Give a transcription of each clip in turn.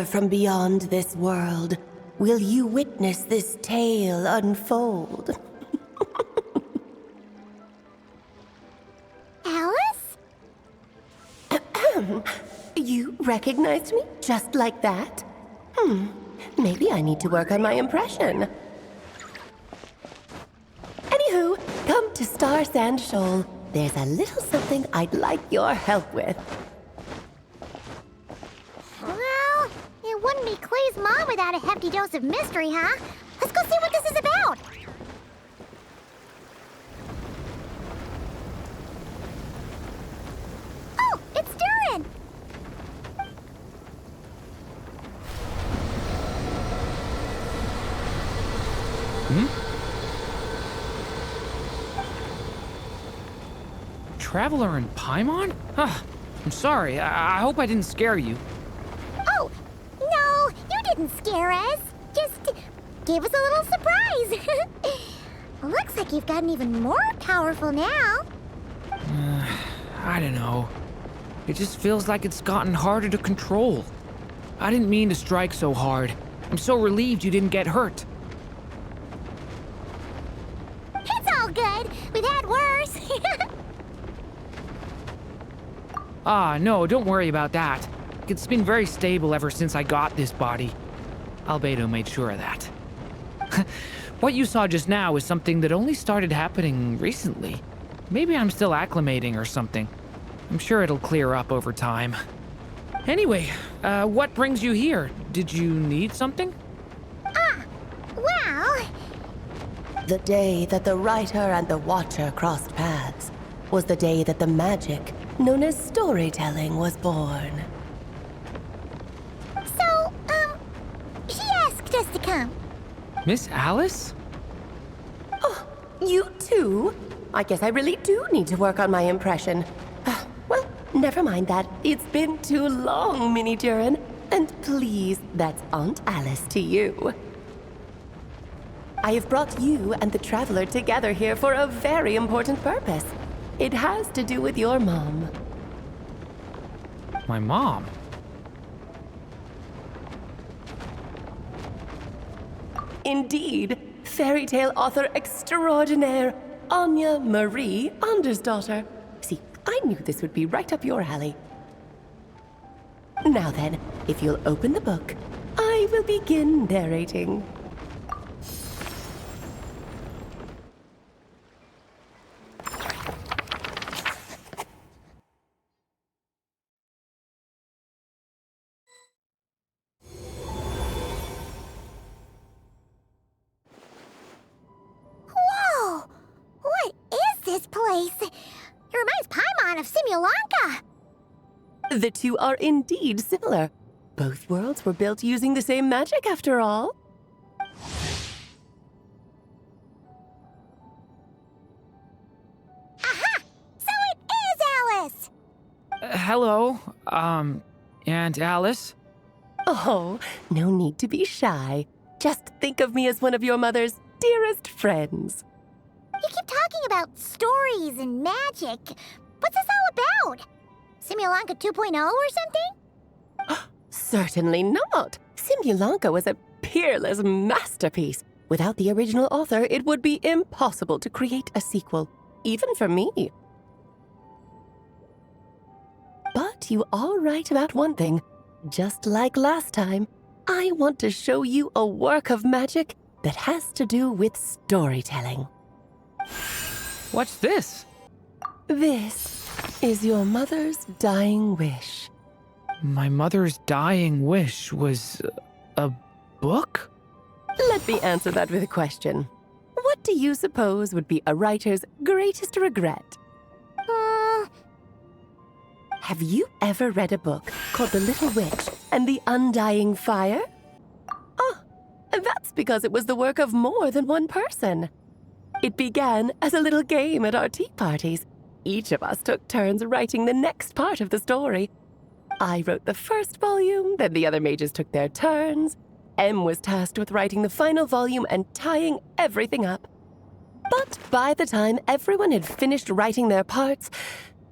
Never from beyond this world will you witness this tale unfold. Alice? You recognized me just like that? Maybe I need to work on my impression. Anywho, come to Star Sand Shoal. There's a little something I'd like your help with. Well, it wouldn't be Clay's mom without a hefty dose of mystery, huh? Let's go see what this is about. Oh, it's Durin! Traveler in Paimon? I'm sorry. I hope I didn't scare you. Oh, no, you didn't scare us. Just gave us a little surprise. Looks like you've gotten even more powerful now. I don't know. It just feels like it's gotten harder to control. I didn't mean to strike so hard. I'm so relieved you didn't get hurt. It's all good. We've had worse. No, don't worry about that. It's been very stable ever since I got this body. Albedo made sure of that. What you saw just now is something that only started happening recently. Maybe I'm still acclimating or something. I'm sure it'll clear up over time. Anyway, what brings you here? Did you need something? Well... The day that the writer and the watcher crossed paths was the day that the magic known as storytelling was born. So, she asked us to come. Miss Alice? Oh, you too? I guess I really do need to work on my impression. Well, never mind that. It's been too long, Mini Durin. And please, that's Aunt Alice to you. I have brought you and the Traveler together here for a very important purpose. It has to do with your mom. My mom? Indeed, fairy tale author extraordinaire, Anya Marie Andersdottir. See, I knew this would be right up your alley. Now then, if you'll open the book, I will begin narrating. Whoa! What is this place? It reminds Paimon of Simulanka. The two are indeed similar. Both worlds were built using the same magic, after all. Aha! So it is Alice! Hello, Aunt Alice? Oh, no need to be shy. Just think of me as one of your mother's dearest friends. You keep talking about stories and magic. What's this all about? Simulanka 2.0 or something? Certainly not. Simulanka was a peerless masterpiece. Without the original author, it would be impossible to create a sequel, even for me. But you are right about one thing. Just like last time, I want to show you a work of magic that has to do with storytelling. What's this? This is your mother's dying wish. My mother's dying wish was a book? Let me answer that with a question. What do you suppose would be a writer's greatest regret? Have you ever read a book called The Little Witch and the Undying Fire? Oh, that's because it was the work of more than one person. It began as a little game at our tea parties. Each of us took turns writing the next part of the story. I wrote the first volume, then the other mages took their turns. Em was tasked with writing the final volume and tying everything up. But by the time everyone had finished writing their parts,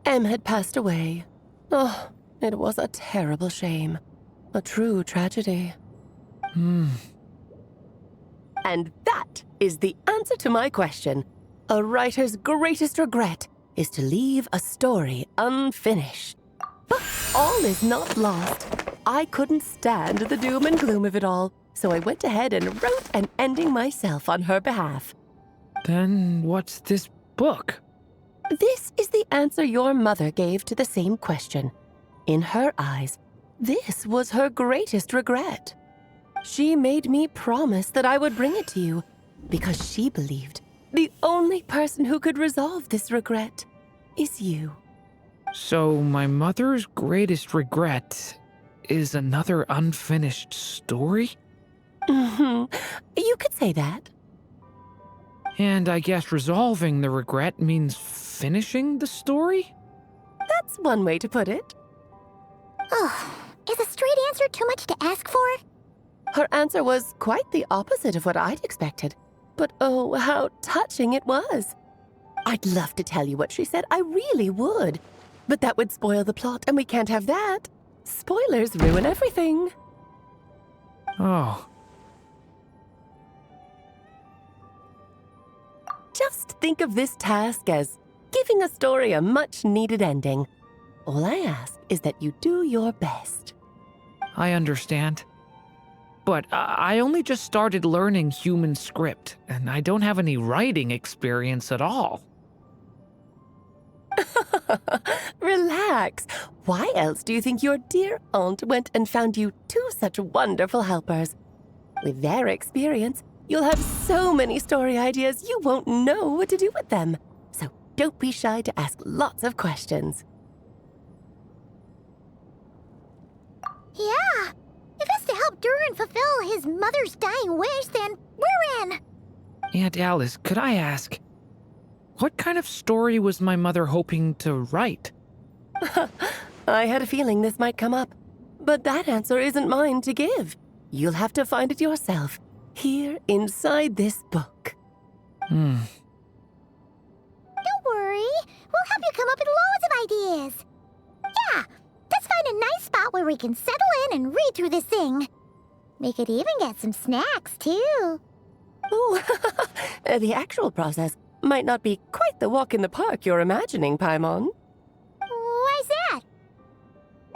Em had passed away. Oh, it was a terrible shame. A true tragedy. And that is the answer to my question. A writer's greatest regret is to leave a story unfinished. But all is not lost. I couldn't stand the doom and gloom of it all, so I went ahead and wrote an ending myself on her behalf. Then what's this book? This is the answer your mother gave to the same question. In her eyes, this was her greatest regret. She made me promise that I would bring it to you because she believed the only person who could resolve this regret is you. So my mother's greatest regret is another unfinished story? You could say that. And I guess resolving the regret means finishing the story? That's one way to put it. Oh, is a straight answer too much to ask for? Her answer was quite the opposite of what I'd expected. But oh, how touching it was. I'd love to tell you what she said, I really would. But that would spoil the plot, and we can't have that. Spoilers ruin everything. Oh. Just think of this task as giving a story a much-needed ending. All I ask is that you do your best. I understand. But I only just started learning human script, and I don't have any writing experience at all. Relax. Why else do you think your dear aunt went and found you two such wonderful helpers? With their experience, you'll have so many story ideas you won't know what to do with them. So don't be shy to ask lots of questions. Yeah. If it's to help Durin fulfill his mother's dying wish, then we're in. Aunt Alice, could I ask, what kind of story was my mother hoping to write? I had a feeling this might come up, but that answer isn't mine to give. You'll have to find it yourself, here inside this book. Don't worry. We'll help you come up with loads of ideas. Yeah, let's find a nice spot where we can settle in and read through this thing. We could even get some snacks, too. Oh, the actual process might not be quite the walk in the park you're imagining, Paimon. Why's that?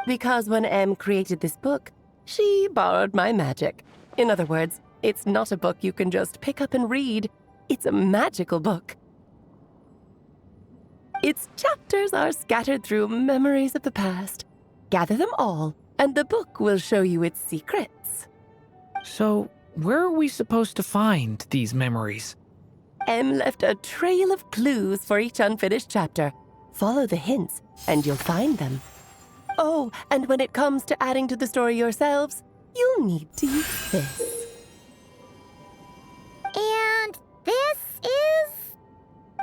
Because when Em created this book, she borrowed my magic. In other words, it's not a book you can just pick up and read. It's a magical book. Its chapters are scattered through memories of the past. Gather them all, and the book will show you its secrets. So, where are we supposed to find these memories? Em left a trail of clues for each unfinished chapter. Follow the hints, and you'll find them. Oh, and when it comes to adding to the story yourselves, you'll need to use this. And this is...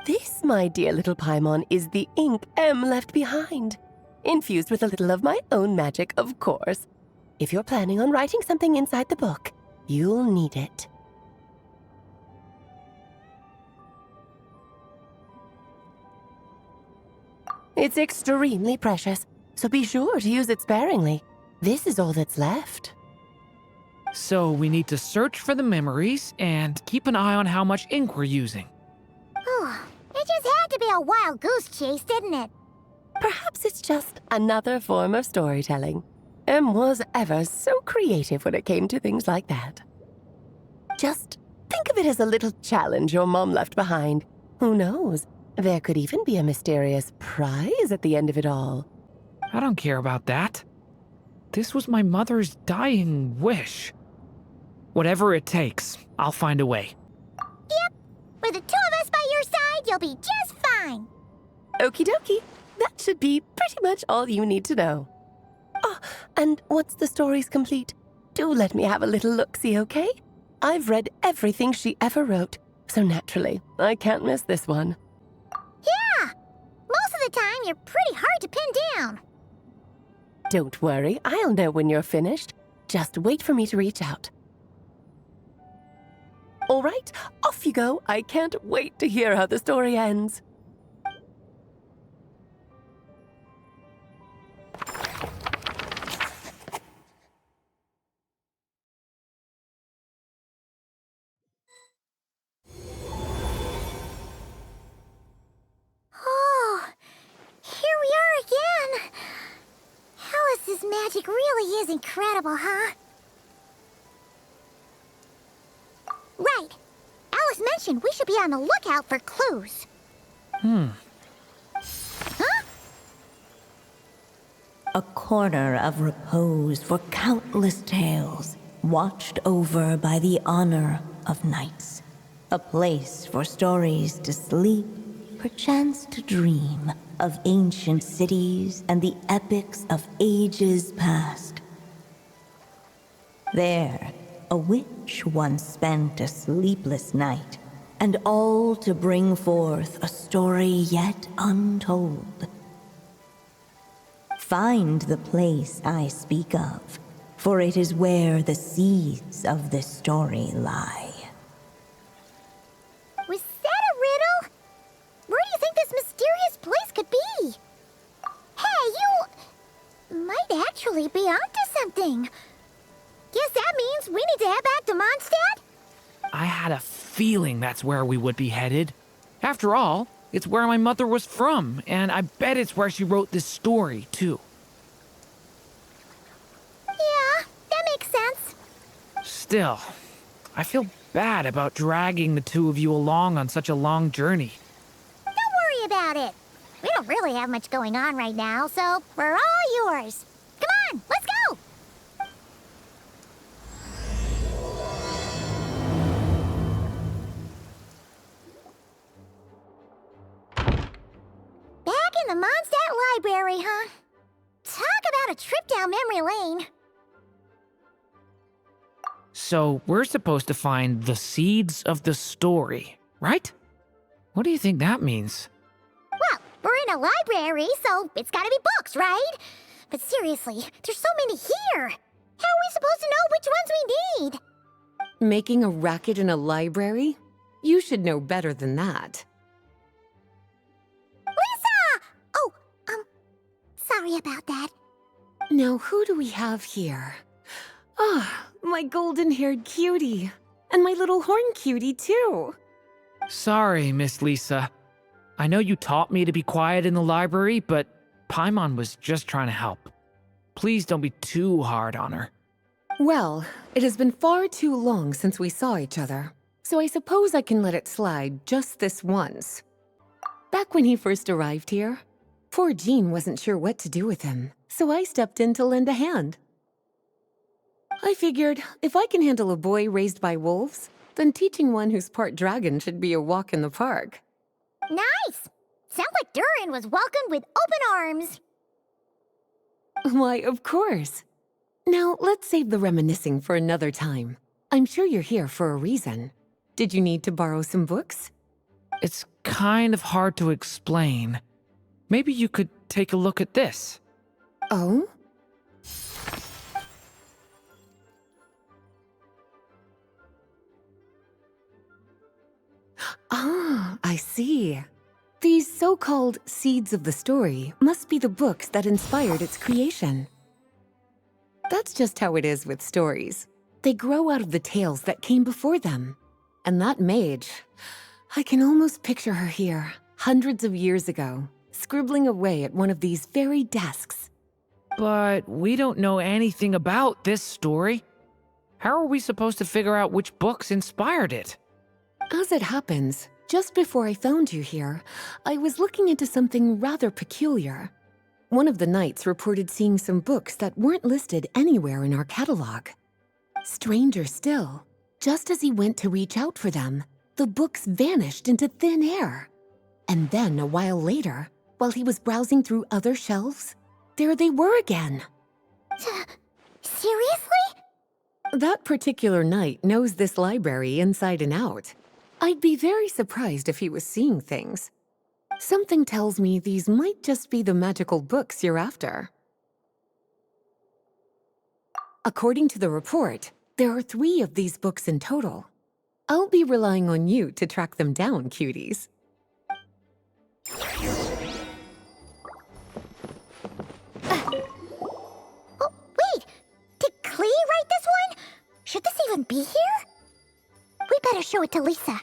This, my dear little Paimon, is the ink Em left behind. Infused with a little of my own magic, of course. If you're planning on writing something inside the book, you'll need it. It's extremely precious, so be sure to use it sparingly. This is all that's left. So we need to search for the memories and keep an eye on how much ink we're using. Oh, it just had to be a wild goose chase, didn't it? Perhaps it's just another form of storytelling. Em was ever so creative when it came to things like that. Just think of it as a little challenge your mom left behind. Who knows? There could even be a mysterious prize at the end of it all. I don't care about that. This was my mother's dying wish. Whatever it takes, I'll find a way. Yep. With the two of us by your side, you'll be just fine. Okie dokie. That should be pretty much all you need to know. Oh, and once the story's complete, do let me have a little look-see, okay? I've read everything she ever wrote, so naturally, I can't miss this one. Yeah. Most of the time, you're pretty hard to pin down. Don't worry, I'll know when you're finished. Just wait for me to reach out. All right, off you go. I can't wait to hear how the story ends. magic really is incredible, huh? Right. Alice mentioned we should be on the lookout for clues. Huh? A corner of repose for countless tales, watched over by the honor of knights. A place for stories to sleep, perchance to dream of ancient cities and the epics of ages past. There, a witch once spent a sleepless night, and all to bring forth a story yet untold. Find the place I speak of, for it is where the seeds of this story lie. Was that a riddle? Where do you think this mysterious place could be? Hey, you might actually be onto something. Guess that means we need to head back to Mondstadt? I had a feeling that's where we would be headed. After all, it's where my mother was from, and I bet it's where she wrote this story, too. Yeah, that makes sense. Still, I feel bad about dragging the two of you along on such a long journey. Don't worry about it. We don't really have much going on right now, so we're all yours. Come on, let's go! Back in the Mondstadt Library, huh? Talk about a trip down memory lane. So, we're supposed to find the seeds of the story, right? What do you think that means? Well, we're in a library, so it's gotta be books, right? But seriously, there's so many here. How are we supposed to know which ones we need? Making a racket in a library? You should know better than that. Lisa! Oh, sorry about that. Now, who do we have here? Ah, my golden-haired cutie. And my little horn cutie, too. Sorry, Miss Lisa. I know you taught me to be quiet in the library, but Paimon was just trying to help. Please don't be too hard on her. Well, it has been far too long since we saw each other, so I suppose I can let it slide just this once. Back when he first arrived here, poor Jean wasn't sure what to do with him, so I stepped in to lend a hand. I figured if I can handle a boy raised by wolves, then teaching one who's part dragon should be a walk in the park. Nice! Sounds like Durin was welcomed with open arms. Why, of course. Now, let's save the reminiscing for another time. I'm sure you're here for a reason. Did you need to borrow some books? It's kind of hard to explain. Maybe you could take a look at this. Oh? Ah, I see. These so-called seeds of the story must be the books that inspired its creation. That's just how it is with stories. They grow out of the tales that came before them. And that mage, I can almost picture her here, hundreds of years ago, scribbling away at one of these very desks. But we don't know anything about this story. How are we supposed to figure out which books inspired it? As it happens, just before I found you here, I was looking into something rather peculiar. One of the knights reported seeing some books that weren't listed anywhere in our catalog. Stranger still, just as he went to reach out for them, the books vanished into thin air. And then, a while later, while he was browsing through other shelves, there they were again. Seriously? That particular knight knows this library inside and out. I'd be very surprised if he was seeing things. Something tells me these might just be the magical books you're after. According to the report, there are 3 of these books in total. I'll be relying on you to track them down, cuties. Oh, wait! Did Klee write this one? Should this even be here? We better show it to Lisa.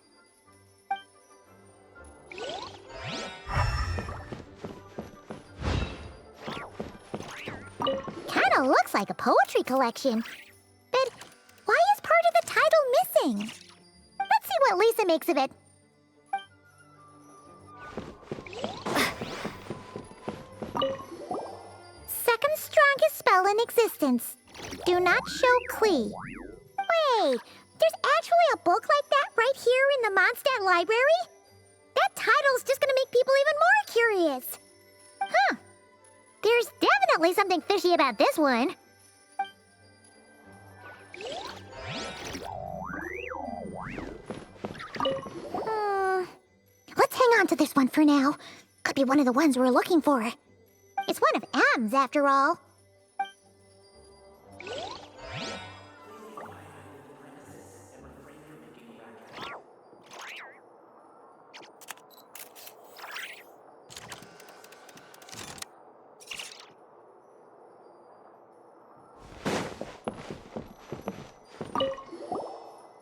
Kinda looks like a poetry collection. But why is part of the title missing? Let's see what Lisa makes of it. Second strongest spell in existence. Do not show Klee. Wait, there's actually a book like that right here in the Mondstadt library? That title's just gonna make people even more curious. Huh. There's definitely something fishy about this one. Let's hang on to this one for now. Could be one of the ones we're looking for. It's one of M's, after all.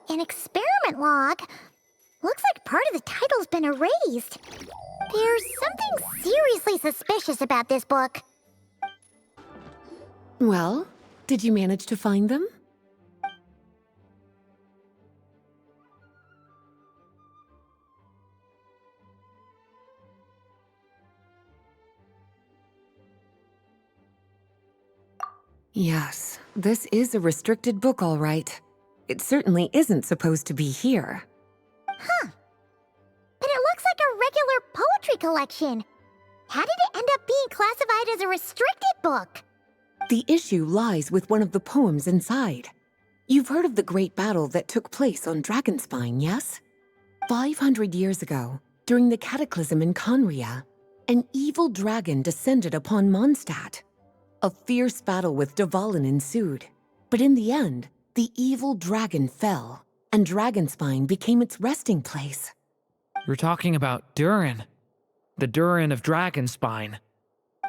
An experiment log? Looks like part of the title's been erased. There's something seriously suspicious about this book. Well, did you manage to find them? Yes, this is a restricted book, all right. It certainly isn't supposed to be here. Huh. But it looks like a regular poetry collection. How did it end up being classified as a restricted book? The issue lies with one of the poems inside. You've heard of the great battle that took place on Dragonspine, yes? 500 years ago, during the cataclysm in Conria, an evil dragon descended upon Mondstadt. A fierce battle with Dvalin ensued, but in the end, the evil dragon fell, and Dragonspine became its resting place. You're talking about Durin. The Durin of Dragonspine.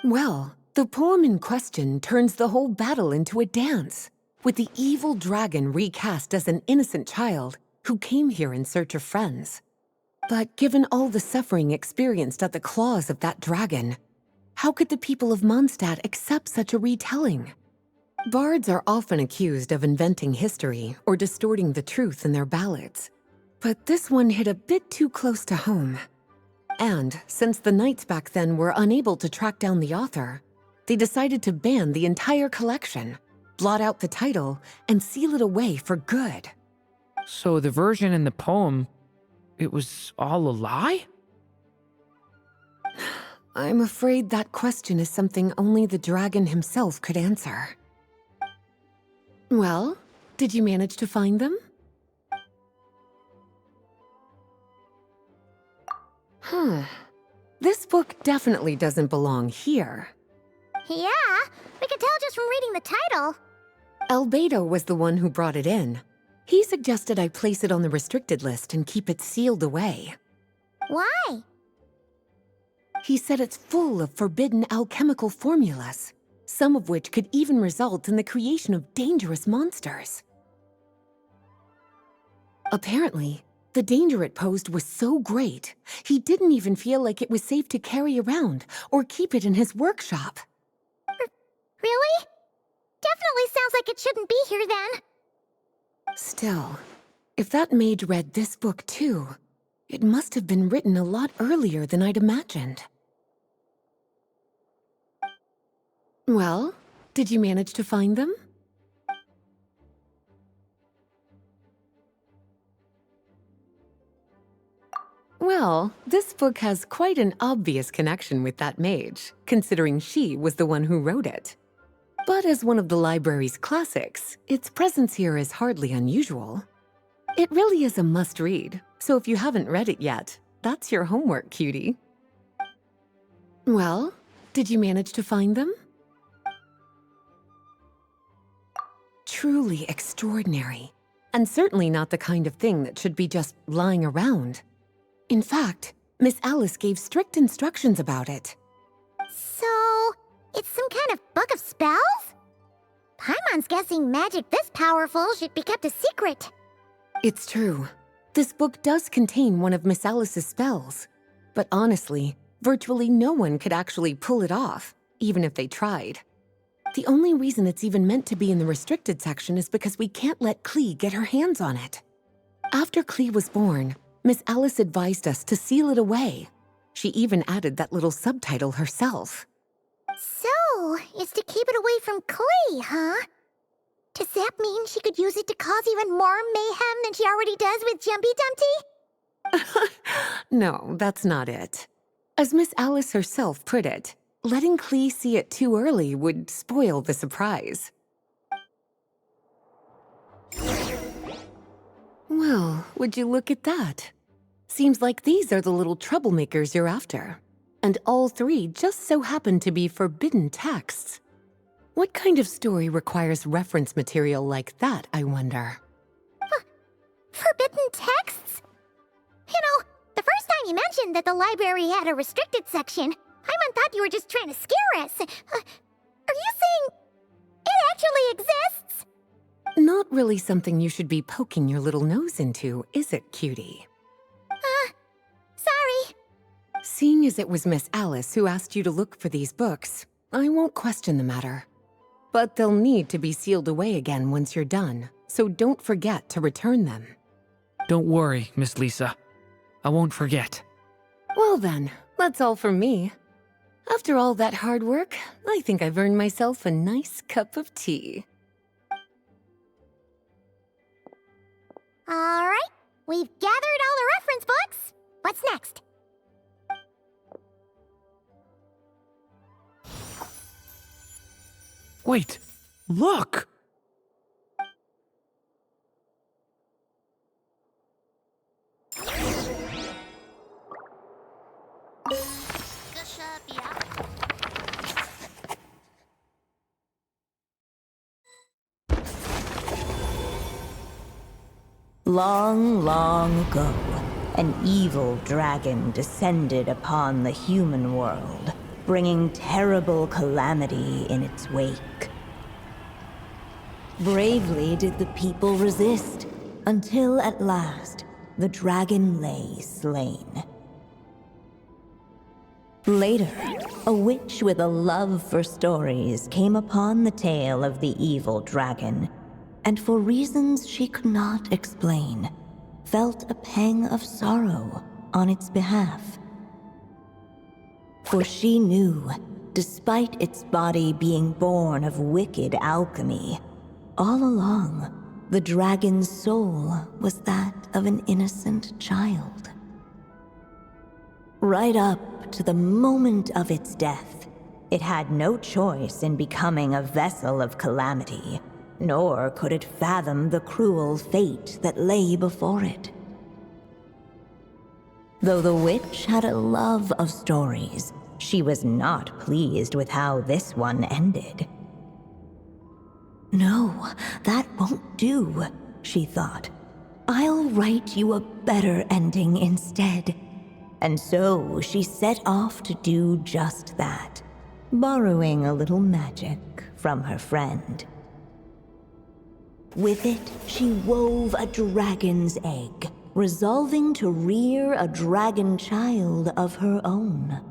Well, the poem in question turns the whole battle into a dance, with the evil dragon recast as an innocent child who came here in search of friends. But given all the suffering experienced at the claws of that dragon, how could the people of Mondstadt accept such a retelling? Bards are often accused of inventing history or distorting the truth in their ballads. But this one hit a bit too close to home. And since the knights back then were unable to track down the author, they decided to ban the entire collection, blot out the title, and seal it away for good. So the version in the poem, it was all a lie? I'm afraid that question is something only the dragon himself could answer. Well, did you manage to find them? This book definitely doesn't belong here. Yeah, we can tell just from reading the title. Albedo was the one who brought it in. He suggested I place it on the restricted list and keep it sealed away. Why? He said it's full of forbidden alchemical formulas, some of which could even result in the creation of dangerous monsters. Apparently, the danger it posed was so great, he didn't even feel like it was safe to carry around or keep it in his workshop. Really? Definitely sounds like it shouldn't be here then. Still, if that mage read this book too, it must have been written a lot earlier than I'd imagined. Well, did you manage to find them? Well, this book has quite an obvious connection with that mage, considering she was the one who wrote it. But as one of the library's classics, its presence here is hardly unusual. It really is a must-read, so if you haven't read it yet, that's your homework, cutie. Well, did you manage to find them? Truly extraordinary, and certainly not the kind of thing that should be just lying around. In fact, Miss Alice gave strict instructions about it. So, it's some kind of book of spells? Paimon's guessing magic this powerful should be kept a secret. It's true. This book does contain one of Miss Alice's spells. But honestly, virtually no one could actually pull it off, even if they tried. The only reason it's even meant to be in the restricted section is because we can't let Klee get her hands on it. After Klee was born, Miss Alice advised us to seal it away. She even added that little subtitle herself. So, it's to keep it away from Klee, huh? Does that mean she could use it to cause even more mayhem than she already does with Jumpy Dumpty? No, that's not it. As Miss Alice herself put it, letting Klee see it too early would spoil the surprise. Well, would you look at that? Seems like these are the little troublemakers you're after. And all three just so happen to be forbidden texts. What kind of story requires reference material like that, I wonder? Forbidden texts? You know, the first time you mentioned that the library had a restricted section, I thought you were just trying to scare us. Are you saying it actually exists? Not really something you should be poking your little nose into, is it, cutie? Sorry. Seeing as it was Miss Alice who asked you to look for these books, I won't question the matter. But they'll need to be sealed away again once you're done, so don't forget to return them. Don't worry, Miss Lisa. I won't forget. Well then, that's all from me. After all that hard work, I think I've earned myself a nice cup of tea. All right, we've gathered all the reference books. What's next? Wait, look! Long, long ago, an evil dragon descended upon the human world, bringing terrible calamity in its wake. Bravely did the people resist, until at last, the dragon lay slain. Later, a witch with a love for stories came upon the tale of the evil dragon, and for reasons she could not explain, felt a pang of sorrow on its behalf. For she knew, despite its body being born of wicked alchemy, all along, the dragon's soul was that of an innocent child. Right up to the moment of its death, it had no choice in becoming a vessel of calamity, nor could it fathom the cruel fate that lay before it. Though the witch had a love of stories, she was not pleased with how this one ended. No, that won't do, she thought. I'll write you a better ending instead. And so she set off to do just that, borrowing a little magic from her friend. With it, she wove a dragon's egg, resolving to rear a dragon child of her own.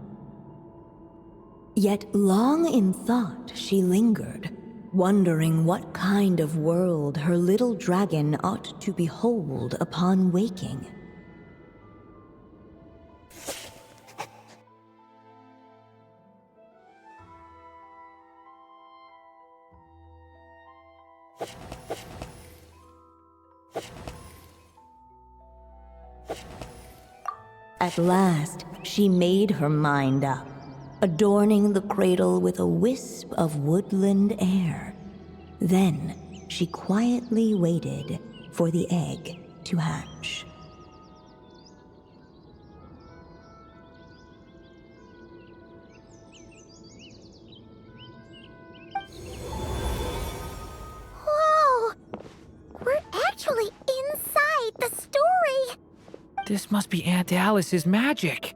Yet long in thought she lingered, wondering what kind of world her little dragon ought to behold upon waking. At last, she made her mind up, adorning the cradle with a wisp of woodland air. Then, she quietly waited for the egg to hatch. Whoa! We're actually inside the story! This must be Aunt Alice's magic.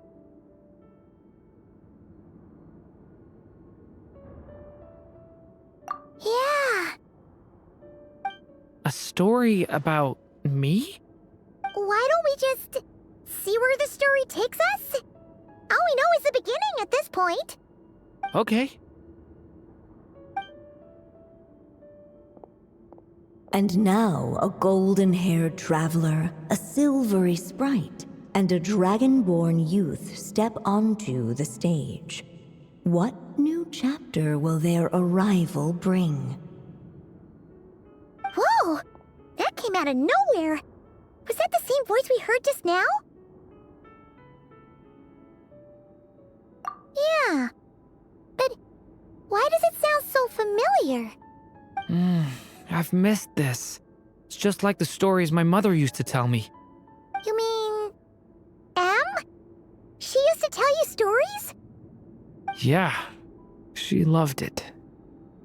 Yeah. A story about me? Why don't we just see where the story takes us? All we know is the beginning at this point. Okay. And now a golden-haired traveler, a silvery sprite, and a dragonborn youth step onto the stage. What new chapter will their arrival bring? Whoa! That came out of nowhere! Was that the same voice we heard just now? Yeah. But why does it sound so familiar? I've missed this. It's just like the stories my mother used to tell me. You mean... Em? She used to tell you stories? Yeah, she loved it.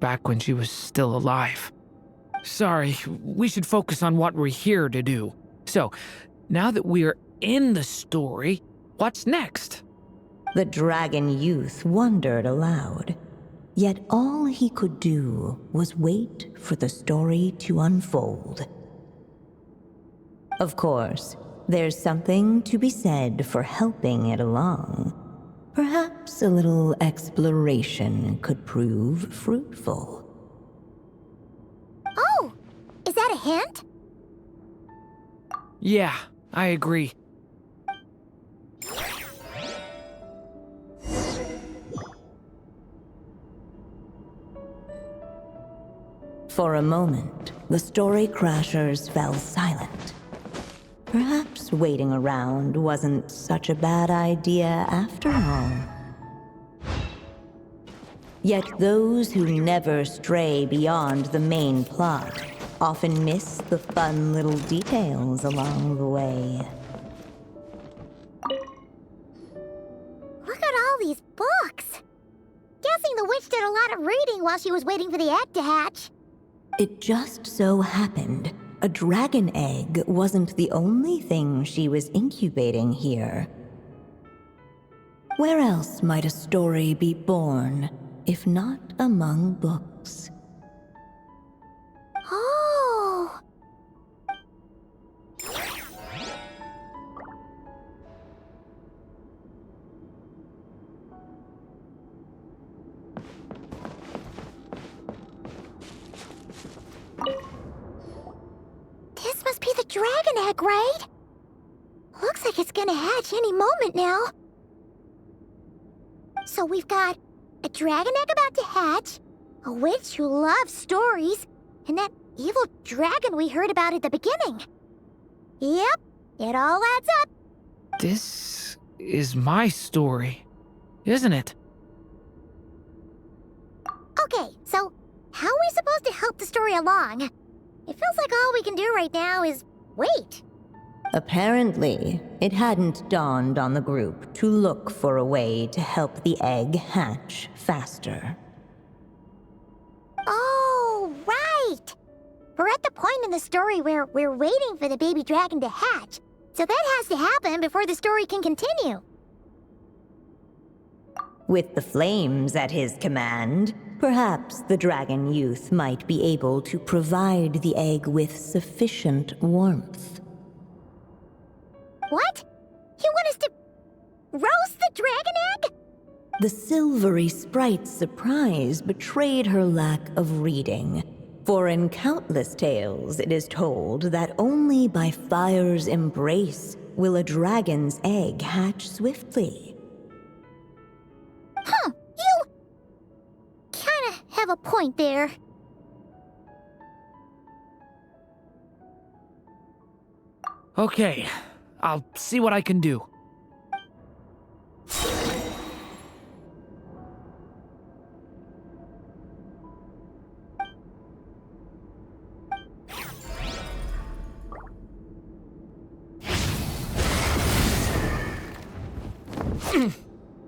Back when she was still alive. Sorry, we should focus on what we're here to do. So, now that we're in the story, what's next? The dragon youth wondered aloud. Yet all he could do was wait for the story to unfold. Of course, there's something to be said for helping it along. Perhaps a little exploration could prove fruitful. Oh! Is that a hint? Yeah, I agree. For a moment, the story crashers fell silent. Perhaps waiting around wasn't such a bad idea after all. Yet those who never stray beyond the main plot often miss the fun little details along the way. Look at all these books! Guessing the witch did a lot of reading while she was waiting for the egg to hatch. It just so happened a dragon egg wasn't the only thing she was incubating here. Where else might a story be born, if not among books? Oh! This must be the dragon egg, right? Looks like it's gonna hatch any moment now. So we've got a dragon egg about to hatch, a witch who loves stories, and that evil dragon we heard about at the beginning. Yep, it all adds up. This is my story, isn't it? Okay, so how are we supposed to help the story along? It feels like all we can do right now is wait. Apparently, it hadn't dawned on the group to look for a way to help the egg hatch faster. Oh, right! We're at the point in the story where we're waiting for the baby dragon to hatch, so that has to happen before the story can continue. With the flames at his command, perhaps the dragon youth might be able to provide the egg with sufficient warmth. What? You want us to roast the dragon egg? The silvery sprite's surprise betrayed her lack of reading. For in countless tales, it is told that only by fire's embrace will a dragon's egg hatch swiftly. Huh, you kinda have a point there. Okay, I'll see what I can do.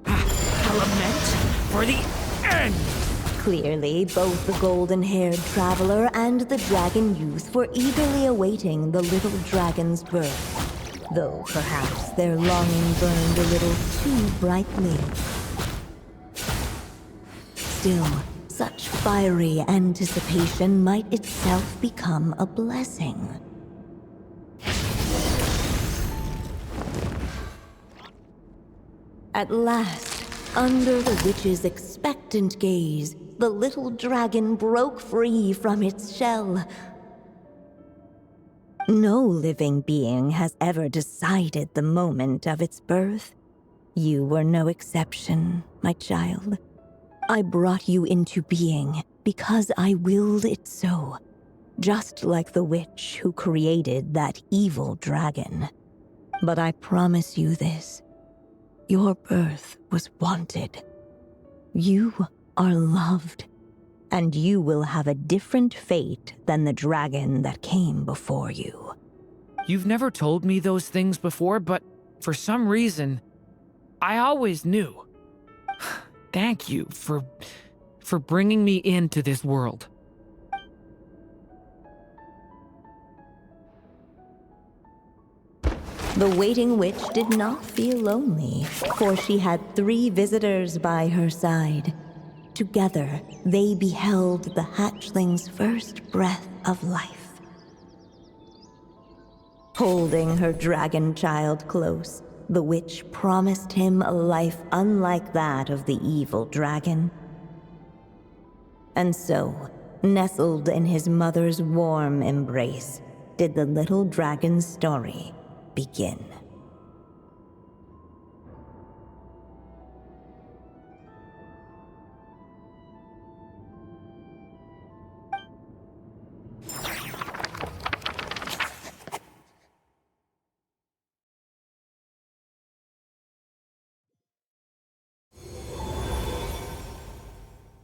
Lament for the end! Clearly, both the golden-haired traveler and the dragon youth were eagerly awaiting the little dragon's birth, though perhaps their longing burned a little too brightly. Still, such fiery anticipation might itself become a blessing. At last, under the witch's expectant gaze, the little dragon broke free from its shell. No living being has ever decided the moment of its birth. You were no exception, my child. I brought you into being because I willed it so, just like the witch who created that evil dragon. But I promise you this, your birth was wanted. You are loved, and you will have a different fate than the dragon that came before you. You've never told me those things before, but for some reason, I always knew. Thank you for bringing me into this world. The waiting witch did not feel lonely, for she had 3 visitors by her side. Together, they beheld the hatchling's first breath of life. Holding her dragon child close, the witch promised him a life unlike that of the evil dragon. And so, nestled in his mother's warm embrace, did the little dragon's story begin.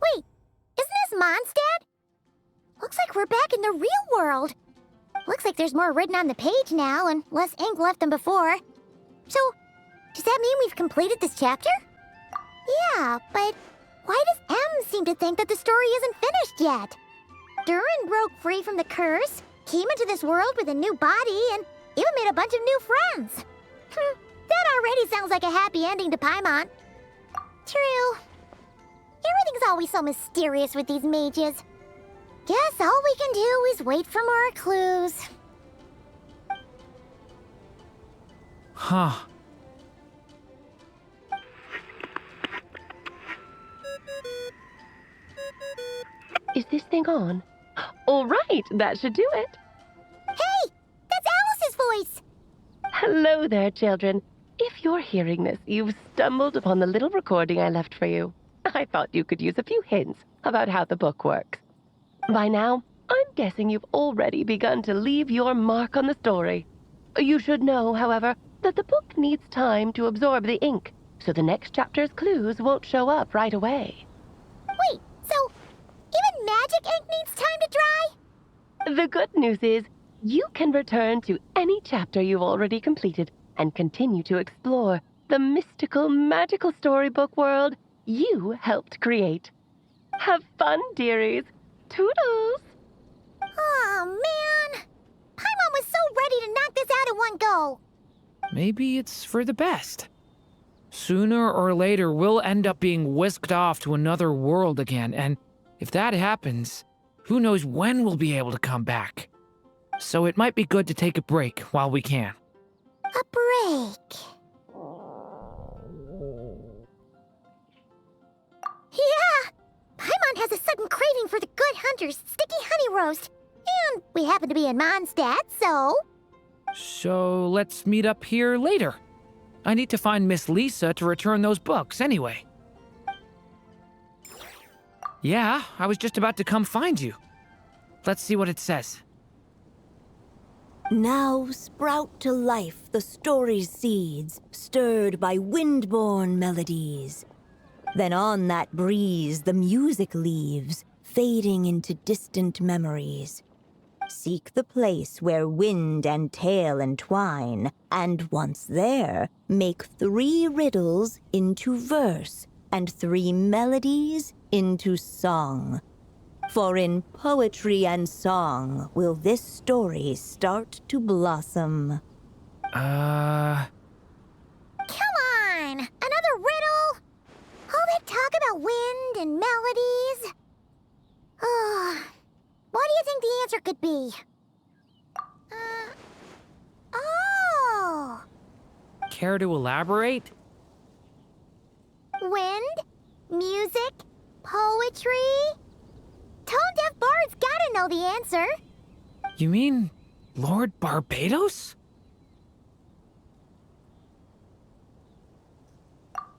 Wait, isn't this Mondstadt? Looks like we're back in the real world. Looks like there's more written on the page now and less ink left than before. So, does that mean we've completed this chapter? Yeah, but why does M seem to think that the story isn't finished yet? Durin broke free from the curse, came into this world with a new body, and even made a bunch of new friends. That already sounds like a happy ending to Paimon. True. Everything's always so mysterious with these mages. Guess all we can do is wait for more clues. Huh. Is this thing on? All right, that should do it. Hey, that's Alice's voice! Hello there, children. If you're hearing this, you've stumbled upon the little recording I left for you. I thought you could use a few hints about how the book works. By now, I'm guessing you've already begun to leave your mark on the story. You should know, however, that the book needs time to absorb the ink, so the next chapter's clues won't show up right away. Wait, so even magic ink needs time to dry? The good news is, you can return to any chapter you've already completed and continue to explore the mystical, magical storybook world you helped create. Have fun, dearies. Toodles! Oh, man! Paimon was so ready to knock this out in one go. Maybe it's for the best. Sooner or later, we'll end up being whisked off to another world again, and if that happens, who knows when we'll be able to come back. So it might be good to take a break while we can. A break. Yeah! Paimon has a sudden craving for the Good Hunter's sticky honey roast. And we happen to be in Mondstadt, so... So let's meet up here later. I need to find Miss Lisa to return those books anyway. Yeah, I was just about to come find you. Let's see what it says. Now sprout to life the story's seeds, stirred by wind-born melodies. Then on that breeze the music leaves, fading into distant memories. Seek the place where wind and tale entwine, and once there, make 3 riddles into verse, and 3 melodies into song. For in poetry and song will this story start to blossom. Come on! Another riddle? All that talk about wind and melodies? What do you think the answer could be? Oh! Care to elaborate? Wind? Music? Poetry? Tone-deaf bards gotta know the answer. You mean Lord Barbados?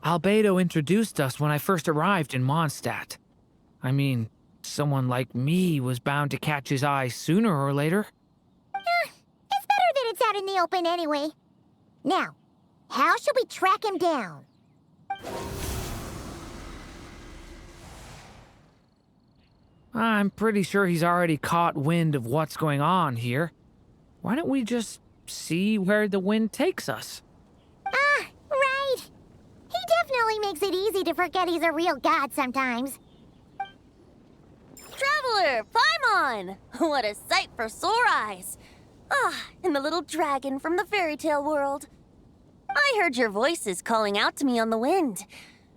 Albedo introduced us when I first arrived in Mondstadt. I mean, someone like me was bound to catch his eye sooner or later. It's better that it's out in the open anyway. Now, how should we track him down? I'm pretty sure he's already caught wind of what's going on here. Why don't we just see where the wind takes us? Ah, right. He definitely makes it easy to forget he's a real god sometimes. Traveler, Paimon! What a sight for sore eyes. Ah, and the little dragon from the fairy tale world. I heard your voices calling out to me on the wind.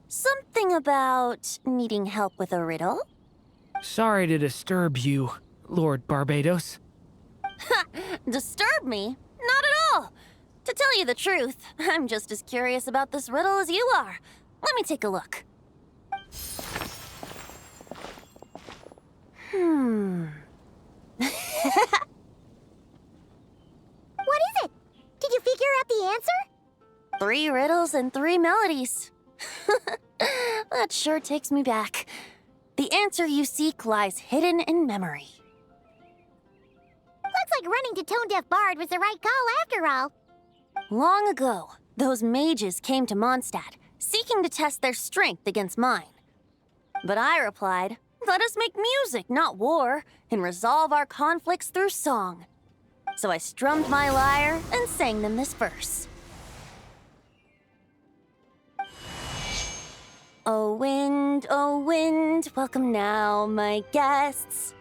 Something about needing help with a riddle? Sorry to disturb you, Lord Barbados. Disturb me? Not at all. To tell you the truth, I'm just as curious about this riddle as you are. Let me take a look. What is it? Did you figure out the answer? 3 riddles and 3 melodies. That sure takes me back. The answer you seek lies hidden in memory. Looks like running to Tone Deaf Bard was the right call after all. Long ago, those mages came to Mondstadt, seeking to test their strength against mine. But I replied, let us make music, not war, and resolve our conflicts through song. So I strummed my lyre and sang them this verse. Oh wind, welcome now, my guests.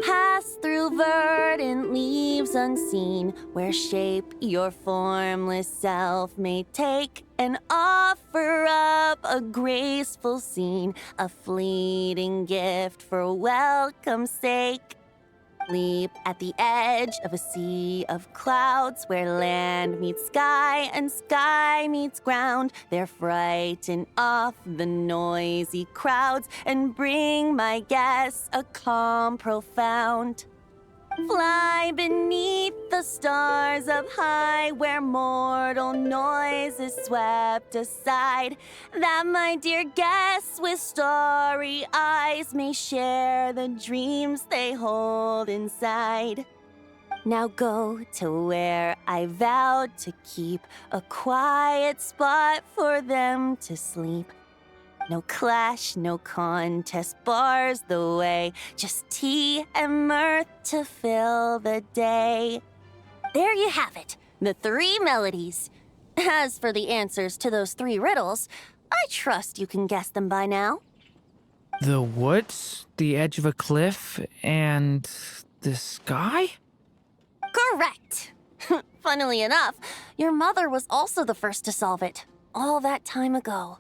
Pass through verdant leaves unseen, where shape your formless self may take, and offer up a graceful scene, a fleeting gift for welcome's sake. Leap at the edge of a sea of clouds, where land meets sky and sky meets ground. There frighten off the noisy crowds and bring my guests a calm profound. Fly beneath the stars up high, where mortal noise is swept aside, that my dear guests with starry eyes may share the dreams they hold inside. Now go to where I vowed to keep a quiet spot for them to sleep. No clash, no contest bars the way, just tea and mirth to fill the day. There you have it, the 3 melodies. As for the answers to those 3 riddles, I trust you can guess them by now. The woods, the edge of a cliff, and the sky? Correct. Funnily enough, your mother was also the first to solve it, all that time ago.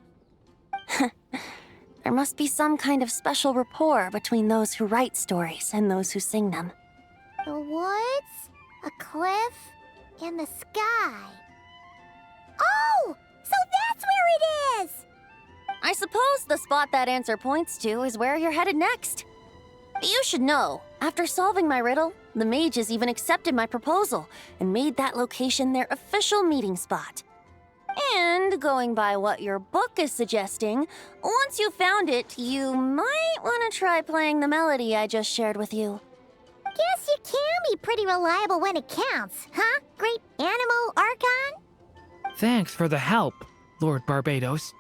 There must be some kind of special rapport between those who write stories and those who sing them. The woods, a cliff, and the sky. Oh! So that's where it is! I suppose the spot that answer points to is where you're headed next. You should know, after solving my riddle, the mages even accepted my proposal and made that location their official meeting spot. And going by what your book is suggesting, once you found it, you might want to try playing the melody I just shared with you. Guess you can be pretty reliable when it counts, huh? Great animal Archon? Thanks for the help, Lord Barbados.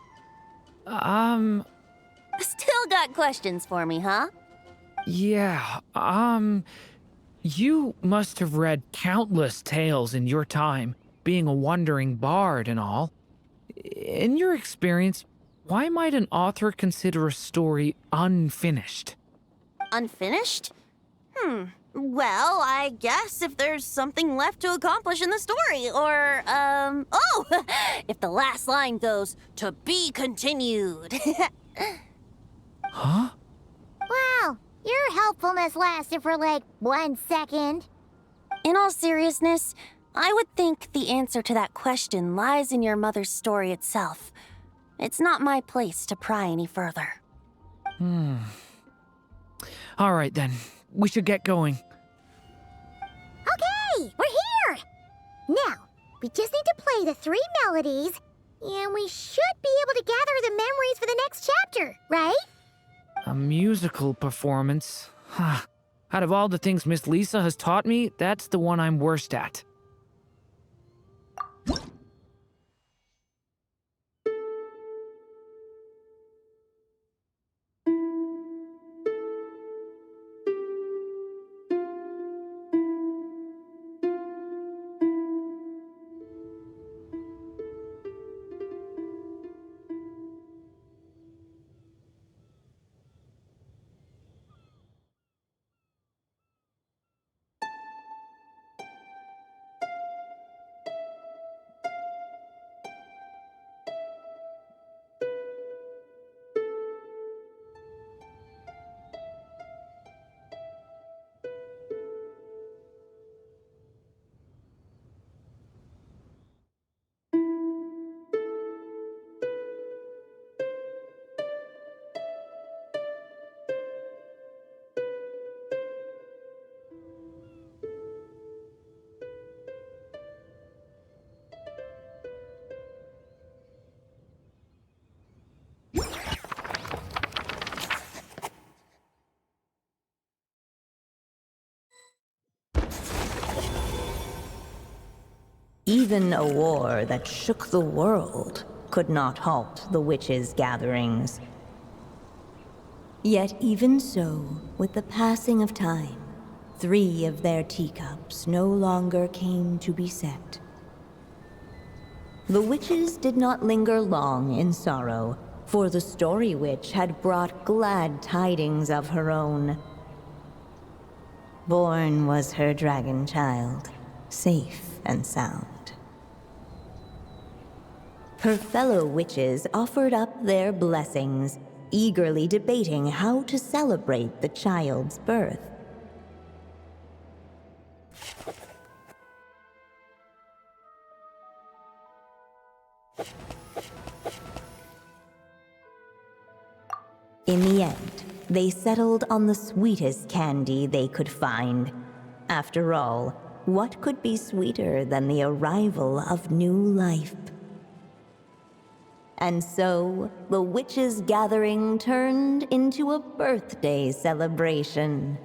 Still got questions for me, huh? Yeah, you must have read countless tales in your time, being a wandering bard and all. In your experience, why might an author consider a story unfinished? Unfinished? Well, I guess if there's something left to accomplish in the story, or, if the last line goes, "To be continued." Huh? Wow, your helpfulness lasted for like 1 second. In all seriousness, I would think the answer to that question lies in your mother's story itself. It's not my place to pry any further. All right then, we should get going. Okay, Now, we just need to play the 3 melodies, and we should be able to gather the memories for the next chapter, right? A musical performance? Huh. Out of all the things Miss Lisa has taught me, that's the one I'm worst at. Even a war that shook the world could not halt the witches' gatherings. Yet even so, with the passing of time, 3 of their teacups no longer came to be set. The witches did not linger long in sorrow, for the Story Witch had brought glad tidings of her own. Born was her dragon child, safe and sound. Her fellow witches offered up their blessings, eagerly debating how to celebrate the child's birth. In the end, they settled on the sweetest candy they could find. After all, what could be sweeter than the arrival of new life? And so, the witches' gathering turned into a birthday celebration.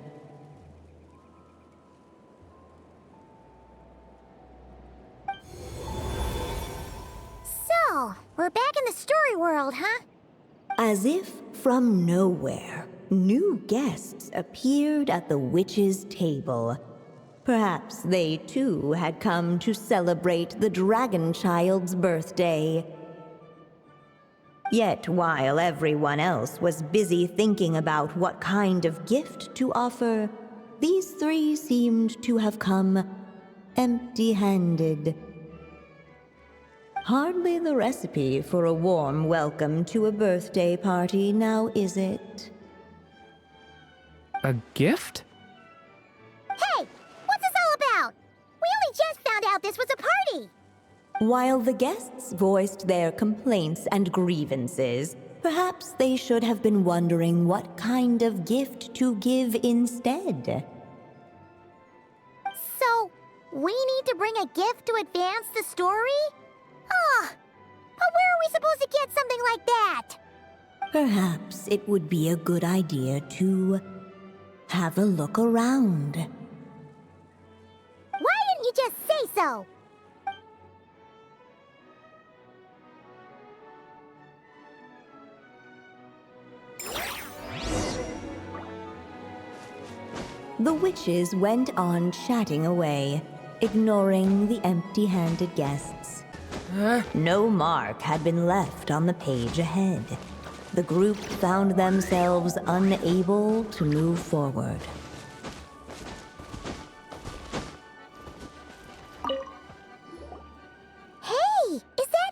So, we're back in the story world, huh? As if from nowhere, new guests appeared at the witches' table. Perhaps they too had come to celebrate the dragon child's birthday. Yet while everyone else was busy thinking about what kind of gift to offer, these 3 seemed to have come empty-handed. Hardly the recipe for a warm welcome to a birthday party, now is it? A gift? Hey, what's this all about? We only just found out this was a party! While the guests voiced their complaints and grievances, perhaps they should have been wondering what kind of gift to give instead. So, we need to bring a gift to advance the story? Ah, but where are we supposed to get something like that? Perhaps it would be a good idea to have a look around. Why didn't you just say so? The witches went on chatting away, ignoring the empty-handed guests. No mark had been left on the page ahead. The group found themselves unable to move forward. Hey, is that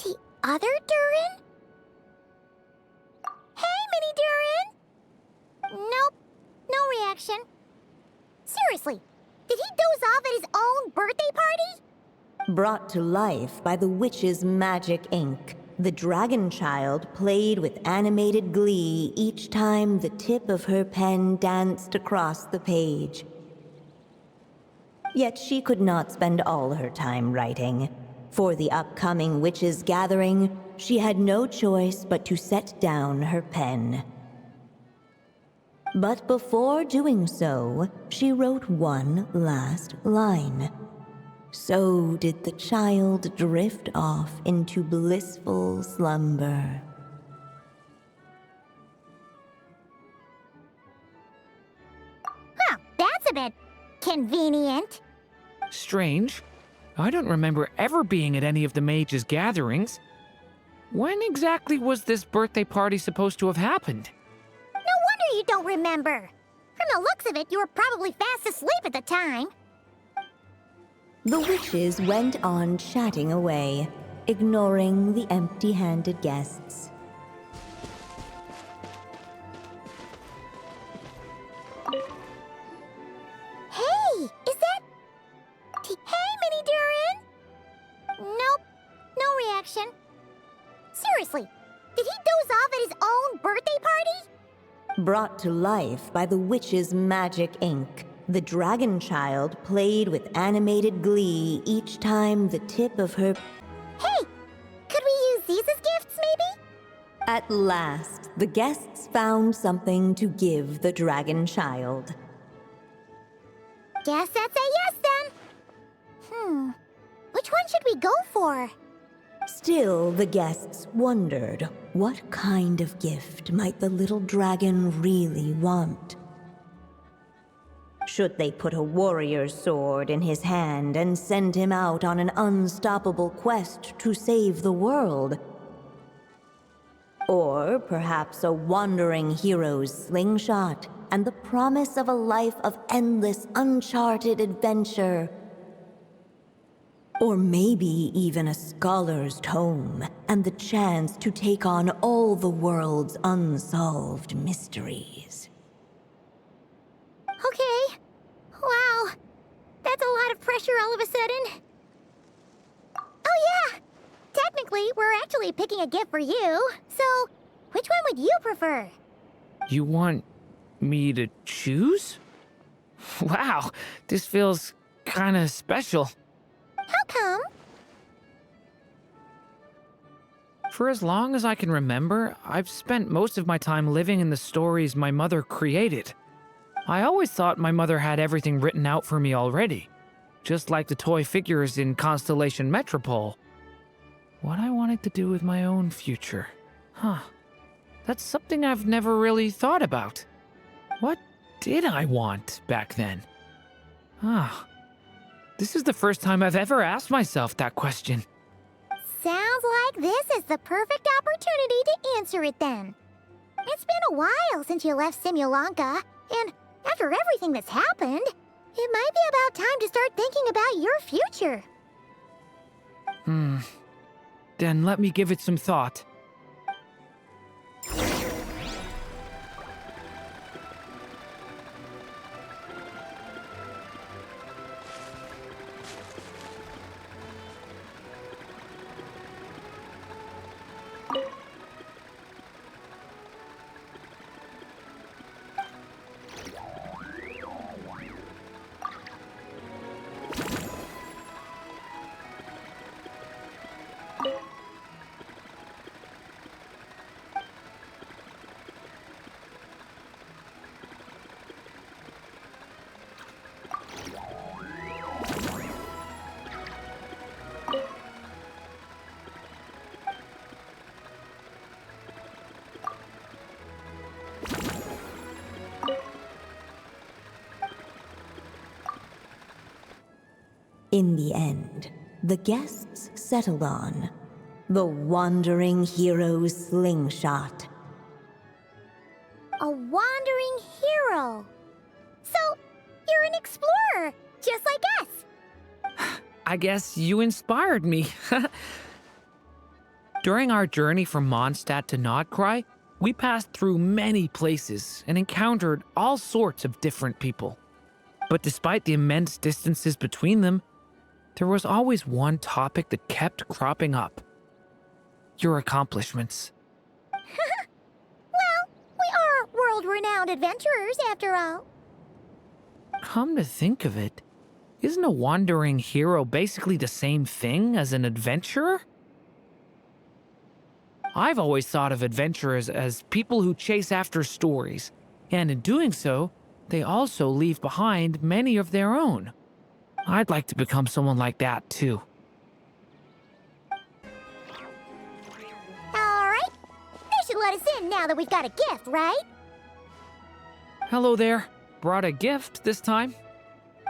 the other Durin? Hey, Mini Durin! Nope, no reaction. Seriously, did he doze off at his own birthday party? Brought to life by the witch's magic ink, the dragon child played with animated glee each time the tip of her pen danced across the page. Yet she could not spend all her time writing. For the upcoming witches' gathering, she had no choice but to set down her pen. But before doing so, she wrote one last line. So did the child drift off into blissful slumber. Huh, that's a bit convenient. Strange. I don't remember ever being at any of the mages' gatherings. When exactly was this birthday party supposed to have happened? No wonder you don't remember. From the looks of it, you were probably fast asleep at the time. The witches went on chatting away, ignoring the empty-handed guests. Hey, is that... Hey, Mini Durin? Nope, no reaction. Seriously, did he doze off at his own birthday party? Brought to life by the witch's magic ink, the dragon child played with animated glee each time the tip of her... Hey, could we use these as gifts, maybe? At last, the guests found something to give the dragon child. Guess that's a yes, then. Which one should we go for? Still, the guests wondered, what kind of gift might the little dragon really want? Should they put a warrior's sword in his hand and send him out on an unstoppable quest to save the world? Or perhaps a wandering hero's slingshot and the promise of a life of endless, uncharted adventure? Or maybe even a scholar's tome and the chance to take on all the world's unsolved mysteries. Okay. Wow. That's a lot of pressure all of a sudden. Oh yeah! Technically, we're actually picking a gift for you. So, which one would you prefer? You want me to choose? Wow, this feels kinda special. How come? For as long as I can remember, I've spent most of my time living in the stories my mother created. I always thought my mother had everything written out for me already, just like the toy figures in Constellation Metropole. What I wanted to do with my own future. That's something I've never really thought about. What did I want back then? This is the first time I've ever asked myself that question. Sounds like this is the perfect opportunity to answer it then. It's been a while since you left Simulanka, and after everything that's happened, it might be about time to start thinking about your future. Then let me give it some thought. In the end, the guests settled on the wandering hero's slingshot. A wandering hero. So, you're an explorer, just like us. I guess you inspired me. During our journey from Mondstadt to Nodcry, we passed through many places and encountered all sorts of different people. But despite the immense distances between them, there was always one topic that kept cropping up. Your accomplishments. Well, we are world-renowned adventurers, after all. Come to think of it, Isn't a wandering hero basically the same thing as an adventurer? I've always thought of adventurers as people who chase after stories, and in doing so, they also leave behind many of their own. I'd like to become someone like that, too. All right. They should let us in now that we've got a gift, right? Hello there. Brought a gift this time?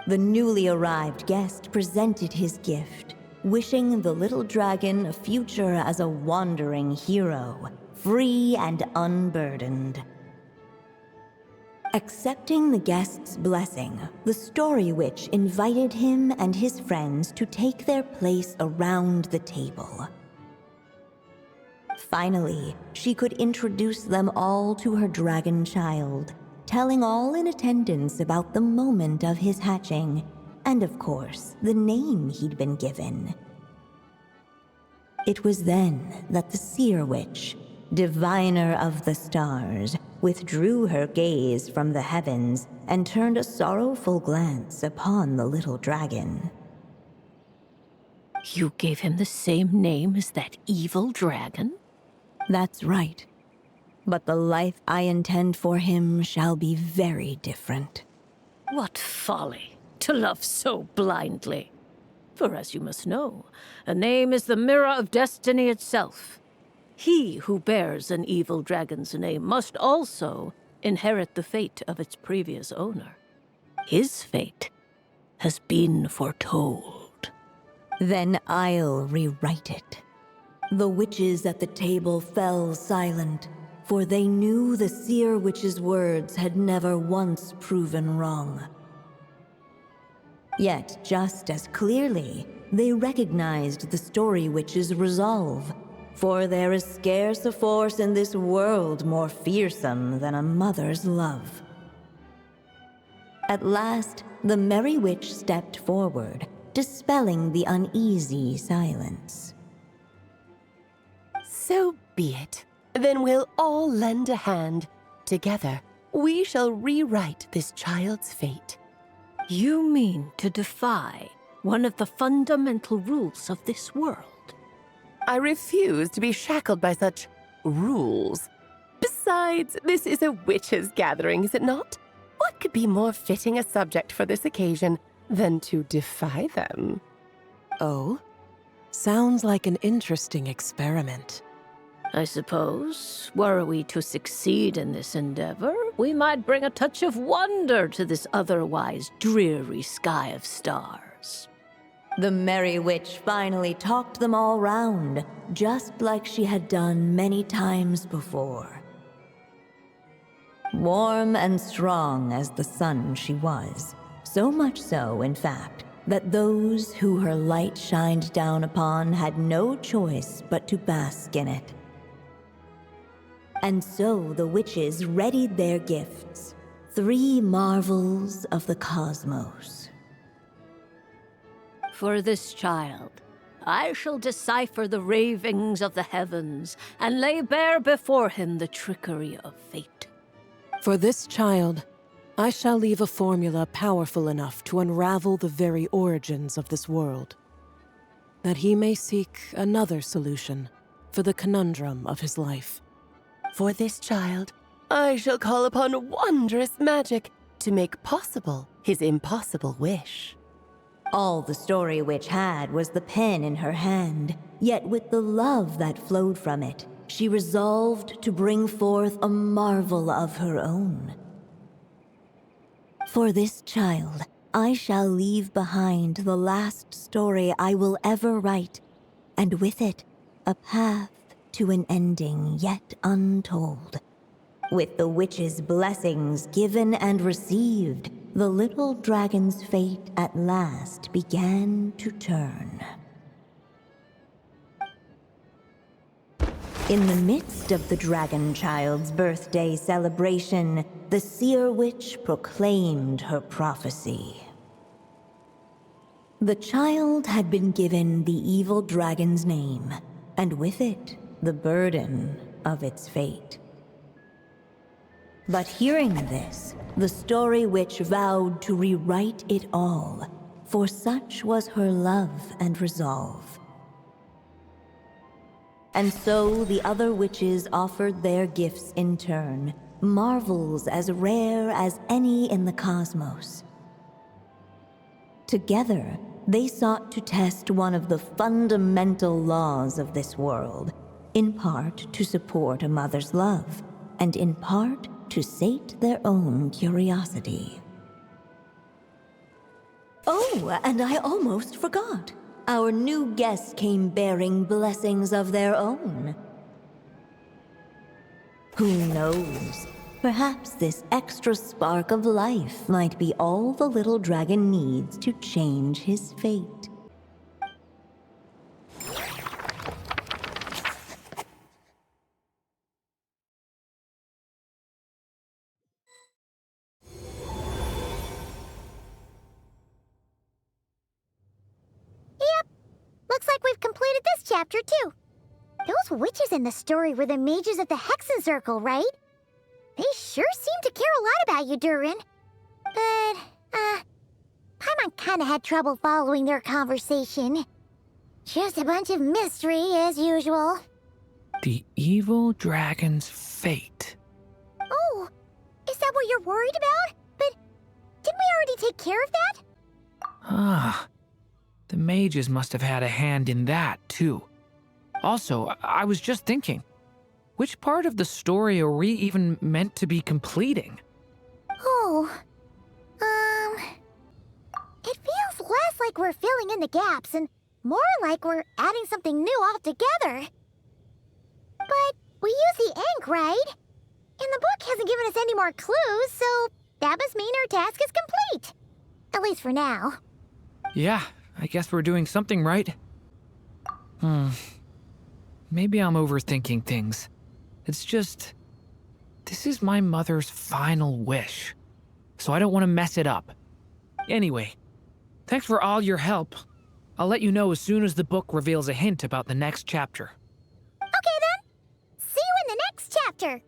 The newly arrived guest presented his gift, wishing the little dragon a future as a wandering hero, free and unburdened. Accepting the guest's blessing, the Story Witch invited him and his friends to take their place around the table. Finally, she could introduce them all to her dragon child, telling all in attendance about the moment of his hatching, and of course, the name he'd been given. It was then that the Seer Witch, diviner of the stars, withdrew her gaze from the heavens and turned a sorrowful glance upon the little dragon. You gave him the same name as that evil dragon? That's right. But the life I intend for him shall be very different. What folly to love so blindly. For as you must know, a name is the mirror of destiny itself. He who bears an evil dragon's name must also inherit the fate of its previous owner. His fate has been foretold. Then I'll rewrite it. The witches at the table fell silent, for they knew the Seer Witch's words had never once proven wrong. Yet, just as clearly, they recognized the Story Witch's resolve, for there is scarce a force in this world more fearsome than a mother's love. At last, the Merry Witch stepped forward, dispelling the uneasy silence. So be it. Then we'll all lend a hand. Together, we shall rewrite this child's fate. You mean to defy one of the fundamental rules of this world? I refuse to be shackled by such rules. Besides, this is a witches' gathering, is it not? What could be more fitting a subject for this occasion than to defy them? Oh? Sounds like an interesting experiment. I suppose, were we to succeed in this endeavor, we might bring a touch of wonder to this otherwise dreary sky of stars. The Merry Witch finally talked them all round, just like she had done many times before. Warm and strong as the sun she was, so much so, in fact, that those who her light shined down upon had no choice but to bask in it. And so the witches readied their gifts, 3 marvels of the cosmos. For this child, I shall decipher the ravings of the heavens and lay bare before him the trickery of fate. For this child, I shall leave a formula powerful enough to unravel the very origins of this world, that he may seek another solution for the conundrum of his life. For this child, I shall call upon wondrous magic to make possible his impossible wish. All the Story Witch had was the pen in her hand, yet with the love that flowed from it, she resolved to bring forth a marvel of her own. For this child, I shall leave behind the last story I will ever write, and with it, a path to an ending yet untold. With the witch's blessings given and received, the little dragon's fate at last began to turn. In the midst of the dragon child's birthday celebration, the Seer Witch proclaimed her prophecy. The child had been given the evil dragon's name, and with it, the burden of its fate. But hearing this, the Story Witch vowed to rewrite it all, for such was her love and resolve. And so the other witches offered their gifts in turn, marvels as rare as any in the cosmos. Together, they sought to test one of the fundamental laws of this world, in part to support a mother's love, and in part to sate their own curiosity. Oh, and I almost forgot. Our new guests came bearing blessings of their own. Who knows? Perhaps this extra spark of life might be all the little dragon needs to change his fate. Looks like we've completed this chapter, too. Those witches in the story were the mages of the Hexen Circle, right? They sure seem to care a lot about you, Durin. But, Paimon kinda had trouble following their conversation. Just a bunch of mystery, as usual. The evil dragon's fate. Oh, is that what you're worried about? But didn't we already take care of that? Ah, the mages must have had a hand in that, too. Also, I was just thinking, which part of the story are we even meant to be completing? Oh, it feels less like we're filling in the gaps and more like we're adding something new altogether. But we use the ink, right? And the book hasn't given us any more clues, so that must mean our task is complete. At least for now. Yeah, I guess we're doing something right. Maybe I'm overthinking things. It's just, this is my mother's final wish, so I don't want to mess it up. Anyway, thanks for all your help. I'll let you know as soon as the book reveals a hint about the next chapter. Okay then. See you in the next chapter.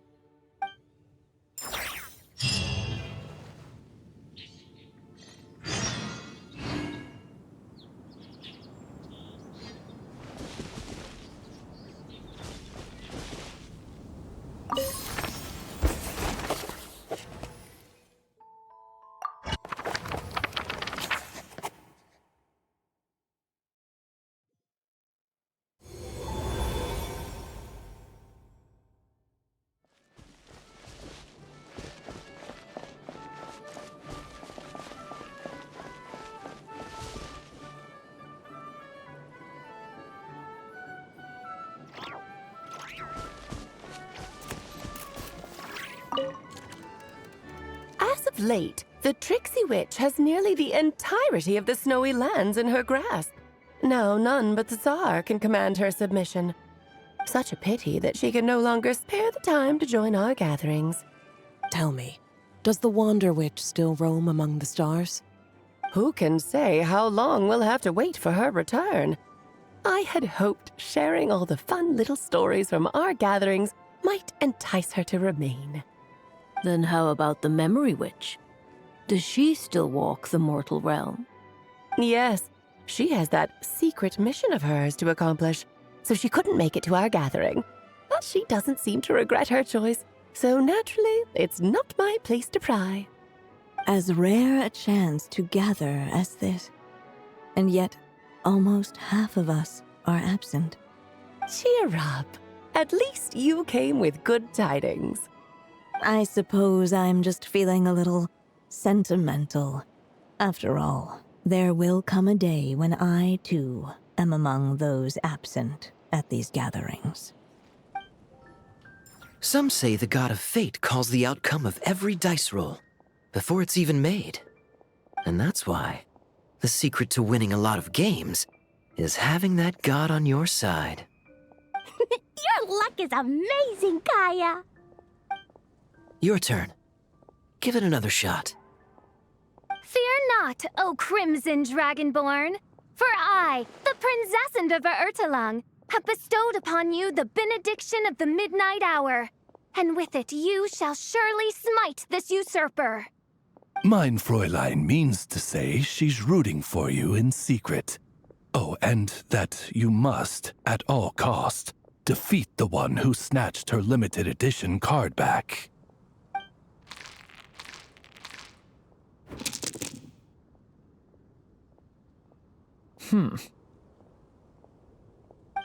As of late, the tricksy witch has nearly the entirety of the snowy lands in her grasp. Now none but the Tsar can command her submission. Such a pity that she can no longer spare the time to join our gatherings. Tell me, does the Wander Witch still roam among the stars? Who can say how long we'll have to wait for her return? I had hoped sharing all the fun little stories from our gatherings might entice her to remain. Then how about the Memory Witch? Does she still walk the mortal realm? Yes, she has that secret mission of hers to accomplish, so she couldn't make it to our gathering. But she doesn't seem to regret her choice, so naturally, it's not my place to pry. As rare a chance to gather as this, and yet almost half of us are absent. Cheer up. At least you came with good tidings. I suppose I'm just feeling a little sentimental. After all, there will come a day when I, too, am among those absent at these gatherings. Some say the god of fate calls the outcome of every dice roll before it's even made. And that's why the secret to winning a lot of games is having that god on your side. Your luck is amazing, Kaya. Your turn. Give it another shot. Fear not, O Crimson Dragonborn, for I, the Princess of Ertelung, have bestowed upon you the benediction of the midnight hour, and with it you shall surely smite this usurper. Mein Fräulein means to say she's rooting for you in secret. Oh, and that you must, at all cost, defeat the one who snatched her limited edition card back.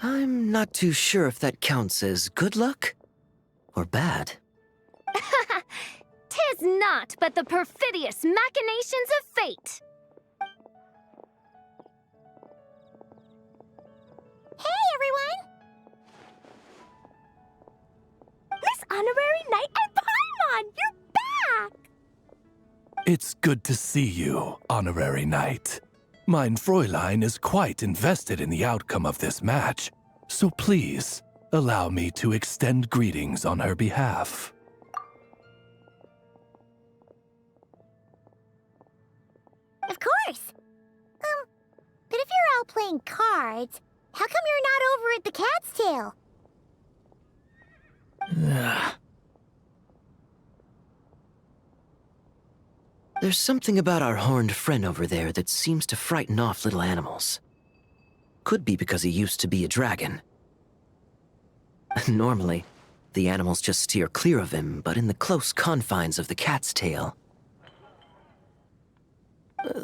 I'm not too sure if that counts as good luck or bad. Tis not but the perfidious machinations of fate. Hey, everyone! Miss Honorary Knight and Paimon, you're back! It's good to see you, Honorary Knight. Mein Fräulein is quite invested in the outcome of this match, so please, allow me to extend greetings on her behalf. Of course. But if you're all playing cards, how come you're not over at the Cat's Tail? There's something about our horned friend over there that seems to frighten off little animals. Could be because he used to be a dragon. Normally, the animals just steer clear of him, but in the close confines of the Cat's Tail,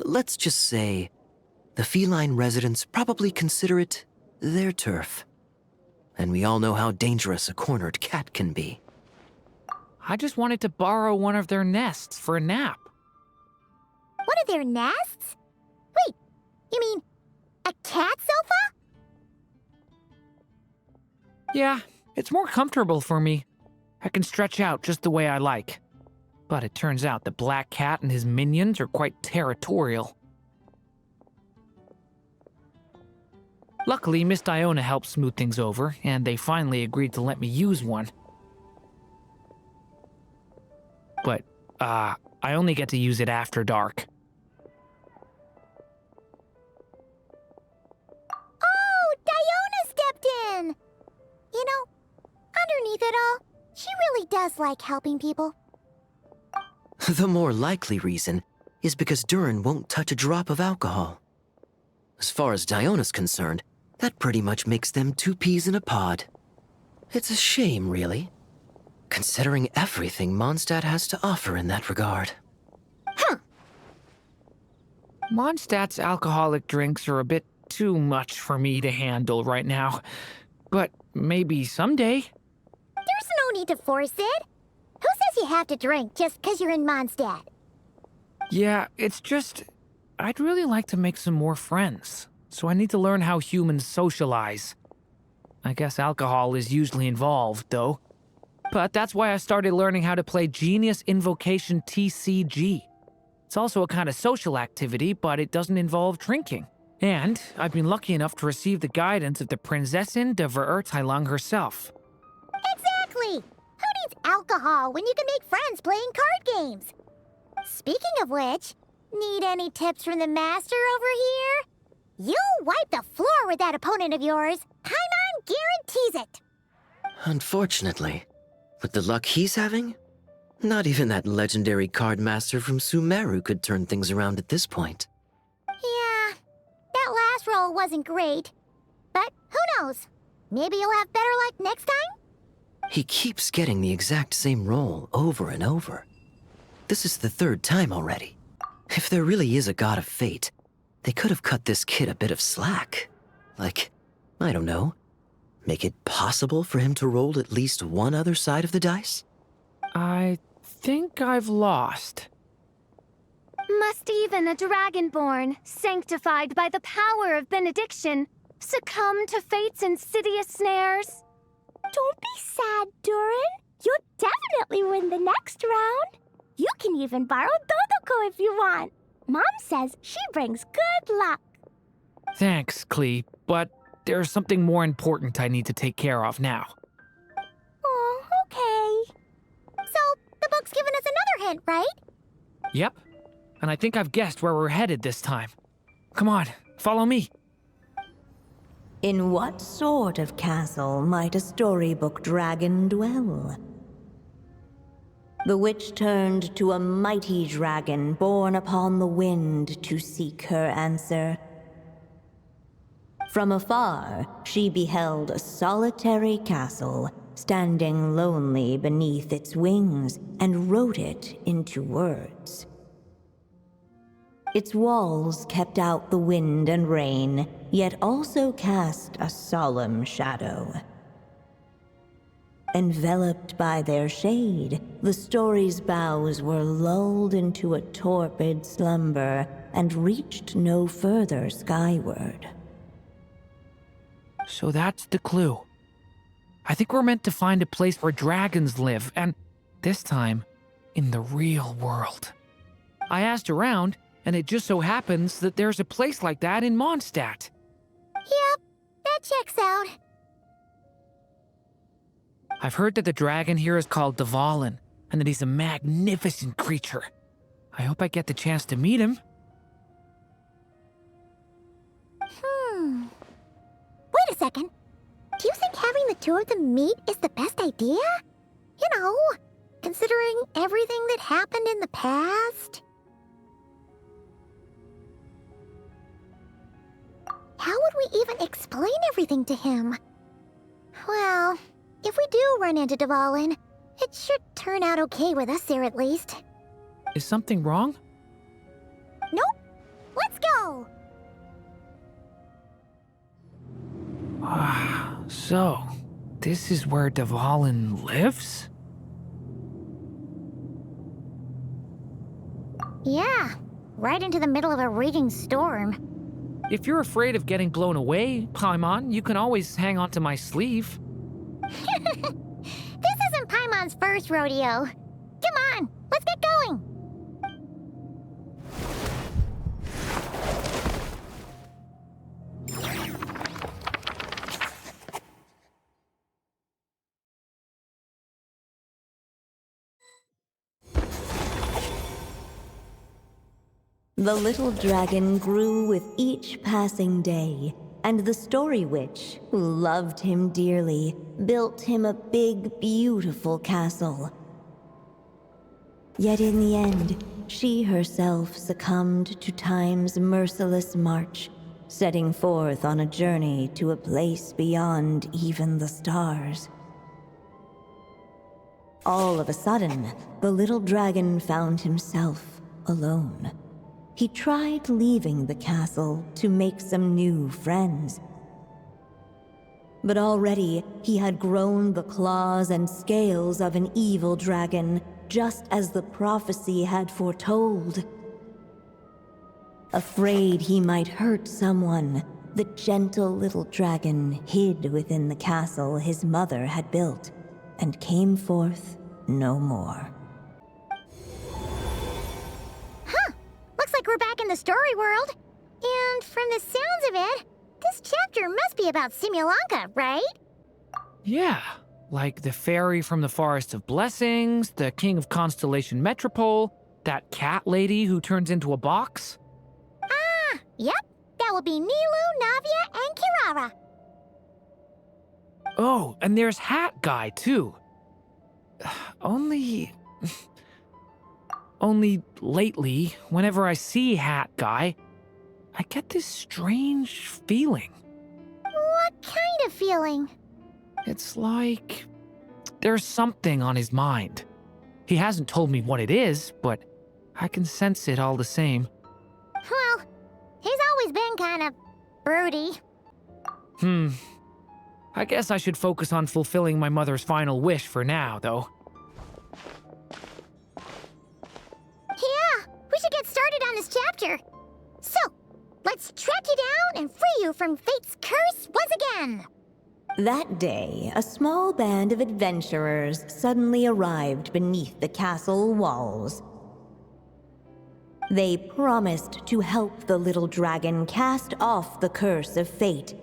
let's just say, the feline residents probably consider it their turf. And we all know how dangerous a cornered cat can be. I just wanted to borrow one of their nests for a nap. One of their nests? Wait, you mean a cat sofa? Yeah, it's more comfortable for me. I can stretch out just the way I like. But it turns out the Black Cat and his minions are quite territorial. Luckily, Miss Diona helped smooth things over, and they finally agreed to let me use one. But, I only get to use it after dark. Oh, Diona stepped in! You know, underneath it all, she really does like helping people. The more likely reason is because Durin won't touch a drop of alcohol. As far as Diona's concerned, that pretty much makes them two peas in a pod. It's a shame, really, considering everything Mondstadt has to offer in that regard. Mondstadt's alcoholic drinks are a bit too much for me to handle right now. But maybe someday. There's no need to force it. Who says you have to drink just because you're in Mondstadt? Yeah, it's just, I'd really like to make some more friends. So I need to learn how humans socialize. I guess alcohol is usually involved, though. But that's why I started learning how to play Genius Invocation TCG. It's also a kind of social activity, but it doesn't involve drinking. And I've been lucky enough to receive the guidance of the Prinzessin de Verurteilung herself. Exactly! Who needs alcohol when you can make friends playing card games? Speaking of which, need any tips from the master over here? You'll wipe the floor with that opponent of yours. Paimon guarantees it. Unfortunately, with the luck he's having, not even that legendary card master from Sumeru could turn things around at this point. Yeah, that last roll wasn't great. But who knows? Maybe you'll have better luck next time? He keeps getting the exact same roll over and over. This is the third time already. If there really is a god of fate, they could have cut this kid a bit of slack. Like, I don't know, make it possible for him to roll at least one other side of the dice? I think I've lost. Must even a dragonborn, sanctified by the power of benediction, succumb to fate's insidious snares? Don't be sad, Durin. You'll definitely win the next round. You can even borrow Dodoko if you want. Mom says she brings good luck. Thanks, Klee, but there's something more important I need to take care of now. Oh, okay. So, the book's given us another hint, right? Yep, and I think I've guessed where we're headed this time. Come on, follow me. In what sort of castle might a storybook dragon dwell? The witch turned to a mighty dragon borne upon the wind to seek her answer. From afar, she beheld a solitary castle, standing lonely beneath its wings, and wrote it into words. Its walls kept out the wind and rain, yet also cast a solemn shadow. Enveloped by their shade, the story's boughs were lulled into a torpid slumber and reached no further skyward. So that's the clue. I think we're meant to find a place where dragons live, and this time, in the real world. I asked around, and it just so happens that there's a place like that in Mondstadt. Yep, that checks out. I've heard that the dragon here is called Dvalin, and that he's a magnificent creature. I hope I get the chance to meet him. Wait a second. Do you think having the two of them meet is the best idea? You know, considering everything that happened in the past? How would we even explain everything to him? Well, if we do run into Dvalin, it should turn out okay with us there at least. Is something wrong? Nope. Let's go! So, this is where Dvalin lives? Yeah, right into the middle of a raging storm. If you're afraid of getting blown away, Paimon, you can always hang onto my sleeve. This isn't Paimon's first rodeo. Come on, let's get going! The little dragon grew with each passing day, and the story witch, who loved him dearly, built him a big, beautiful castle. Yet in the end, she herself succumbed to time's merciless march, setting forth on a journey to a place beyond even the stars. All of a sudden, the little dragon found himself alone. He tried leaving the castle to make some new friends. But already he had grown the claws and scales of an evil dragon, just as the prophecy had foretold. Afraid he might hurt someone, the gentle little dragon hid within the castle his mother had built, and came forth no more. Looks like we're back in the story world. And from the sounds of it, this chapter must be about Simulanka, right? Yeah, like the fairy from the Forest of Blessings, the king of Constellation Metropole, that cat lady who turns into a box. Ah, yep. That will be Nilu, Navia, and Kirara. Oh, and there's Hat Guy, too. Only lately, whenever I see Hat Guy, I get this strange feeling. What kind of feeling? It's like there's something on his mind. He hasn't told me what it is, but I can sense it all the same. Well, he's always been kind of broody. I guess I should focus on fulfilling my mother's final wish for now, though. Yeah, we should get started on this chapter. So, let's track you down and free you from fate's curse once again. That day, a small band of adventurers suddenly arrived beneath the castle walls. They promised to help the little dragon cast off the curse of fate.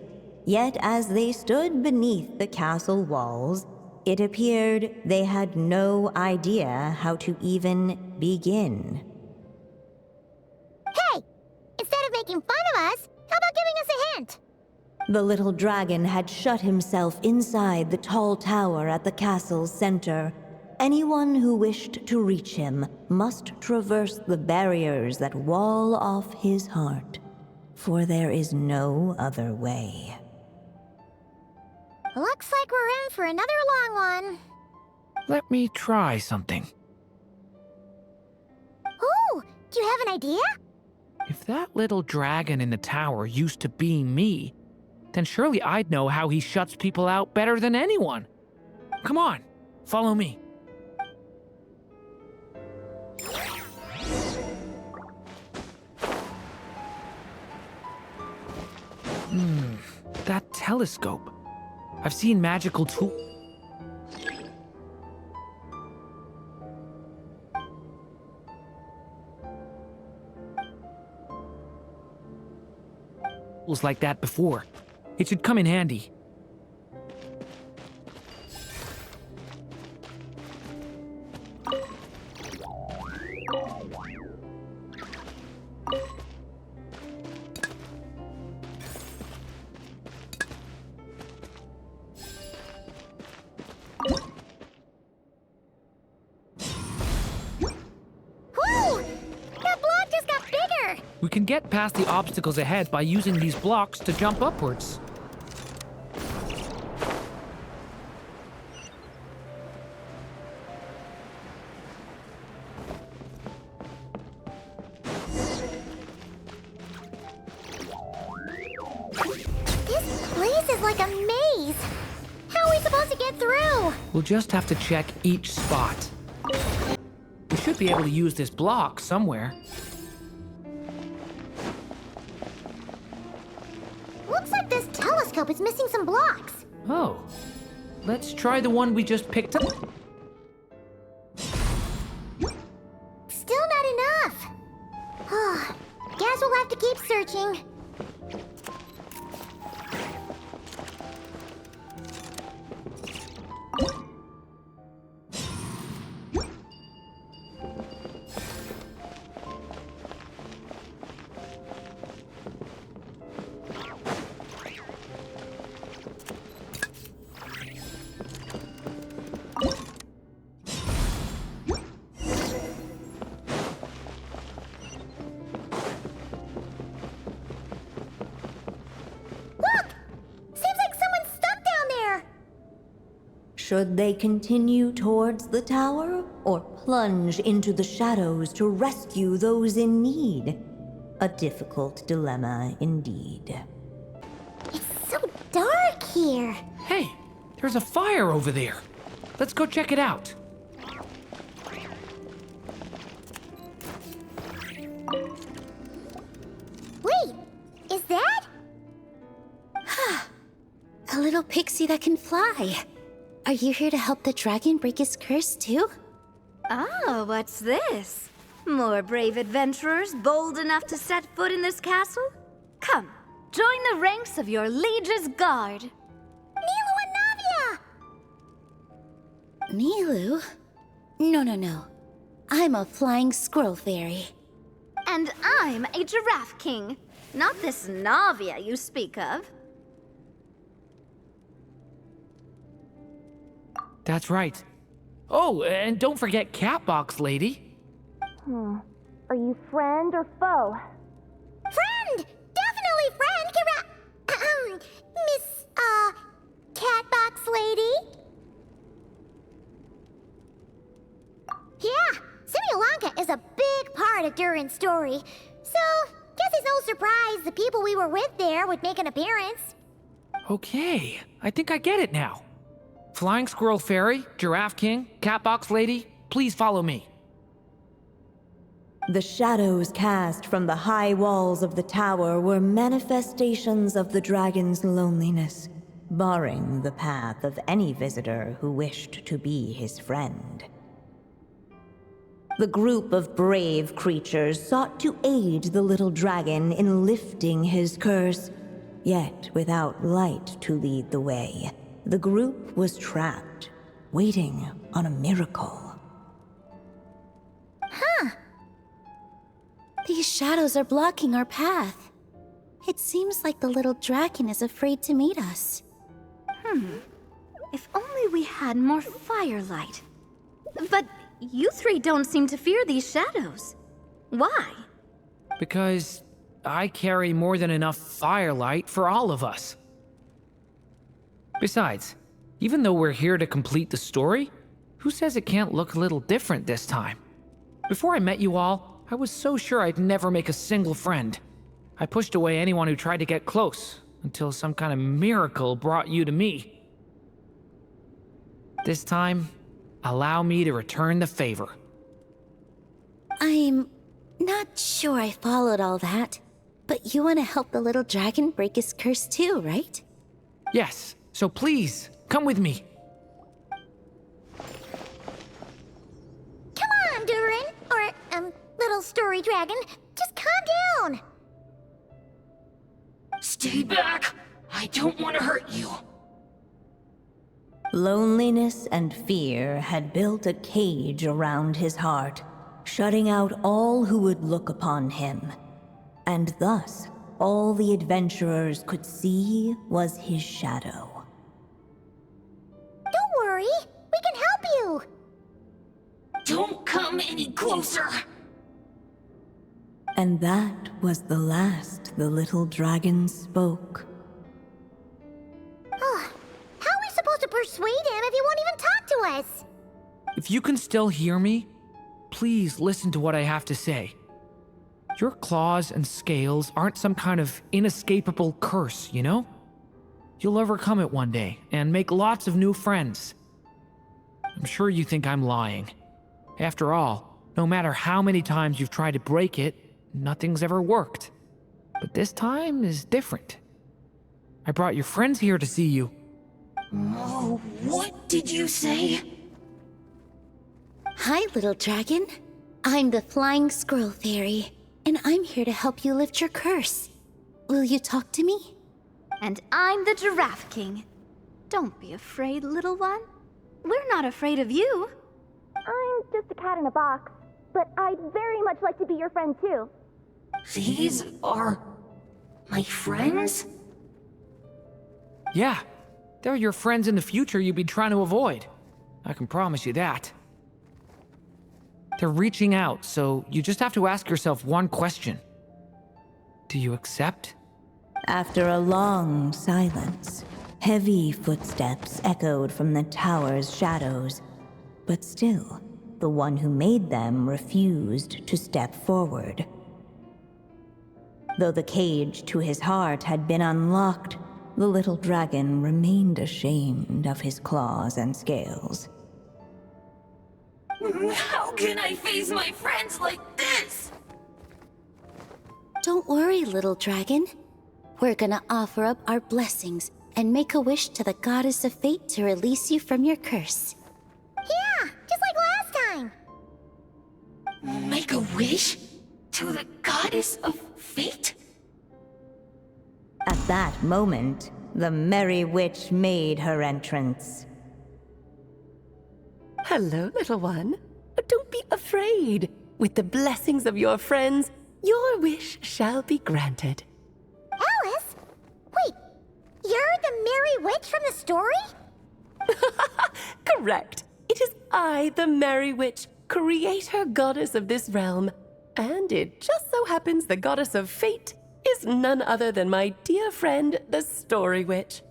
Yet as they stood beneath the castle walls, it appeared they had no idea how to even begin. Hey, instead of making fun of us, how about giving us a hint? The little dragon had shut himself inside the tall tower at the castle's center. anyone who wished to reach him must traverse the barriers that wall off his heart, for there is no other way. Looks like we're in for another long one. Let me try something. Ooh, do you have an idea? If that little dragon in the tower used to be me, then surely I'd know how he shuts people out better than anyone. Come on, follow me. That telescope. I've seen magical tools like that before. It should come in handy. Whoa! That block just got bigger! We can get past the obstacles ahead by using these blocks to jump upwards. This place is like a maze. How are we supposed to get through? We'll just have to check each spot. We should be able to use this block somewhere. Looks like this telescope is missing some blocks. Oh. Let's try the one we just picked up. Still not enough. Guess we'll have to keep searching. Should they continue towards the tower, or plunge into the shadows to rescue those in need? A difficult dilemma indeed. It's so dark here. Hey, there's a fire over there. Let's go check it out. Wait, is that? A little pixie that can fly. Are you here to help the dragon break his curse too? Oh, what's this? More brave adventurers bold enough to set foot in this castle? Come, join the ranks of your liege's guard. Nilu and Navia! Nilu? No. I'm a flying squirrel fairy. And I'm a giraffe king. Not this Navia you speak of. That's right. Oh, and don't forget Catbox Lady. Are you friend or foe? Friend! Definitely friend, Miss, Catbox Lady? Yeah, Simi-Lanka is a big part of Durin's story, so guess it's no surprise the people we were with there would make an appearance. Okay, I think I get it now. Flying Squirrel Fairy, Giraffe King, Catbox Lady, please follow me. The shadows cast from the high walls of the tower were manifestations of the dragon's loneliness, barring the path of any visitor who wished to be his friend. The group of brave creatures sought to aid the little dragon in lifting his curse, yet without light to lead the way. The group was trapped, waiting on a miracle. These shadows are blocking our path. It seems like the little dragon is afraid to meet us. If only we had more firelight. But you three don't seem to fear these shadows. Why? Because I carry more than enough firelight for all of us. Besides, even though we're here to complete the story, who says it can't look a little different this time? Before I met you all, I was so sure I'd never make a single friend. I pushed away anyone who tried to get close, until some kind of miracle brought you to me. This time, allow me to return the favor. I'm not sure I followed all that, but you want to help the little dragon break his curse too, right? Yes, so please, come with me. Come on, Durin! Or, little story dragon. Just calm down! Stay back! I don't want to hurt you. Loneliness and fear had built a cage around his heart, shutting out all who would look upon him. And thus, all the adventurers could see was his shadow. Don't worry, we can help you! Don't come any closer! And that was the last the little dragon spoke. Oh, how are we supposed to persuade him if he won't even talk to us? If you can still hear me, please listen to what I have to say. Your claws and scales aren't some kind of inescapable curse, you know? You'll overcome it one day and make lots of new friends. I'm sure you think I'm lying. After all, no matter how many times you've tried to break it, nothing's ever worked. But this time is different. I brought your friends here to see you. Oh, what did you say? Hi, little dragon. I'm the Flying Squirrel Fairy, and I'm here to help you lift your curse. Will you talk to me? And I'm the Giraffe King. Don't be afraid, little one. We're not afraid of you. I'm just a cat in a box, but I'd very much like to be your friend too. These are my friends? Yeah, they're your friends in the future you'd be trying to avoid. I can promise you that. They're reaching out, so you just have to ask yourself one question. Do you accept? After a long silence, heavy footsteps echoed from the tower's shadows. But still, the one who made them refused to step forward. Though the cage to his heart had been unlocked, the little dragon remained ashamed of his claws and scales. How can I face my friends like this? Don't worry, little dragon. We're gonna offer up our blessings and make a wish to the goddess of fate to release you from your curse. Yeah, just like last time! Make a wish? To the goddess of fate? At that moment, the merry witch made her entrance. Hello, little one. Don't be afraid. With the blessings of your friends, your wish shall be granted. Alice? Wait, you're the Merry Witch from the story? Correct. It is I, the Merry Witch, creator goddess of this realm. And it just so happens the goddess of fate is none other than my dear friend, the Story Witch.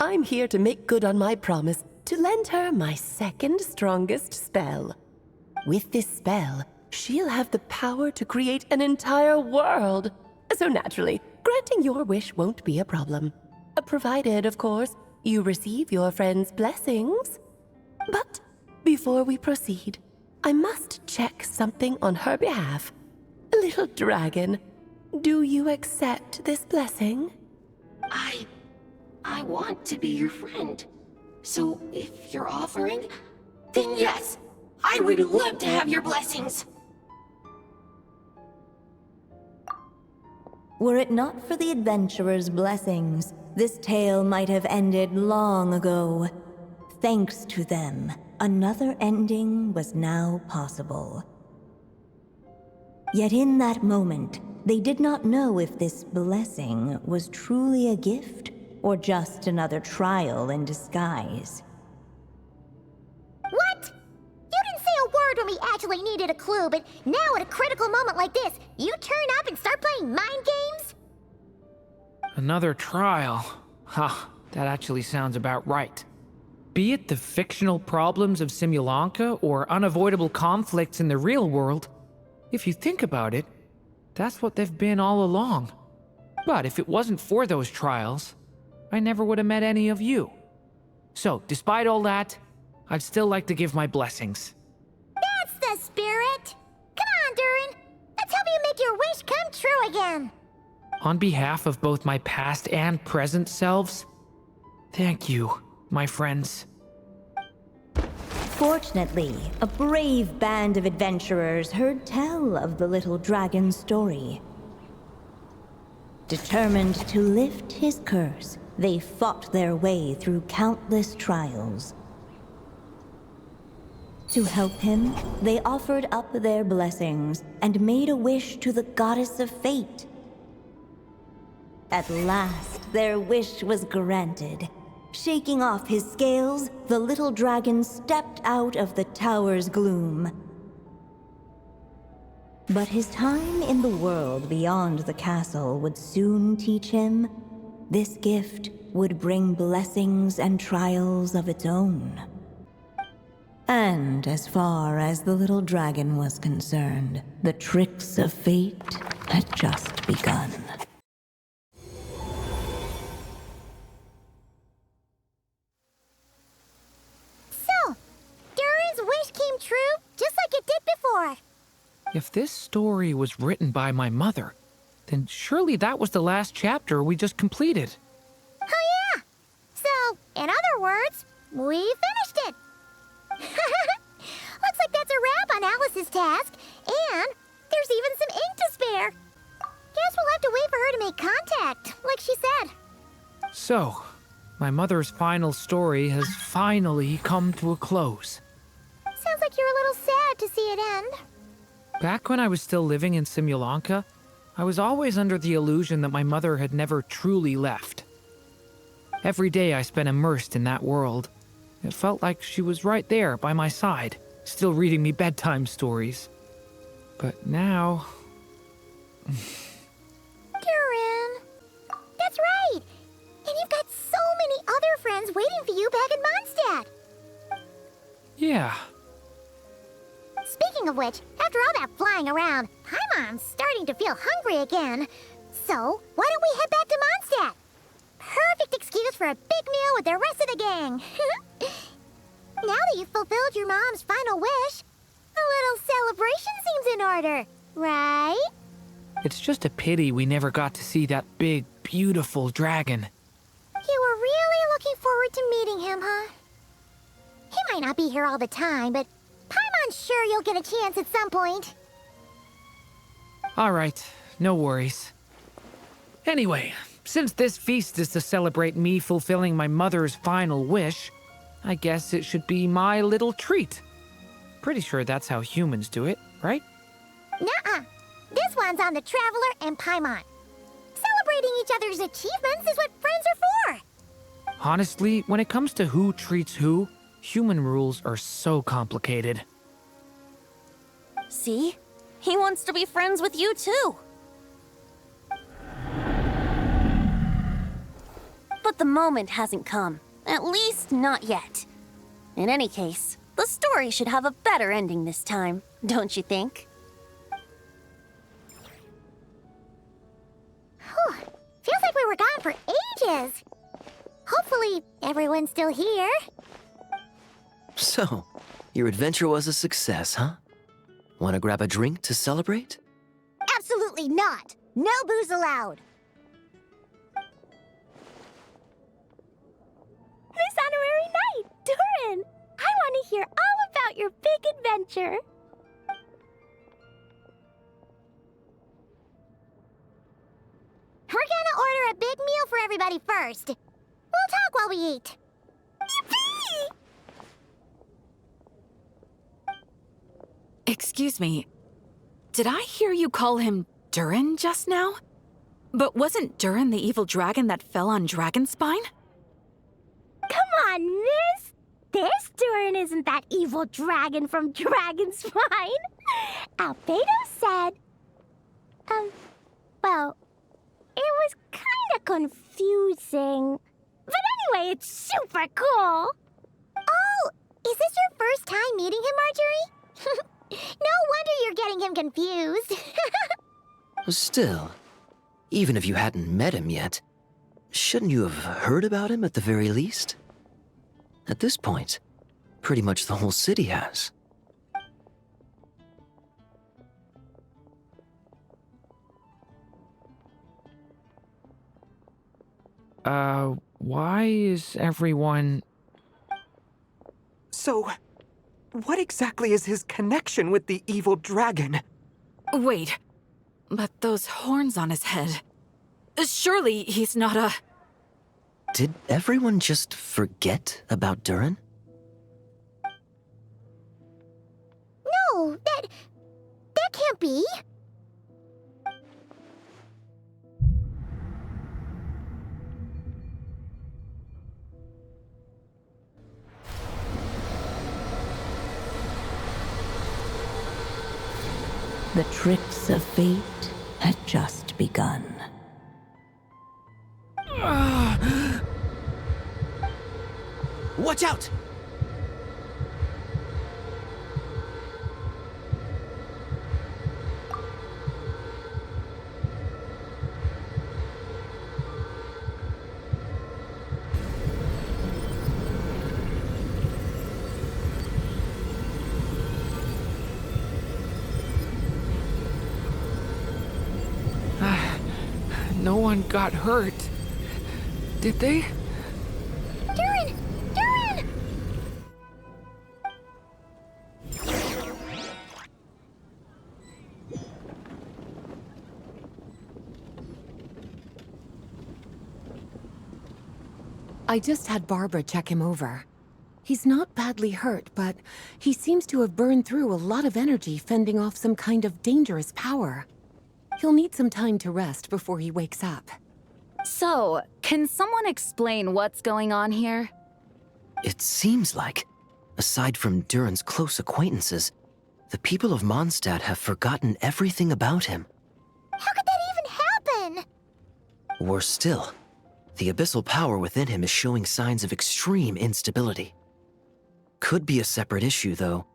I'm here to make good on my promise to lend her my second strongest spell. With this spell, she'll have the power to create an entire world. So naturally, granting your wish won't be a problem. Provided, of course, you receive your friend's blessings. But before we proceed, I must check something on her behalf. Little dragon, do you accept this blessing? I want to be your friend. So if you're offering, then yes, I would love to have your blessings. Were it not for the adventurer's blessings, this tale might have ended long ago. Thanks to them, another ending was now possible. Yet in that moment, they did not know if this blessing was truly a gift or just another trial in disguise. What? You didn't when we actually needed a clue, but now at a critical moment like this, you turn up and start playing mind games? Another trial. Ha, that actually sounds about right. Be it the fictional problems of Simulanka or unavoidable conflicts in the real world, if you think about it, that's what they've been all along. But if it wasn't for those trials, I never would have met any of you. So, despite all that, I'd still like to give my blessings. That's the spirit! Come on, Durin! Let's help you make your wish come true again! On behalf of both my past and present selves, thank you, my friends. Fortunately, a brave band of adventurers heard tell of the little dragon's story. Determined to lift his curse, they fought their way through countless trials. To help him, they offered up their blessings and made a wish to the goddess of fate. At last, their wish was granted. Shaking off his scales, the little dragon stepped out of the tower's gloom. But his time in the world beyond the castle would soon teach him this gift would bring blessings and trials of its own. And as far as the little dragon was concerned, the tricks of fate had just begun. So, Durin's wish came true, just like it did before. If this story was written by my mother, then surely that was the last chapter we just completed. Oh yeah! So, in other words, we finished it! Looks like that's a wrap on Alice's task, and there's even some ink to spare. Guess we'll have to wait for her to make contact, like she said. So, my mother's final story has finally come to a close. Sounds like you're a little sad to see it end. Back when I was still living in Simulanka, I was always under the illusion that my mother had never truly left. Every day I spent immersed in that world. It felt like she was right there by my side, still reading me bedtime stories. But now... Durin! That's right! And you've got so many other friends waiting for you back in Mondstadt! Yeah. Speaking of which, after all that flying around, Paimon's starting to feel hungry again. So, why don't we head back to Mondstadt? Perfect excuse for a big meal with the rest of the gang. Now that you've fulfilled your mom's final wish, a little celebration seems in order, right? It's just a pity we never got to see that big, beautiful dragon. You were really looking forward to meeting him, huh? He might not be here all the time, but Paimon's sure you'll get a chance at some point. All right, no worries. Anyway, since this feast is to celebrate me fulfilling my mother's final wish, I guess it should be my little treat. Pretty sure that's how humans do it, right? Nuh-uh. This one's on the Traveler and Paimon. Celebrating each other's achievements is what friends are for. Honestly, when it comes to who treats who, human rules are so complicated. See? He wants to be friends with you, too. But the moment hasn't come. At least, not yet. In any case, the story should have a better ending this time, don't you think? Whew. Feels like we were gone for ages. Hopefully, everyone's still here. So, your adventure was a success, huh? Want to grab a drink to celebrate? Absolutely not. No booze allowed. This honorary knight, Durin! I want to hear all about your big adventure. We're gonna order a big meal for everybody first. We'll talk while we eat. Yippee! Excuse me. Did I hear you call him Durin just now? But wasn't Durin the evil dragon that fell on Dragonspine? Come on, miss! this Durin isn't that evil dragon from Dragon's Spine. Albedo said... well, it was kinda confusing. But anyway, it's super cool. Oh, is this your first time meeting him, Marjorie? No wonder you're getting him confused. Still, even if you hadn't met him yet, shouldn't you have heard about him at the very least? At this point, pretty much the whole city has. Why is everyone... So, what exactly is his connection with the evil dragon? Wait, but those horns on his head. Surely he's not a... Did everyone just forget about Durin? No, that can't be. The tricks of fate had just begun. Watch out! No one got hurt. Did they? Durin! Durin! I just had Barbara check him over. He's not badly hurt, but he seems to have burned through a lot of energy fending off some kind of dangerous power. He'll need some time to rest before he wakes up. So, can someone explain what's going on here? It seems like, aside from Durin's close acquaintances, the people of Mondstadt have forgotten everything about him. How could that even happen? Worse still, the abyssal power within him is showing signs of extreme instability. Could be a separate issue, though.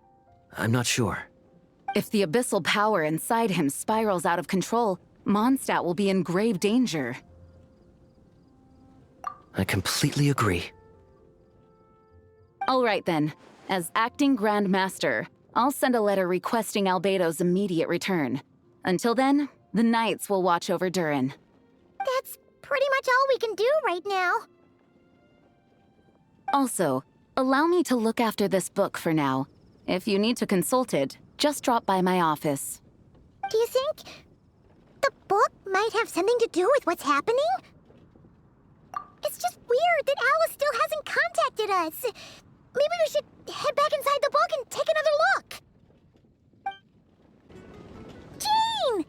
I'm not sure. If the abyssal power inside him spirals out of control, Mondstadt will be in grave danger. I completely agree. All right then. As acting Grand Master, I'll send a letter requesting Albedo's immediate return. Until then, the Knights will watch over Durin. That's pretty much all we can do right now. Also, allow me to look after this book for now. If you need to consult it, just drop by my office. Do you think the book might have something to do with what's happening? It's just weird that Alice still hasn't contacted us. Maybe we should head back inside the book and take another look. Jean!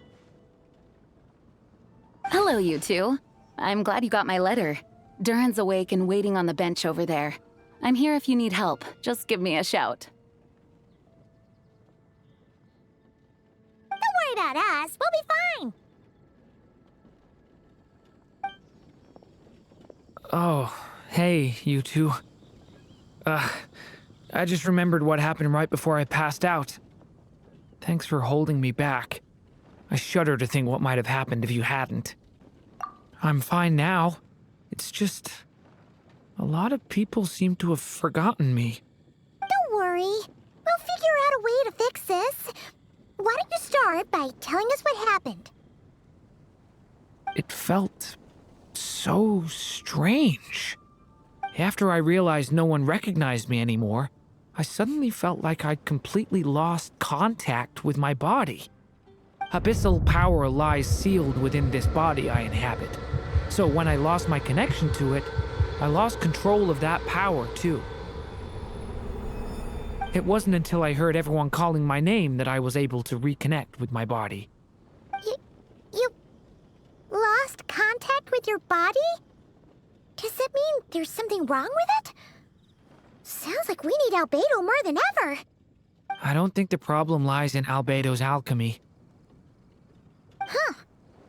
Hello, you two. I'm glad you got my letter. Durin's awake and waiting on the bench over there. I'm here if you need help. Just give me a shout. Don't worry about us. We'll be fine. Oh, hey, you two. I just remembered what happened right before I passed out. Thanks for holding me back. I shudder to think what might have happened if you hadn't. I'm fine now. It's just... a lot of people seem to have forgotten me. Don't worry. We'll figure out a way to fix this. Why don't you start by telling us what happened? It felt so strange. After I realized no one recognized me anymore, I suddenly felt like I'd completely lost contact with my body. Abyssal power lies sealed within this body I inhabit. So when I lost my connection to it, I lost control of that power too. It wasn't until I heard everyone calling my name that I was able to reconnect with my body. You lost contact with your body? Does that mean there's something wrong with it? Sounds like we need Albedo more than ever. I don't think the problem lies in Albedo's alchemy. Huh.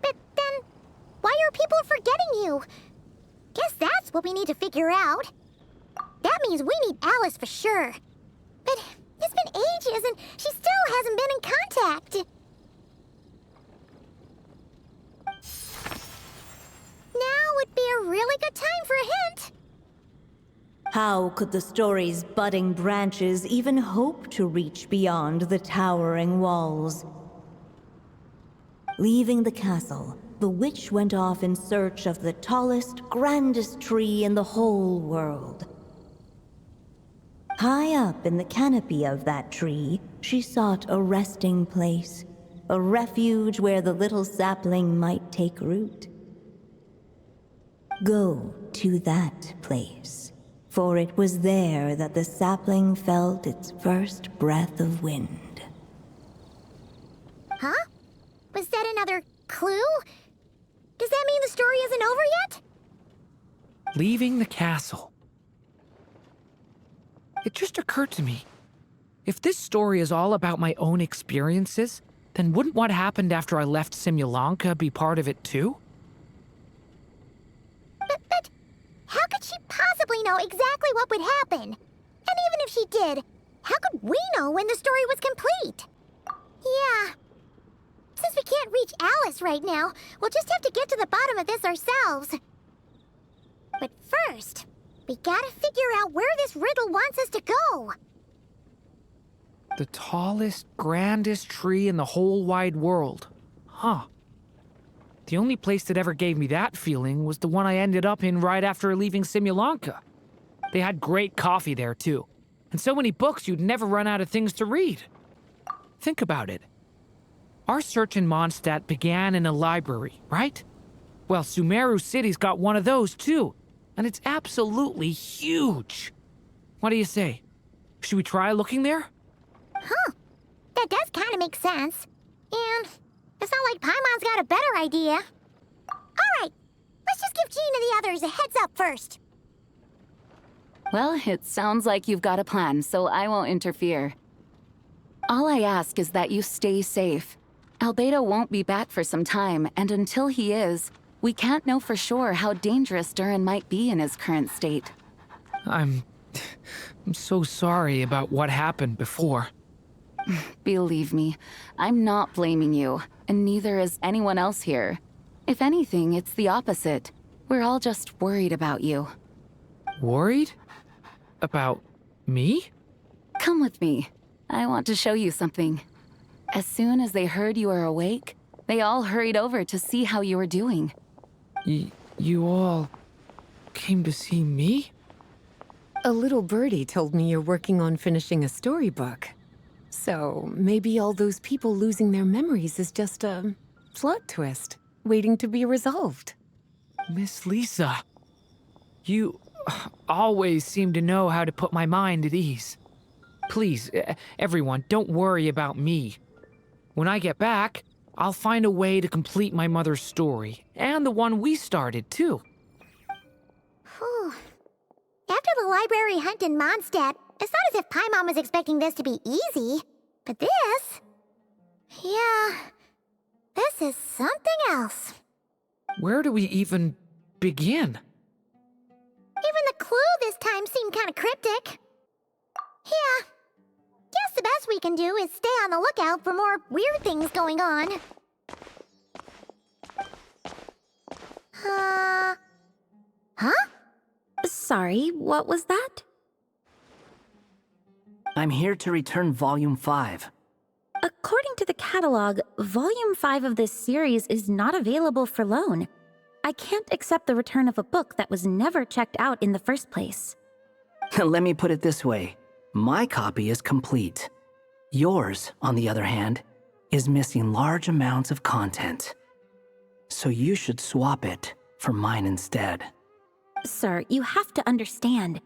But then, why are people forgetting you? Guess that's what we need to figure out. That means we need Alice for sure. But it's been ages and she still hasn't been in contact. Now would be a really good time for a hint. How could the story's budding branches even hope to reach beyond the towering walls? Leaving the castle, the witch went off in search of the tallest, grandest tree in the whole world. High up in the canopy of that tree, she sought a resting place, a refuge where the little sapling might take root. Go to that place, for it was there that the sapling felt its first breath of wind. Huh? Was that another clue? Does that mean the story isn't over yet? Leaving the castle. It just occurred to me. If this story is all about my own experiences, then wouldn't what happened after I left Simulanka be part of it too? But how could she possibly know exactly what would happen? And even if she did, how could we know when the story was complete? Yeah. Since we can't reach Alice right now, we'll just have to get to the bottom of this ourselves. But first, we gotta figure out where this riddle wants us to go. The tallest, grandest tree in the whole wide world. Huh. The only place that ever gave me that feeling was the one I ended up in right after leaving Simulanka. They had great coffee there, too. And so many books you'd never run out of things to read. Think about it. Our search in Mondstadt began in a library, right? Well, Sumeru City's got one of those, too. And it's absolutely huge. What do you say? Should we try looking there? Huh. That does kind of make sense. And it's not like Paimon's got a better idea. All right, let's just give Jean and the others a heads up first. Well, it sounds like you've got a plan, so I won't interfere. All I ask is that you stay safe. Albedo won't be back for some time, and until he is, we can't know for sure how dangerous Durin might be in his current state. I'm so sorry about what happened before. Believe me, I'm not blaming you, and neither is anyone else here. If anything, it's the opposite. We're all just worried about you. Worried? About me? Come with me. I want to show you something. As soon as they heard you were awake, they all hurried over to see how you were doing. You all came to see me? A little birdie told me you're working on finishing a storybook. So maybe all those people losing their memories is just a plot twist, waiting to be resolved. Miss Lisa, you always seem to know how to put my mind at ease. Please, everyone, don't worry about me. When I get back, I'll find a way to complete my mother's story, and the one we started, too. Whew. After the library hunt in Mondstadt, it's not as if Paimon was expecting this to be easy. But this... yeah... this is something else. Where do we even begin? Even the clue this time seemed kind of cryptic. Yeah. Guess the best we can do is stay on the lookout for more weird things going on. Huh? Sorry, what was that? I'm here to return Volume 5. According to the catalog, Volume 5 of this series is not available for loan. I can't accept the return of a book that was never checked out in the first place. Let me put it this way. My copy is complete. Yours, on the other hand, is missing large amounts of content. So you should swap it for mine instead. Sir, you have to understand.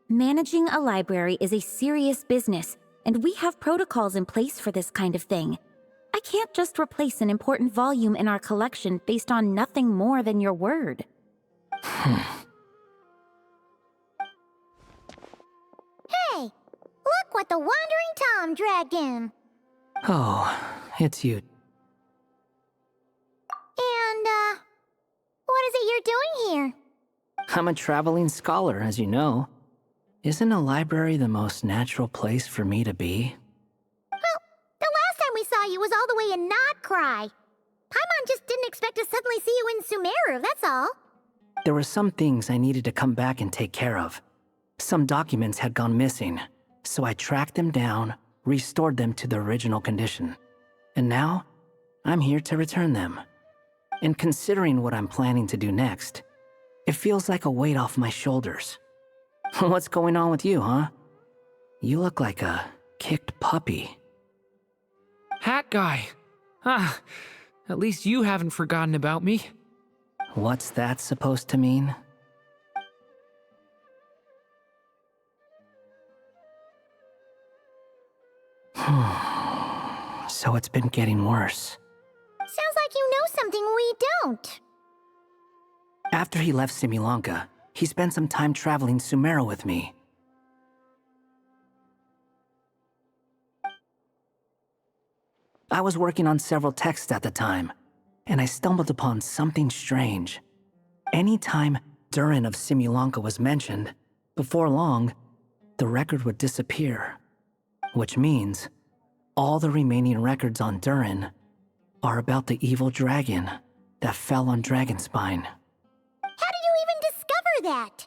Managing a library is a serious business, and we have protocols in place for this kind of thing. I can't just replace an important volume in our collection based on nothing more than your word. with the Wandering Tom Dragon. Oh, it's you. And, what is it you're doing here? I'm a traveling scholar, as you know. Isn't a library the most natural place for me to be? Well, the last time we saw you was all the way in Notcry. Paimon just didn't expect to suddenly see you in Sumeru, that's all. There were some things I needed to come back and take care of. Some documents had gone missing, so I tracked them down, restored them to their original condition. And now, I'm here to return them. And considering what I'm planning to do next, it feels like a weight off my shoulders. What's going on with you, huh? You look like a kicked puppy. Hat guy. At least you haven't forgotten about me. What's that supposed to mean? So it's been getting worse. Sounds like you know something we don't. After he left Simulanka, he spent some time traveling Sumeru with me. I was working on several texts at the time, and I stumbled upon something strange. Anytime Durin of Simulanka was mentioned, before long, the record would disappear. Which means, all the remaining records on Durin are about the evil dragon that fell on Dragonspine. How did you even discover that?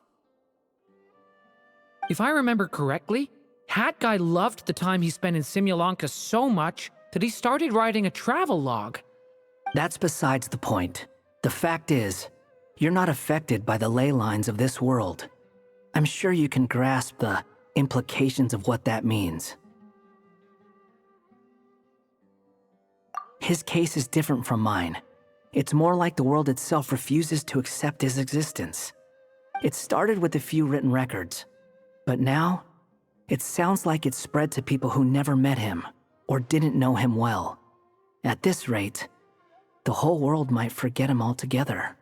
If I remember correctly, Hat Guy loved the time he spent in Simulanka so much that he started writing a travel log. That's besides the point. The fact is, you're not affected by the ley lines of this world. I'm sure you can grasp the implications of what that means. His case is different from mine. It's more like the world itself refuses to accept his existence. It started with a few written records, but now, it sounds like it's spread to people who never met him or didn't know him well. At this rate, the whole world might forget him altogether.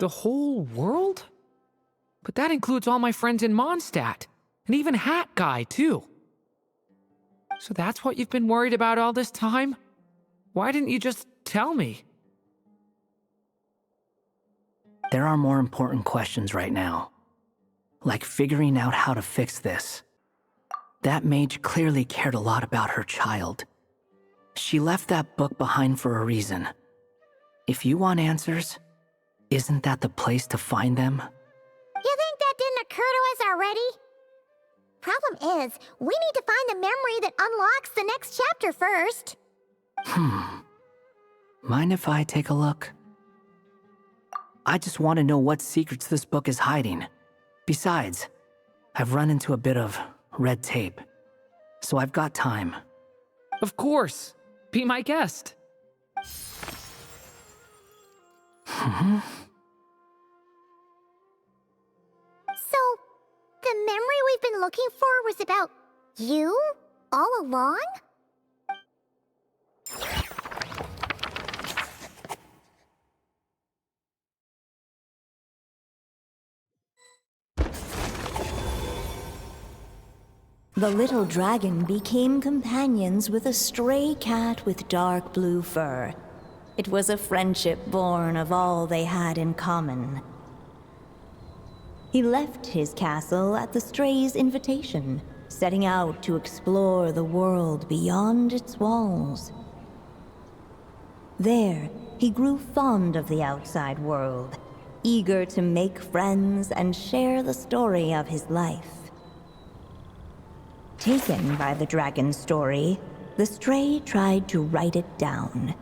The whole world? But that includes all my friends in Mondstadt, and even Hat Guy, too. So that's what you've been worried about all this time? Why didn't you just tell me? There are more important questions right now, like figuring out how to fix this. That mage clearly cared a lot about her child. She left that book behind for a reason. If you want answers, isn't that the place to find them? You think that didn't occur to us already? Problem is, we need to find the memory that unlocks the next chapter first. Mind if I take a look? I just want to know what secrets this book is hiding. Besides, I've run into a bit of red tape, so I've got time. Of course. Be my guest. So, the memory we've been looking for was about you all along? The little dragon became companions with a stray cat with dark blue fur. It was a friendship born of all they had in common. He left his castle at the stray's invitation, setting out to explore the world beyond its walls. There, he grew fond of the outside world, eager to make friends and share the story of his life. Taken by the dragon's story, the stray tried to write it down.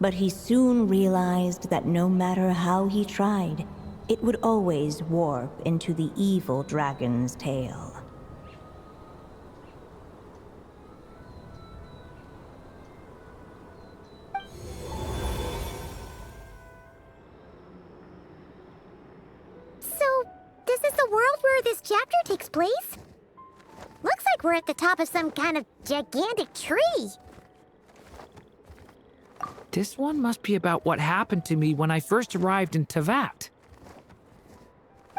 But he soon realized that no matter how he tried, it would always warp into the evil dragon's tale. So, this is the world where this chapter takes place? Looks like we're at the top of some kind of gigantic tree. This one must be about what happened to me when I first arrived in Tevat.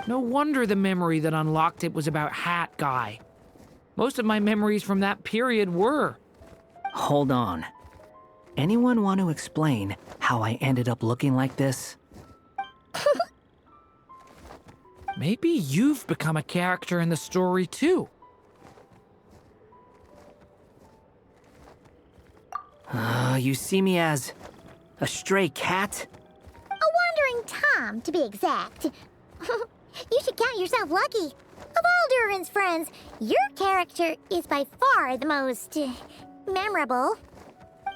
No wonder the memory that unlocked it was about Hat Guy. Most of my memories from that period were. Hold on. Anyone want to explain how I ended up looking like this? Maybe you've become a character in the story too. You see me as a stray cat? A wandering Tom, to be exact. You should count yourself lucky. Of all Durin's friends, your character is by far the most memorable.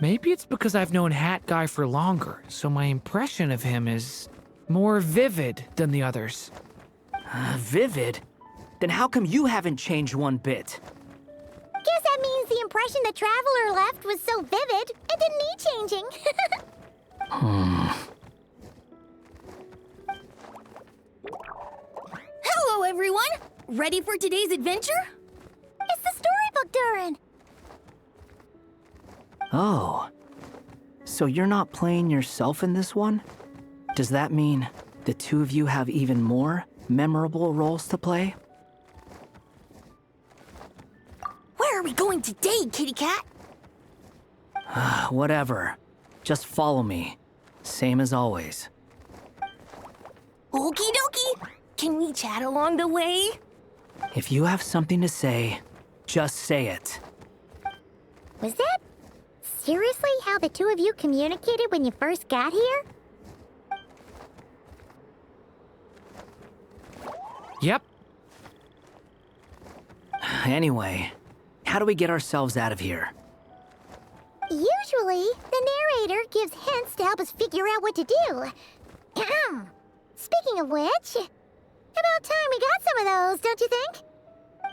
Maybe it's because I've known Hat Guy for longer, so my impression of him is more vivid than the others. Vivid? Then how come you haven't changed one bit? Guess that means the impression the Traveler left was so vivid, it didn't need changing. Hello, everyone! Ready for today's adventure? It's the storybook, Durin! Oh. So you're not playing yourself in this one? Does that mean the two of you have even more memorable roles to play? Where are we going today, kitty cat? Whatever. Just follow me. Same as always. Okie dokie! Can we chat along the way? If you have something to say, just say it. Was that seriously how the two of you communicated when you first got here? Yep. Anyway, how do we get ourselves out of here? Usually, the narrator gives hints to help us figure out what to do. Speaking of which, about time we got some of those, don't you think?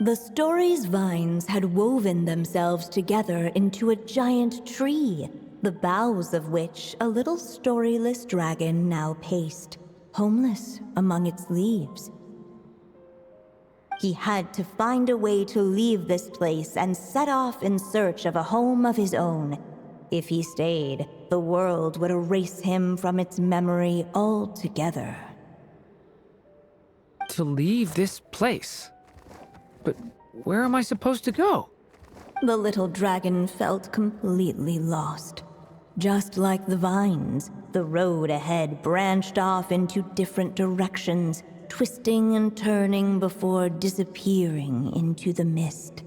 The story's vines had woven themselves together into a giant tree, the boughs of which a little storyless dragon now paced, homeless among its leaves. He had to find a way to leave this place and set off in search of a home of his own. If he stayed, the world would erase him from its memory altogether. To leave this place? But where am I supposed to go? The little dragon felt completely lost. Just like the vines, the road ahead branched off into different directions, twisting and turning before disappearing into the mist.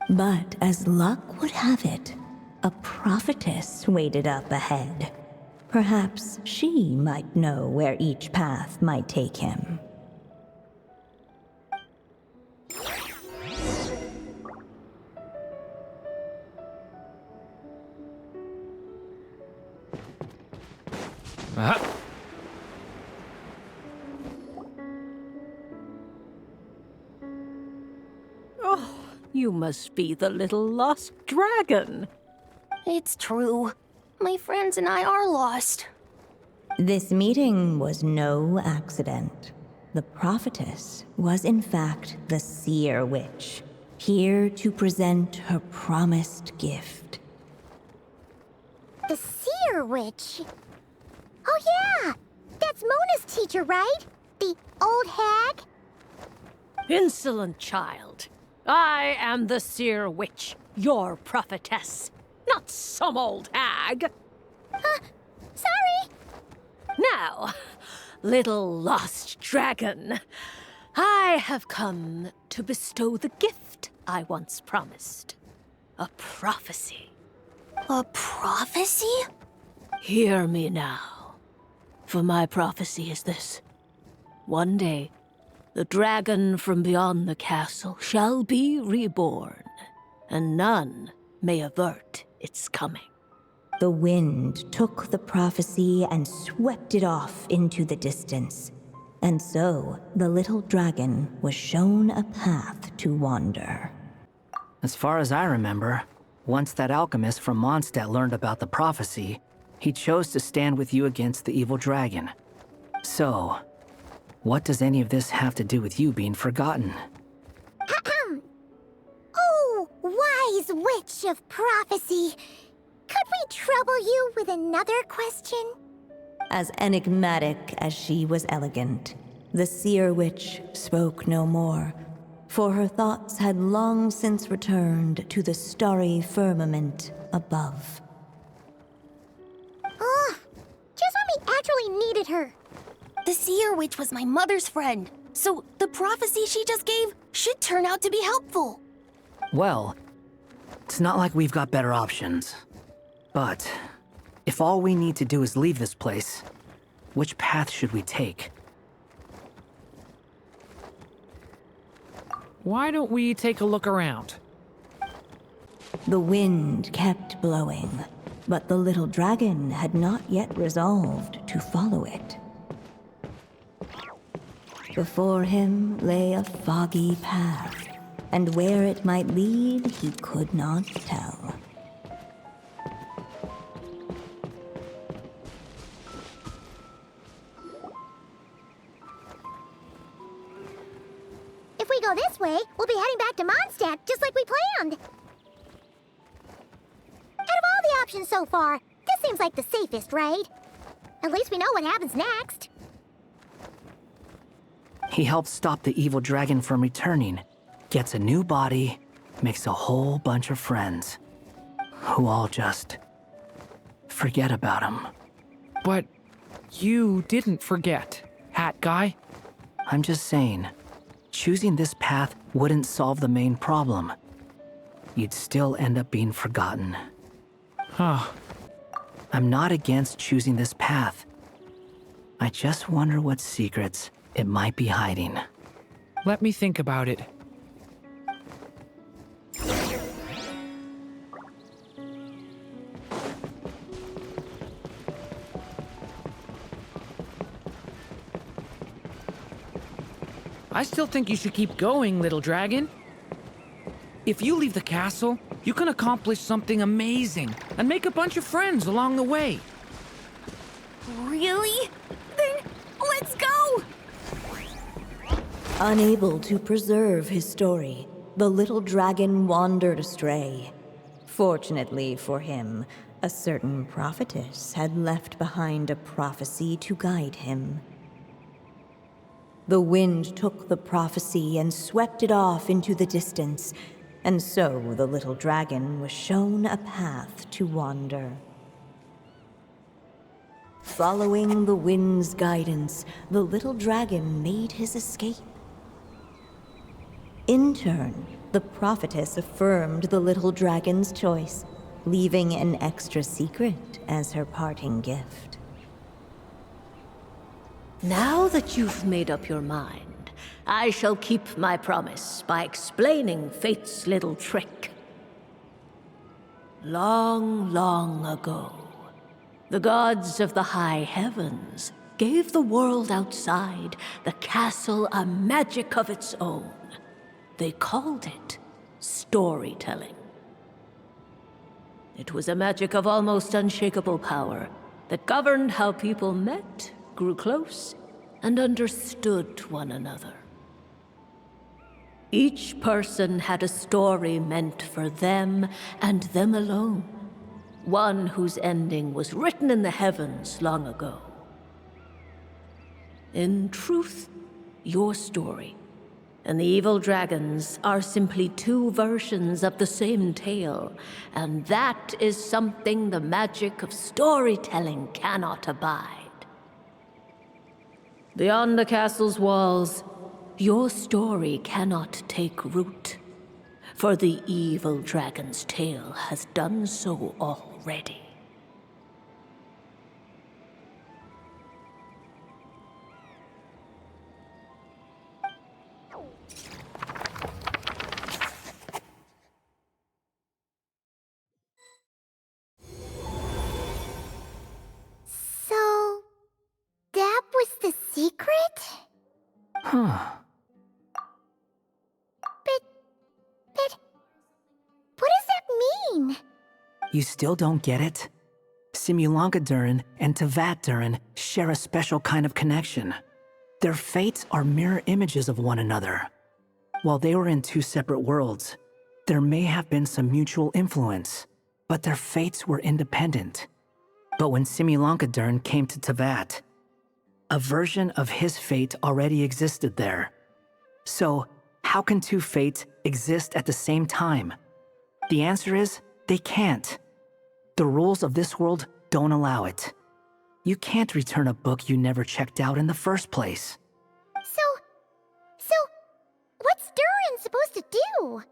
But as luck would have it, a prophetess waited up ahead. Perhaps she might know where each path might take him. Oh, you must be the little lost dragon. It's true. My friends and I are lost. This meeting was no accident. The prophetess was in fact the seer witch, here to present her promised gift. The seer witch? Oh yeah! That's Mona's teacher, right? The old hag? Insolent child. I am the seer witch, your prophetess, not some old hag. Sorry! Now, little lost dragon, I have come to bestow the gift I once promised. A prophecy. A prophecy? Hear me now, for my prophecy is this. One day, the dragon from beyond the castle shall be reborn, and none may avert its coming. The wind took the prophecy and swept it off into the distance. And so, the little dragon was shown a path to wander. As far as I remember, once that alchemist from Mondstadt learned about the prophecy, he chose to stand with you against the evil dragon. So, what does any of this have to do with you being forgotten? Oh, wise witch of prophecy! Could we trouble you with another question? As enigmatic as she was elegant, the seer witch spoke no more, for her thoughts had long since returned to the starry firmament above. Ugh! Just when we actually needed her. The Seer Witch was my mother's friend, so the prophecy she just gave should turn out to be helpful. Well, it's not like we've got better options. But if all we need to do is leave this place, which path should we take? Why don't we take a look around? The wind kept blowing, but the little dragon had not yet resolved to follow it. Before him lay a foggy path, and where it might lead he could not tell. If we go this way, we'll be heading back to Mondstadt, just like we planned. Out of all the options so far, this seems like the safest, right? At least we know what happens next. He helps stop the evil dragon from returning, gets a new body, makes a whole bunch of friends, who all just forget about him. But you didn't forget, Hat Guy. I'm just saying, choosing this path wouldn't solve the main problem. You'd still end up being forgotten. Huh. I'm not against choosing this path. I just wonder what secrets it might be hiding. Let me think about it. I still think you should keep going, little dragon. If you leave the castle, you can accomplish something amazing and make a bunch of friends along the way. Really? Then let's go! Unable to preserve his story, the little dragon wandered astray. Fortunately for him, a certain prophetess had left behind a prophecy to guide him. The wind took the prophecy and swept it off into the distance, and so the little dragon was shown a path to wander. Following the wind's guidance, the little dragon made his escape. In turn, the prophetess affirmed the little dragon's choice, leaving an extra secret as her parting gift. Now that you've made up your mind, I shall keep my promise by explaining fate's little trick. Long, long ago, the gods of the high heavens gave the world outside the castle a magic of its own. They called it storytelling. It was a magic of almost unshakable power that governed how people met, grew close, and understood one another. Each person had a story meant for them and them alone, one whose ending was written in the heavens long ago. In truth, your story and the evil dragons are simply two versions of the same tale, and that is something the magic of storytelling cannot abide. Beyond the castle's walls, your story cannot take root, for the evil dragon's tale has done so already. So, that was the secret? Huh. But, what does that mean? You still don't get it? Simulanka Durin and Tevat Durin share a special kind of connection. Their fates are mirror images of one another. While they were in two separate worlds, there may have been some mutual influence, but their fates were independent. But when Simulanka Durin came to Tevat, a version of his fate already existed there. So, How can two fates exist at the same time? The answer is, they can't. The rules of this world don't allow it. You can't return a book you never checked out in the first place. So, what's Durin supposed to do?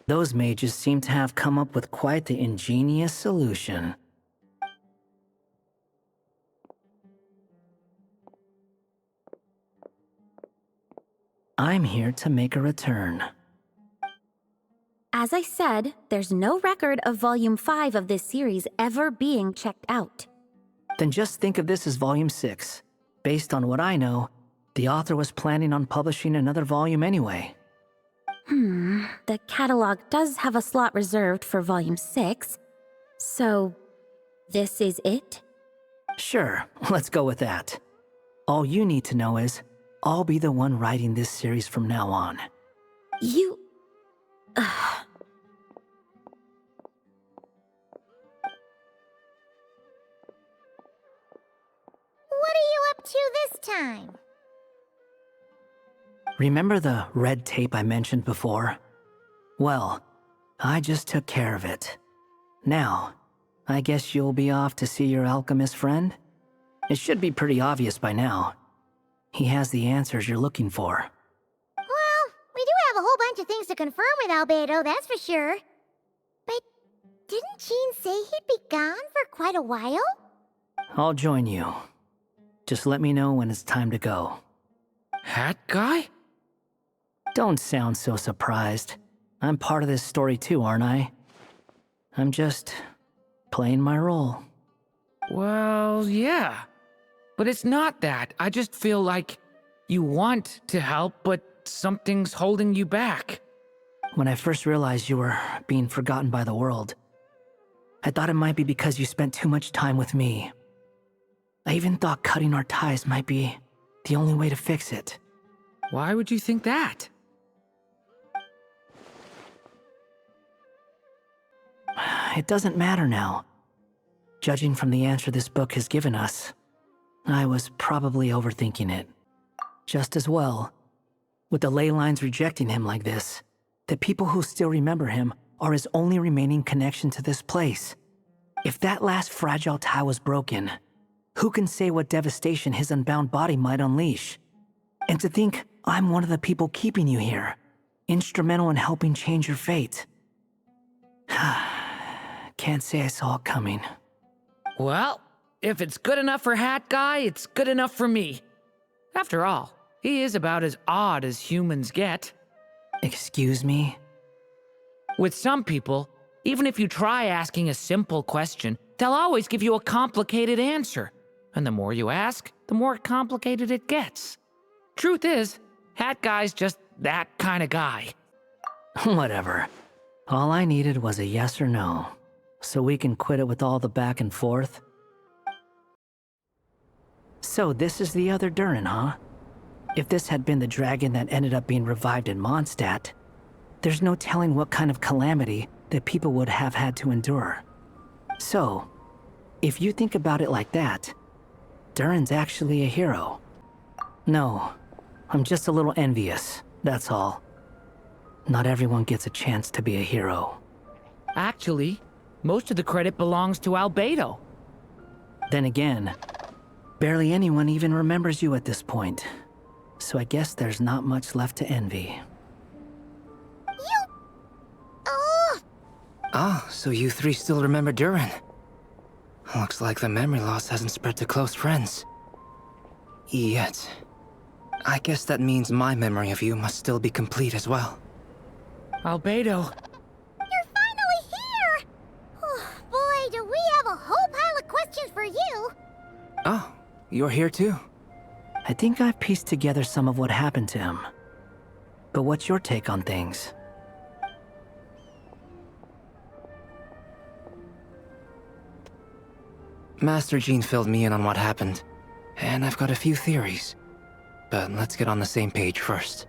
Those mages seem to have come up with quite the ingenious solution. I'm here to make a return. As I said, there's no record of Volume 5 of this series ever being checked out. Then just think of this as Volume 6. Based on what I know, the author was planning on publishing another volume anyway. The catalog does have a slot reserved for Volume 6. So, this is it? Sure, let's go with that. All you need to know is, I'll be the one writing this series from now on. You... What are you up to this time? Remember the red tape I mentioned before? Well, I just took care of it. Now, I guess you'll be off to see your alchemist friend? It should be pretty obvious by now. He has the answers you're looking for. Well, we do have a whole bunch of things to confirm with Albedo, that's for sure. But didn't Jean say he'd be gone for quite a while? I'll join you. Just let me know when it's time to go. Hat guy? Don't sound so surprised. I'm part of this story too, aren't I? I'm just playing my role. Well, yeah. But it's not that. I just feel like you want to help, but something's holding you back. When I first realized you were being forgotten by the world, I thought it might be because you spent too much time with me. I even thought cutting our ties might be the only way to fix it. Why would you think that? It doesn't matter now. Judging from the answer this book has given us, I was probably overthinking it. Just as well, with the ley lines rejecting him like this, the people who still remember him are his only remaining connection to this place. If that last fragile tie was broken, who can say what devastation his unbound body might unleash? And to think I'm one of the people keeping you here, instrumental in helping change your fate. Can't say I saw it coming. Well, if it's good enough for Hat Guy, it's good enough for me. After all, he is about as odd as humans get. Excuse me? With some people, even if you try asking a simple question, they'll always give you a complicated answer. And the more you ask, the more complicated it gets. Truth is, Hat Guy's just that kind of guy. Whatever. All I needed was a yes or no, so we can quit it with all the back and forth. So this is the other Durin, huh? If this had been the dragon that ended up being revived in Mondstadt, there's no telling what kind of calamity that people would have had to endure. So, if you think about it like that, Durin's actually a hero. No, I'm just a little envious, that's all. Not everyone gets a chance to be a hero. Actually, most of the credit belongs to Albedo. Then again, barely anyone even remembers you at this point. So I guess there's not much left to envy. Ah, so you three still remember Durin. Looks like the memory loss hasn't spread to close friends. Yet. I guess that means my memory of you must still be complete as well. Albedo. You're finally here! Oh, boy, do we have a whole pile of questions for you! Oh, you're here too? I think I've pieced together some of what happened to him. But what's your take on things? Master Jean filled me in on what happened, and I've got a few theories. But let's get on the same page first.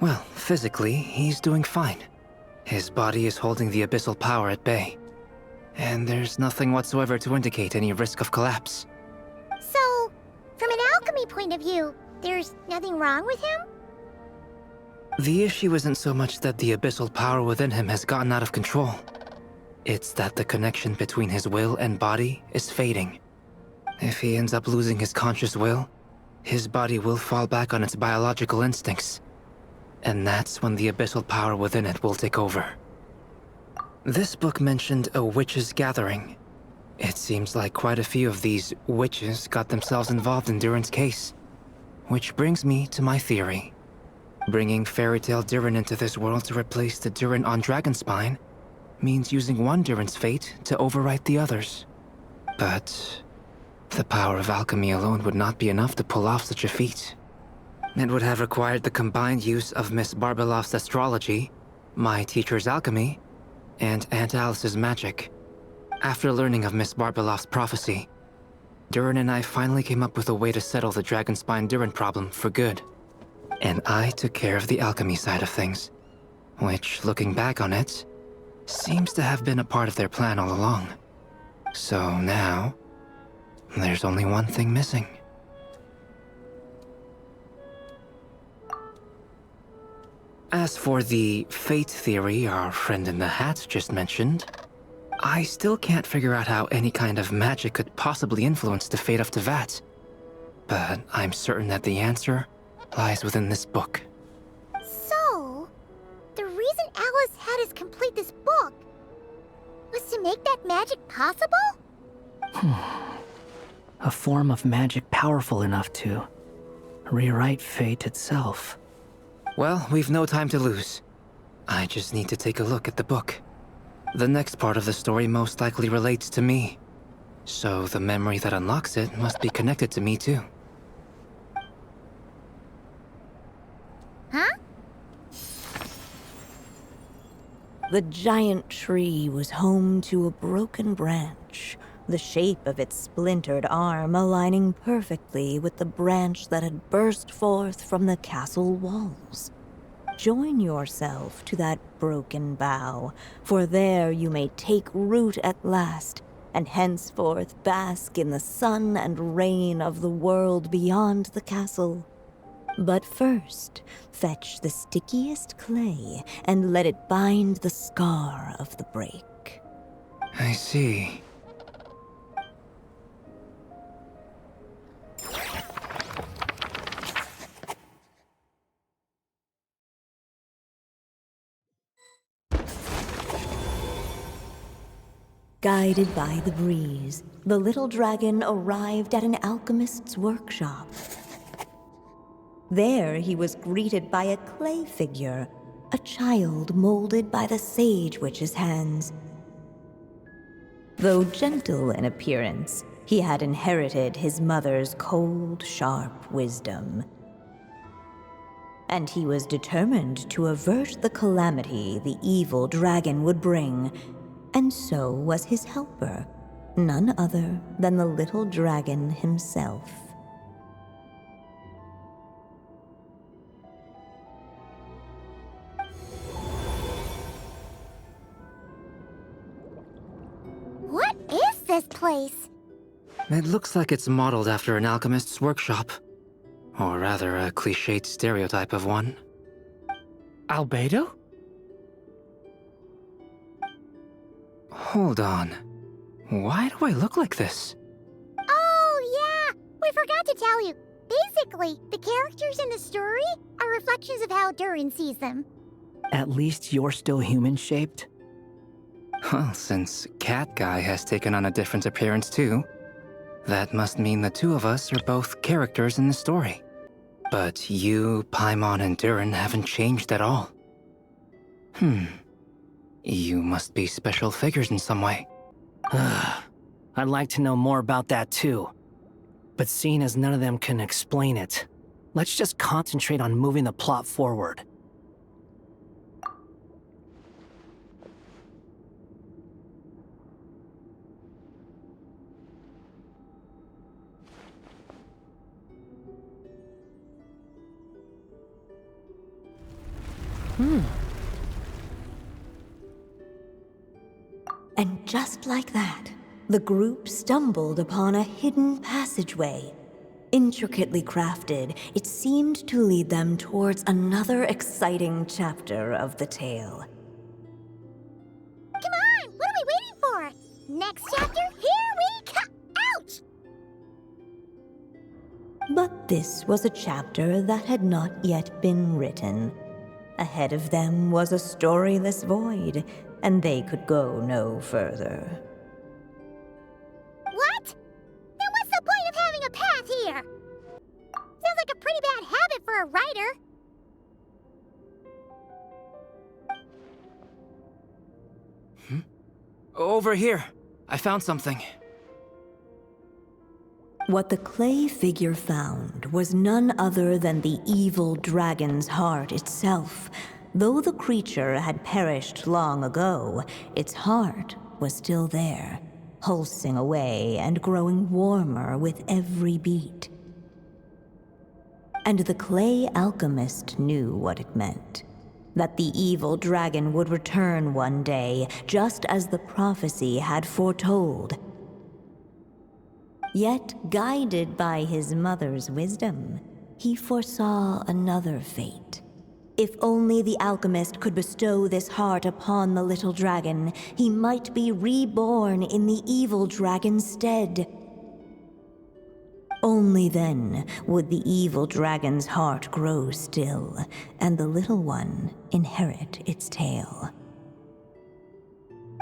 Well, physically, he's doing fine. His body is holding the abyssal power at bay. And there's nothing whatsoever to indicate any risk of collapse. point of view, there's nothing wrong with him? The issue isn't so much that the abyssal power within him has gotten out of control. It's that the connection between his will and body is fading. If he ends up losing his conscious will, his body will fall back on its biological instincts. And that's when the abyssal power within it will take over. This book mentioned a witches' gathering. It seems like quite a few of these witches got themselves involved in Durin's case. Which brings me to my theory. Bringing fairy tale Durin into this world to replace the Durin on Dragonspine means using one Durin's fate to overwrite the others. But the power of alchemy alone would not be enough to pull off such a feat. It would have required the combined use of Miss Barbeloff's astrology, my teacher's alchemy, and Aunt Alice's magic. After learning of Miss Barbeloff's prophecy, Durin and I finally came up with a way to settle the Dragonspine Durin problem for good. And I took care of the alchemy side of things, which, looking back on it, seems to have been a part of their plan all along. So now, there's only one thing missing. As for the fate theory our friend in the hat just mentioned, I still can't figure out how any kind of magic could possibly influence the fate of Tevat. But I'm certain that the answer lies within this book. So, the reason Alice had us complete this book was to make that magic possible? A form of magic powerful enough to rewrite fate itself. Well, we've no time to lose. I just need to take a look at the book. The next part of the story most likely relates to me. So the memory that unlocks it must be connected to me too. Huh? The giant tree was home to a broken branch, the shape of its splintered arm aligning perfectly with the branch that had burst forth from the castle walls. Join yourself to that broken bough, for there you may take root at last, and henceforth bask in the sun and rain of the world beyond the castle. But first, fetch the stickiest clay and let it bind the scar of the break. I see. Guided by the breeze, the little dragon arrived at an alchemist's workshop. There he was greeted by a clay figure, a child molded by the Sage Witch's hands. Though gentle in appearance, he had inherited his mother's cold, sharp wisdom. And he was determined to avert the calamity the evil dragon would bring, and so was his helper, none other than the little dragon himself. What is this place? It looks like it's modeled after an alchemist's workshop. Or rather, a cliched stereotype of one. Albedo? Hold on. Why do I look like this? Oh, yeah! We forgot to tell you. Basically, the characters in the story are reflections of how Durin sees them. At least you're still human-shaped? Well, since Cat Guy has taken on a different appearance too, that must mean the two of us are both characters in the story. But you, Paimon, and Durin haven't changed at all. You must be special figures in some way. I'd like to know more about that too. But seeing as none of them can explain it, let's just concentrate on moving the plot forward. And just like that, the group stumbled upon a hidden passageway. Intricately crafted, it seemed to lead them towards another exciting chapter of the tale. Come on! What are we waiting for? Next chapter, here we come! Ouch! But this was a chapter that had not yet been written. Ahead of them was a storyless void, and they could go no further. What? Then what's the point of having a path here? Sounds like a pretty bad habit for a writer. Over here. I found something. What the clay figure found was none other than the evil dragon's heart itself. Though the creature had perished long ago, its heart was still there, pulsing away and growing warmer with every beat. And the clay alchemist knew what it meant. That the evil dragon would return one day, just as the prophecy had foretold. Yet, guided by his mother's wisdom, he foresaw another fate. If only the alchemist could bestow this heart upon the little dragon, he might be reborn in the evil dragon's stead. Only then would the evil dragon's heart grow still, and the little one inherit its tale.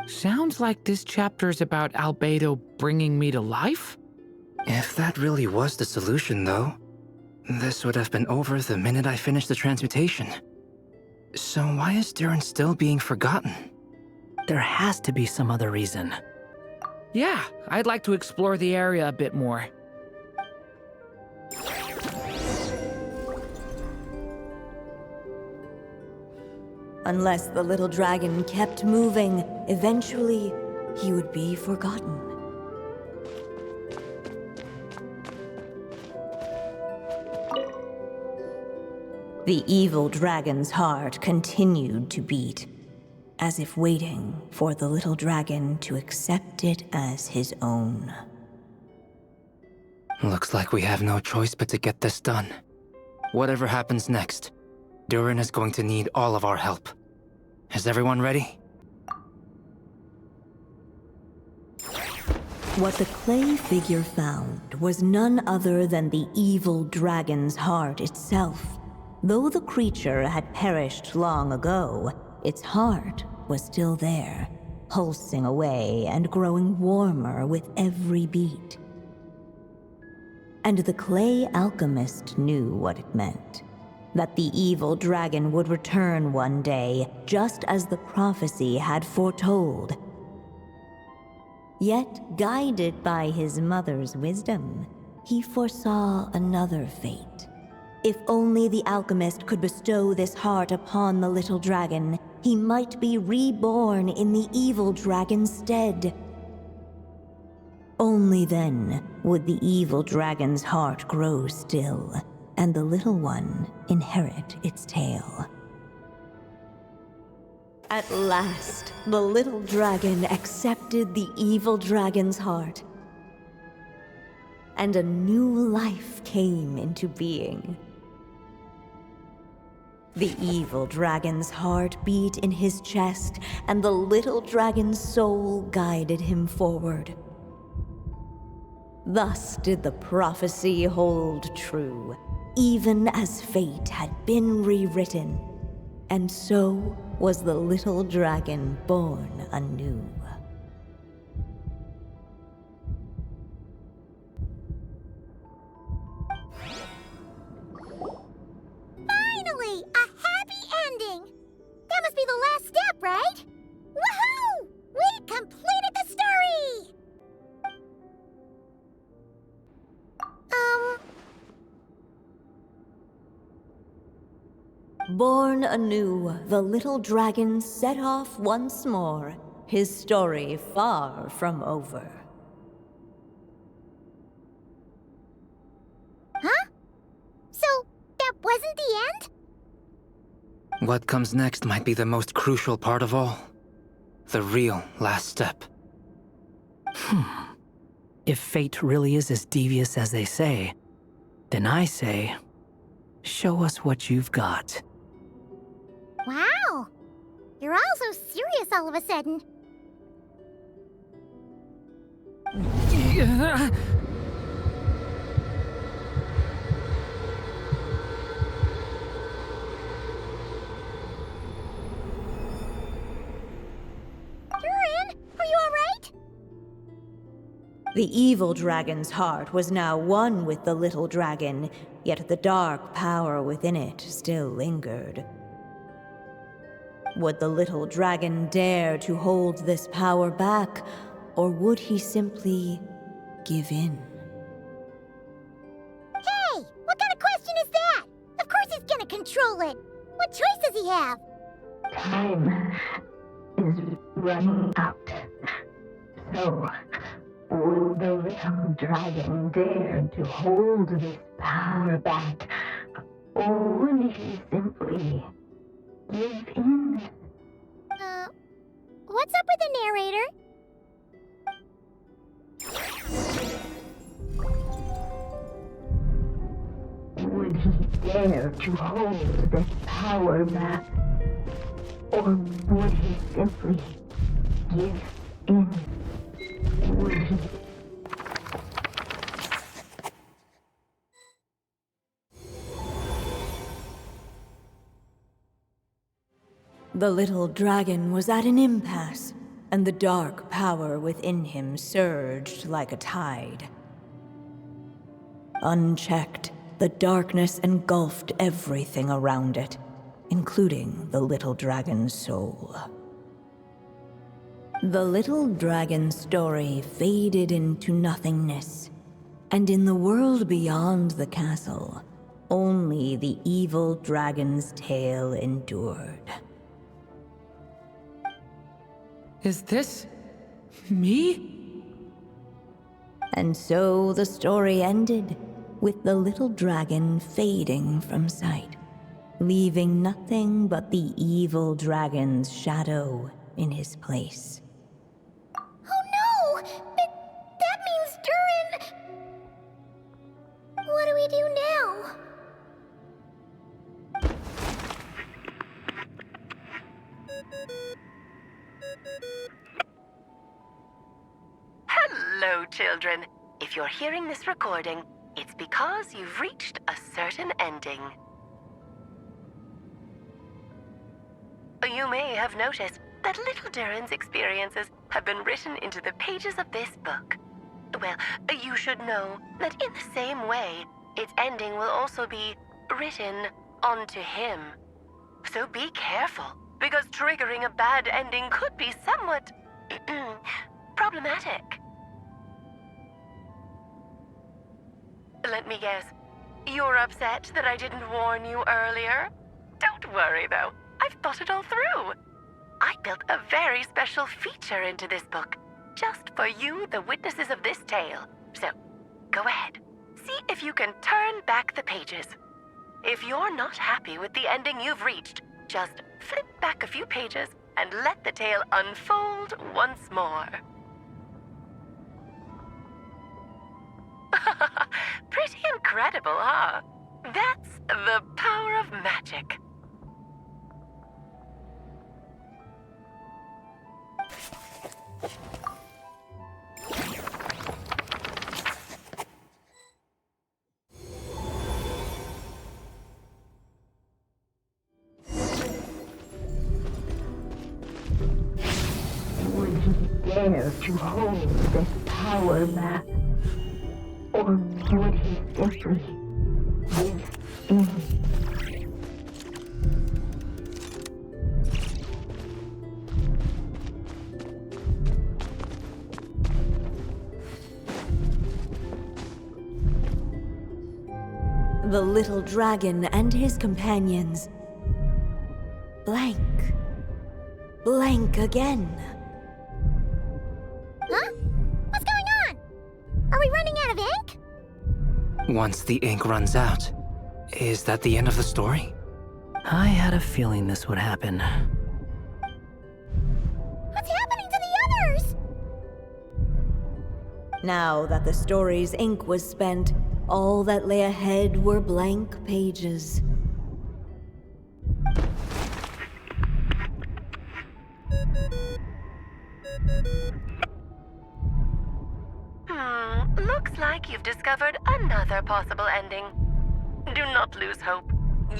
Sounds like this chapter's about Albedo bringing me to life? If that really was the solution, though, this would have been over the minute I finished the transmutation. So why is Durin still being forgotten? There has to be some other reason. Yeah, I'd like to explore the area a bit more. Unless the little dragon kept moving, eventually he would be forgotten. The evil dragon's heart continued to beat, as if waiting for the little dragon to accept it as his own. Looks like we have no choice but to get this done. Whatever happens next, Durin is going to need all of our help. Is everyone ready? What the clay figure found was none other than the evil dragon's heart itself. Though the creature had perished long ago, its heart was still there, pulsing away and growing warmer with every beat. And the clay alchemist knew what it meant. That the evil dragon would return one day, just as the prophecy had foretold. Yet, guided by his mother's wisdom, he foresaw another fate. If only the alchemist could bestow this heart upon the little dragon, he might be reborn in the evil dragon's stead. Only then would the evil dragon's heart grow still, and the little one inherit its tale. At last, the little dragon accepted the evil dragon's heart, and a new life came into being. The evil dragon's heart beat in his chest, and the little dragon's soul guided him forward. Thus did the prophecy hold true, even as fate had been rewritten, and so was the little dragon born anew. Finally! A happy ending! That must be the last step, right? Woohoo! We completed the story! Born anew, the little dragon set off once more, his story far from over. Huh? So, that wasn't the end? What comes next might be the most crucial part of all. The real last step. If fate really is as devious as they say, Then I say, show us what you've got. Wow! You're all so serious all of a sudden. Durin, are you alright? The evil dragon's heart was now one with the little dragon, yet the dark power within it still lingered. Would the little dragon dare to hold this power back, or would he simply give in? Hey! What kind of question is that? Of course he's gonna control it! What choice does he have? Time is running out. So, would the little dragon dare to hold this power back? Or would he simply give in? What's up with the narrator? Would he dare to hold this power back? Or would he simply give in? Would he... The little dragon was at an impasse, and the dark power within him surged like a tide. Unchecked, the darkness engulfed everything around it, including the little dragon's soul. The little dragon's story faded into nothingness, and in the world beyond the castle, only the evil dragon's tale endured. Is this... me? And so the story ended, with the little dragon fading from sight, leaving nothing but the evil dragon's shadow in his place. Oh no! That means Durin... What do we do now? Hello, children. If you're hearing this recording, it's because you've reached a certain ending. You may have noticed that little Durin's experiences have been written into the pages of this book. Well, you should know that in the same way, its ending will also be written onto him. So be careful, because triggering a bad ending could be somewhat problematic. Let me guess, you're upset that I didn't warn you earlier? Don't worry, though. I've thought it all through. I built a very special feature into this book, just for you, the witnesses of this tale. So, go ahead. See if you can turn back the pages. If you're not happy with the ending you've reached, just flip back a few pages and let the tale unfold once more. Pretty incredible, huh? That's the power of magic. Would he dare to hold this power back? Or would he simply give in? The little dragon and his companions blank. Blank again. Huh? What's going on? Are we running out of ink? Once the ink runs out, is that the end of the story? I had a feeling this would happen. What's happening to the others? Now that the story's ink was spent, all that lay ahead were blank pages. Looks like you've discovered another possible ending. Do not lose hope.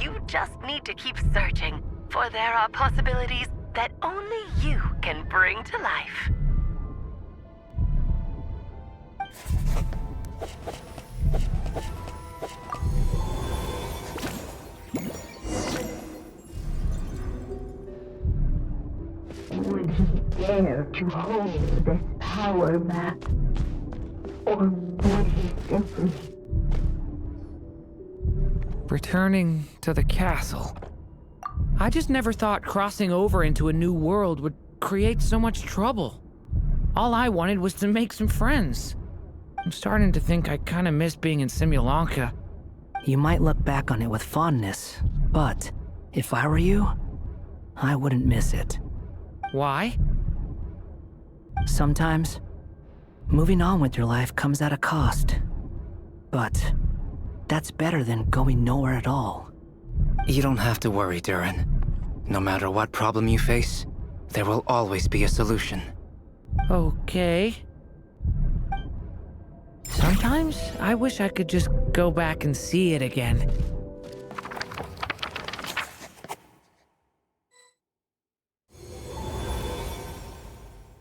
You just need to keep searching, for there are possibilities that only you can bring to life. Would he dare to hold this power map? Or would he simply... Returning to the castle. I just never thought crossing over into a new world would create so much trouble. All I wanted was to make some friends. I'm starting to think I kinda miss being in Simulanka. You might look back on it with fondness, but if I were you, I wouldn't miss it. Why? Sometimes, moving on with your life comes at a cost. But that's better than going nowhere at all. You don't have to worry, Durin. No matter what problem you face, there will always be a solution. Okay. Sometimes I wish I could just go back and see it again.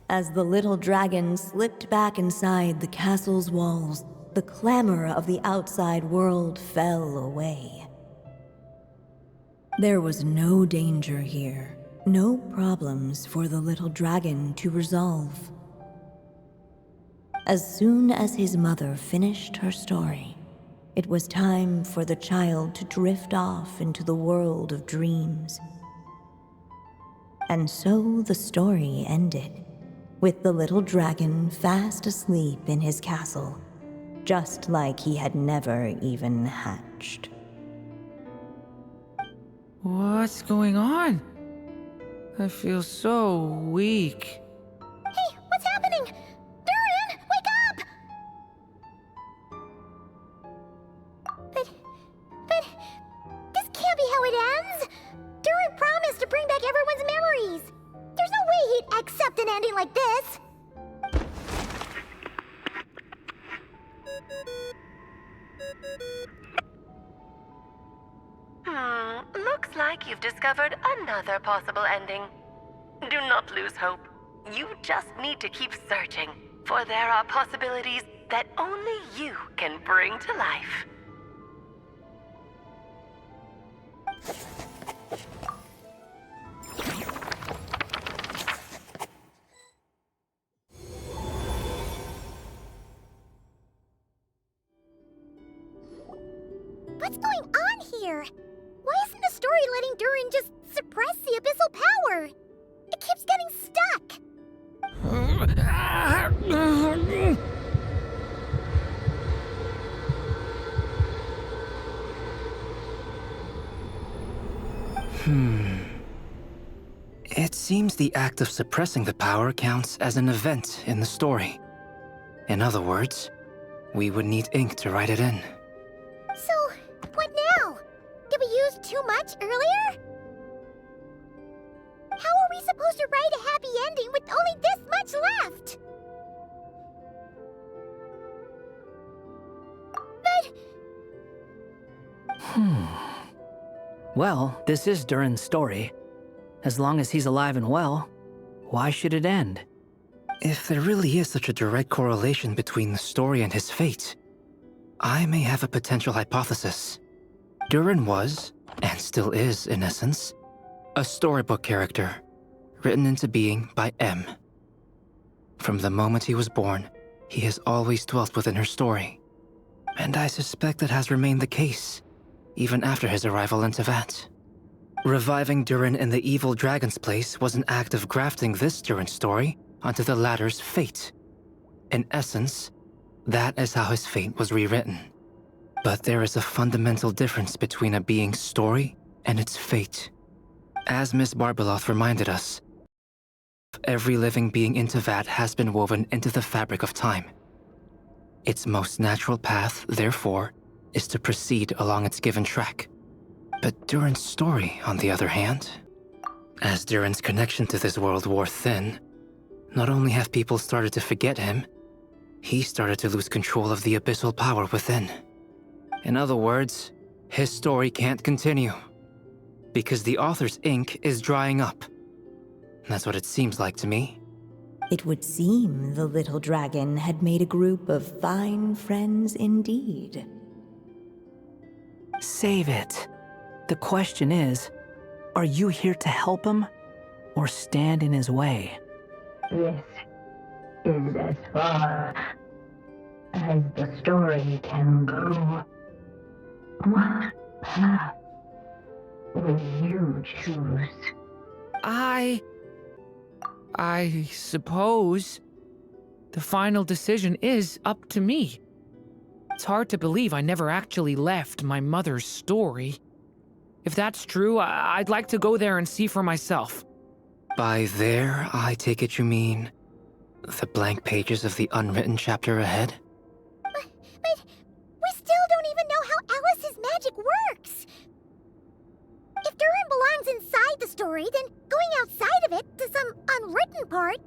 As the little dragon slipped back inside the castle's walls, the clamor of the outside world fell away. There was no danger here, no problems for the little dragon to resolve. As soon as his mother finished her story, it was time for the child to drift off into the world of dreams. And so the story ended, with the little dragon fast asleep in his castle, just like he had never even hatched. What's going on? I feel so weak. Hey, what's happening? Durin, wake up! But, this can't be how it ends. Durin promised to bring back everyone's memories. There's no way he'd accept an ending like this. Looks like you've discovered another possible ending. Do not lose hope. You just need to keep searching, for there are possibilities that only you can bring to life. What's going on here? Why isn't the story letting Durin just suppress the abyssal power? It keeps getting stuck. It seems the act of suppressing the power counts as an event in the story. In other words, we would need ink to write it in. So, what now? Did we use too much earlier? How are we supposed to write a happy ending with only this much left? Well, this is Durin's story. As long as he's alive and well, why should it end? If there really is such a direct correlation between the story and his fate, I may have a potential hypothesis. Durin was, and still is in essence, a storybook character, written into being by M. From the moment he was born, he has always dwelt within her story. And I suspect that has remained the case, even after his arrival in Tevat. Reviving Durin in the evil dragon's place was an act of grafting this Durin story onto the latter's fate. In essence, that is how his fate was rewritten. But there is a fundamental difference between a being's story and its fate. As Miss Barbeloth reminded us, every living being in Tevat has been woven into the fabric of time. Its most natural path, therefore, is to proceed along its given track. But Durin's story, on the other hand, as Durin's connection to this world wore thin, not only have people started to forget him, he started to lose control of the abyssal power within. In other words, his story can't continue, because the author's ink is drying up. That's what it seems like to me. It would seem the little dragon had made a group of fine friends indeed. Save it. The question is, are you here to help him, or stand in his way? This is as far as the story can go. What path will you choose? I suppose the final decision is up to me. It's hard to believe I never actually left my mother's story. If that's true, I'd like to go there and see for myself. By there, I take it you mean the blank pages of the unwritten chapter ahead? But we still don't even know how Alice's magic works. If Durin belongs inside the story, then going outside of it to some unwritten part,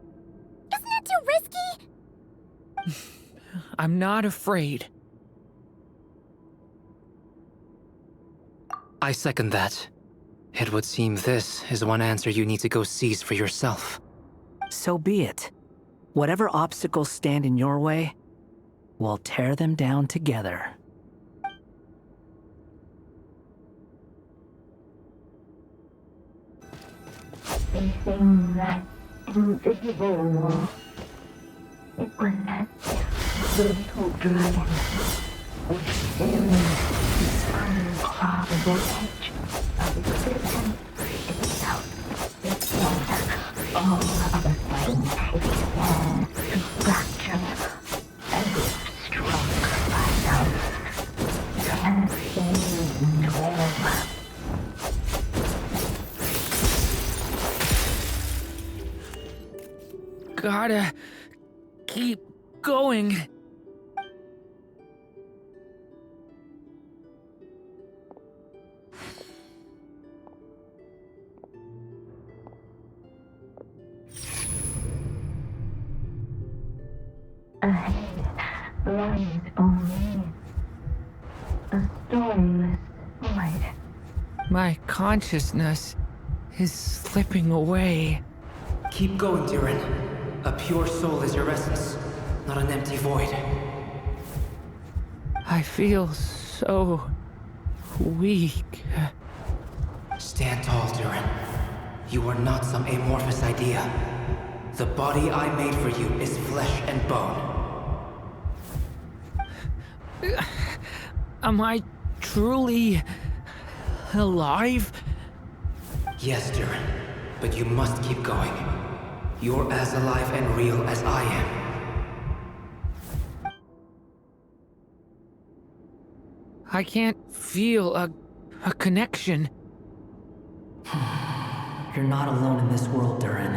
isn't it too risky? I'm not afraid. I second that. It would seem this is one answer you need to go seize for yourself. So be it. Whatever obstacles stand in your way, we'll tear them down together. They think that invisible wall. It was as if the little dragon was staring the uncrossable edge of existence itself. It said all other things began to fracture as if struck by love. And then well. Gotta keep going. Ahead lies only a stormless void. My consciousness is slipping away. Keep going, Durin. A pure soul is your essence, not an empty void. I feel so weak. Stand tall, Durin. You are not some amorphous idea. The body I made for you is flesh and bone. Am I truly alive? Yes, Durin, but you must keep going. You're as alive and real as I am. I can't feel a connection. You're not alone in this world, Durin.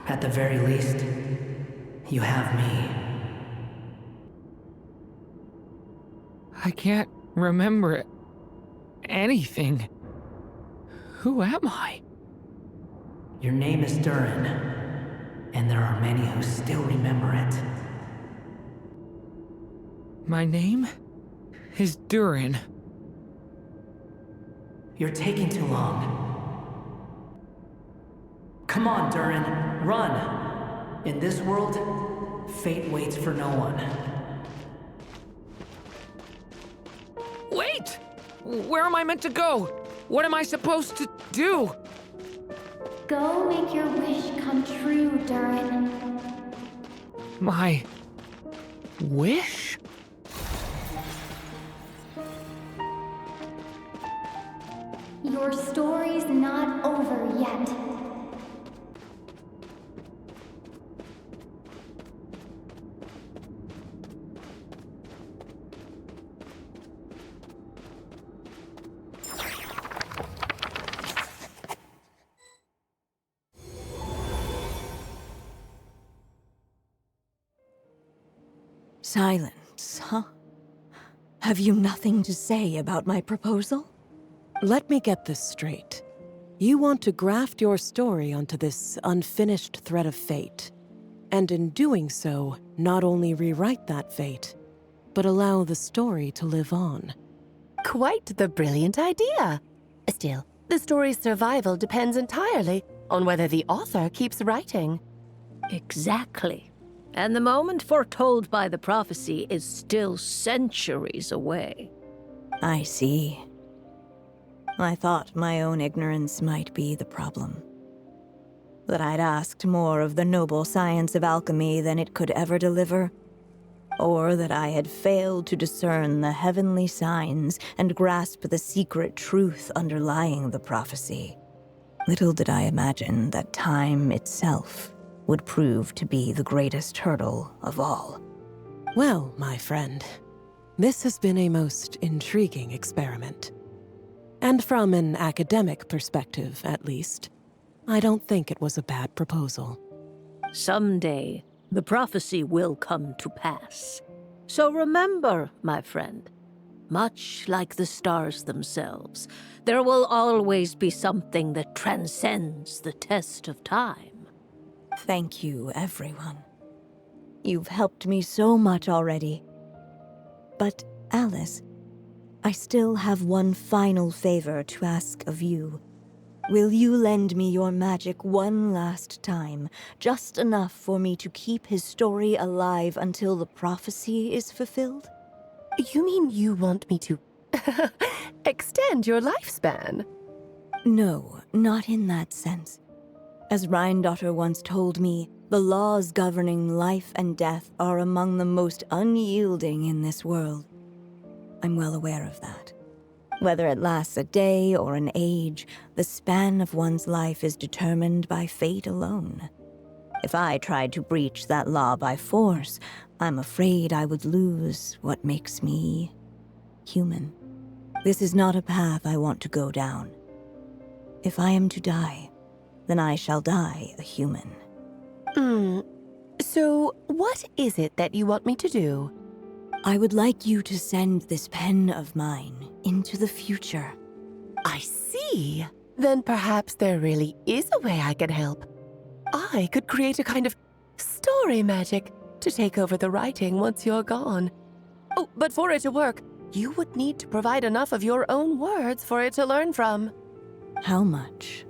At the very least, you have me. I can't remember anything. Who am I? Your name is Durin, and there are many who still remember it. My name is Durin. You're taking too long. Come on, Durin, run! In this world, fate waits for no one. Wait! Where am I meant to go? What am I supposed to do? Go make your wish come true, Durin. My wish? Your story's not over yet. Silence, huh? Have you nothing to say about my proposal? Let me get this straight. You want to graft your story onto this unfinished thread of fate, and in doing so, not only rewrite that fate, but allow the story to live on. Quite the brilliant idea. Still, the story's survival depends entirely on whether the author keeps writing. Exactly. And the moment foretold by the prophecy is still centuries away. I see. I thought my own ignorance might be the problem. That I'd asked more of the noble science of alchemy than it could ever deliver. Or that I had failed to discern the heavenly signs and grasp the secret truth underlying the prophecy. Little did I imagine that time itself would prove to be the greatest hurdle of all. Well, my friend, this has been a most intriguing experiment. And from an academic perspective, at least, I don't think it was a bad proposal. Someday, the prophecy will come to pass. So remember, my friend, much like the stars themselves, there will always be something that transcends the test of time. Thank you, everyone. You've helped me so much already. But, Alice, I still have one final favor to ask of you. Will you lend me your magic one last time, just enough for me to keep his story alive until the prophecy is fulfilled? You mean you want me to extend your lifespan? No, not in that sense. As Rheindotter once told me, the laws governing life and death are among the most unyielding in this world. I'm well aware of that. Whether it lasts a day or an age, the span of one's life is determined by fate alone. If I tried to breach that law by force, I'm afraid I would lose what makes me human. This is not a path I want to go down. If I am to die, then I shall die a human. So what is it that you want me to do? I would like you to send this pen of mine into the future. I see. Then perhaps there really is a way I can help. I could create a kind of story magic to take over the writing once you're gone. Oh, but for it to work, you would need to provide enough of your own words for it to learn from. How much?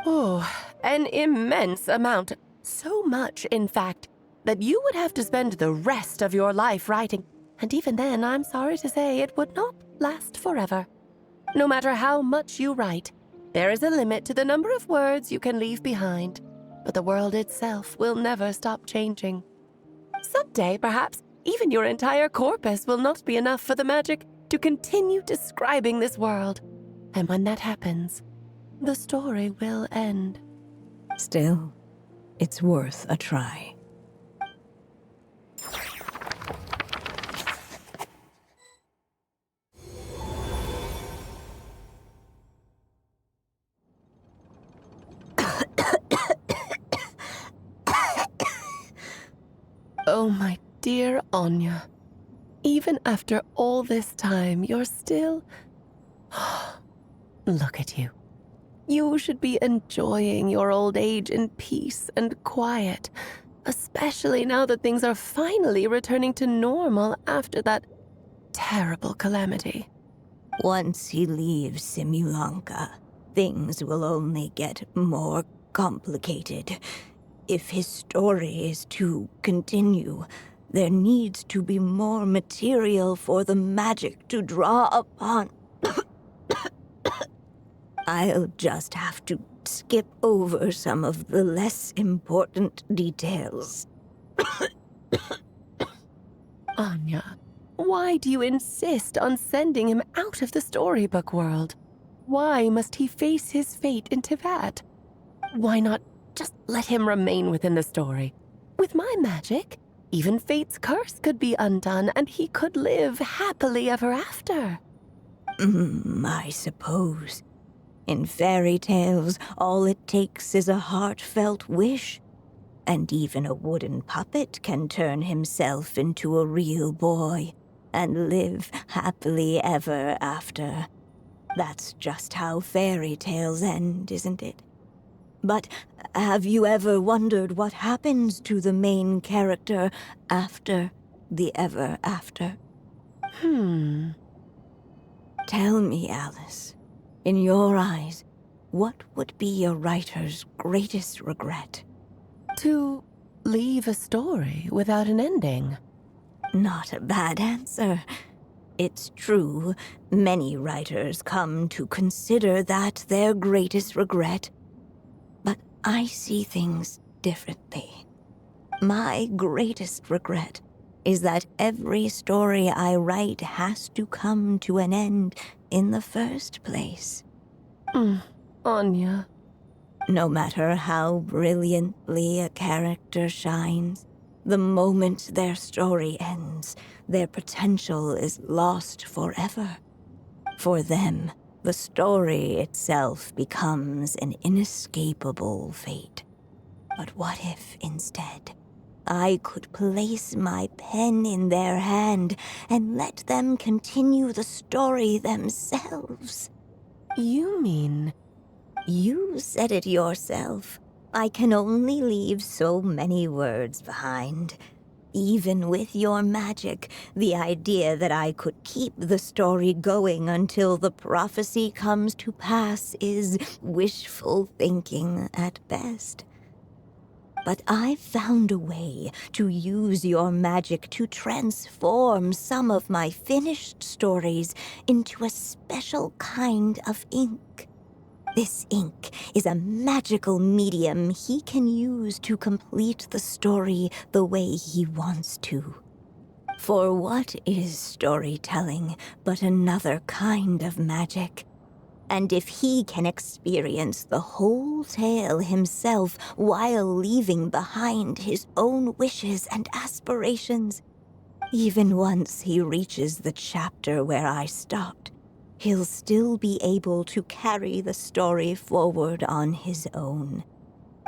Oh, an immense amount. So much, in fact, that you would have to spend the rest of your life writing. And even then, I'm sorry to say, it would not last forever. No matter how much you write, there is a limit to the number of words you can leave behind. But the world itself will never stop changing. Someday, perhaps, even your entire corpus will not be enough for the magic to continue describing this world. And when that happens, the story will end. Still, it's worth a try. Oh, my dear Anya. Even after all this time, you're still... Look at you. You should be enjoying your old age in peace and quiet, especially now that things are finally returning to normal after that terrible calamity. Once he leaves Simulanka, things will only get more complicated. If his story is to continue, there needs to be more material for the magic to draw upon. I'll just have to skip over some of the less important details. Anya, why do you insist on sending him out of the storybook world? Why must he face his fate into that? Why not just let him remain within the story? With my magic, even fate's curse could be undone and he could live happily ever after. I suppose. In fairy tales, all it takes is a heartfelt wish. And even a wooden puppet can turn himself into a real boy and live happily ever after. That's just how fairy tales end, isn't it? But have you ever wondered what happens to the main character after the ever after? Tell me, Alice, in your eyes, what would be a writer's greatest regret? To leave a story without an ending. Not a bad answer. It's true, many writers come to consider that their greatest regret. But I see things differently. My greatest regret is that every story I write has to come to an end in the first place. Anya. No matter how brilliantly a character shines, the moment their story ends, their potential is lost forever. For them, the story itself becomes an inescapable fate. But what if, instead, I could place my pen in their hand and let them continue the story themselves? You mean... You said it yourself. I can only leave so many words behind. Even with your magic, the idea that I could keep the story going until the prophecy comes to pass is wishful thinking at best. But I've found a way to use your magic to transform some of my finished stories into a special kind of ink. This ink is a magical medium he can use to complete the story the way he wants to. For what is storytelling but another kind of magic? And if he can experience the whole tale himself while leaving behind his own wishes and aspirations, even once he reaches the chapter where I stopped, he'll still be able to carry the story forward on his own.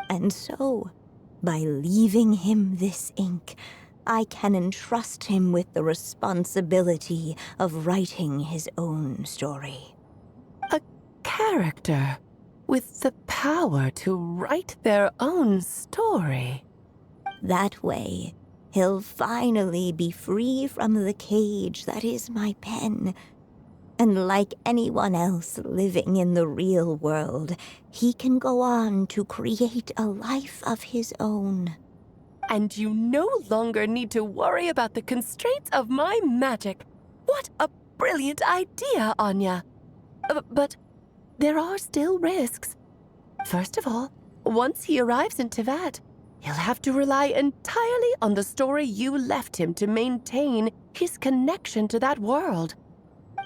And so, by leaving him this ink, I can entrust him with the responsibility of writing his own story. A character with the power to write their own story. That way, he'll finally be free from the cage that is my pen. And like anyone else living in the real world, he can go on to create a life of his own. And you no longer need to worry about the constraints of my magic. What a brilliant idea, Anya. But there are still risks. First of all, once he arrives in Teyvat, he'll have to rely entirely on the story you left him to maintain his connection to that world.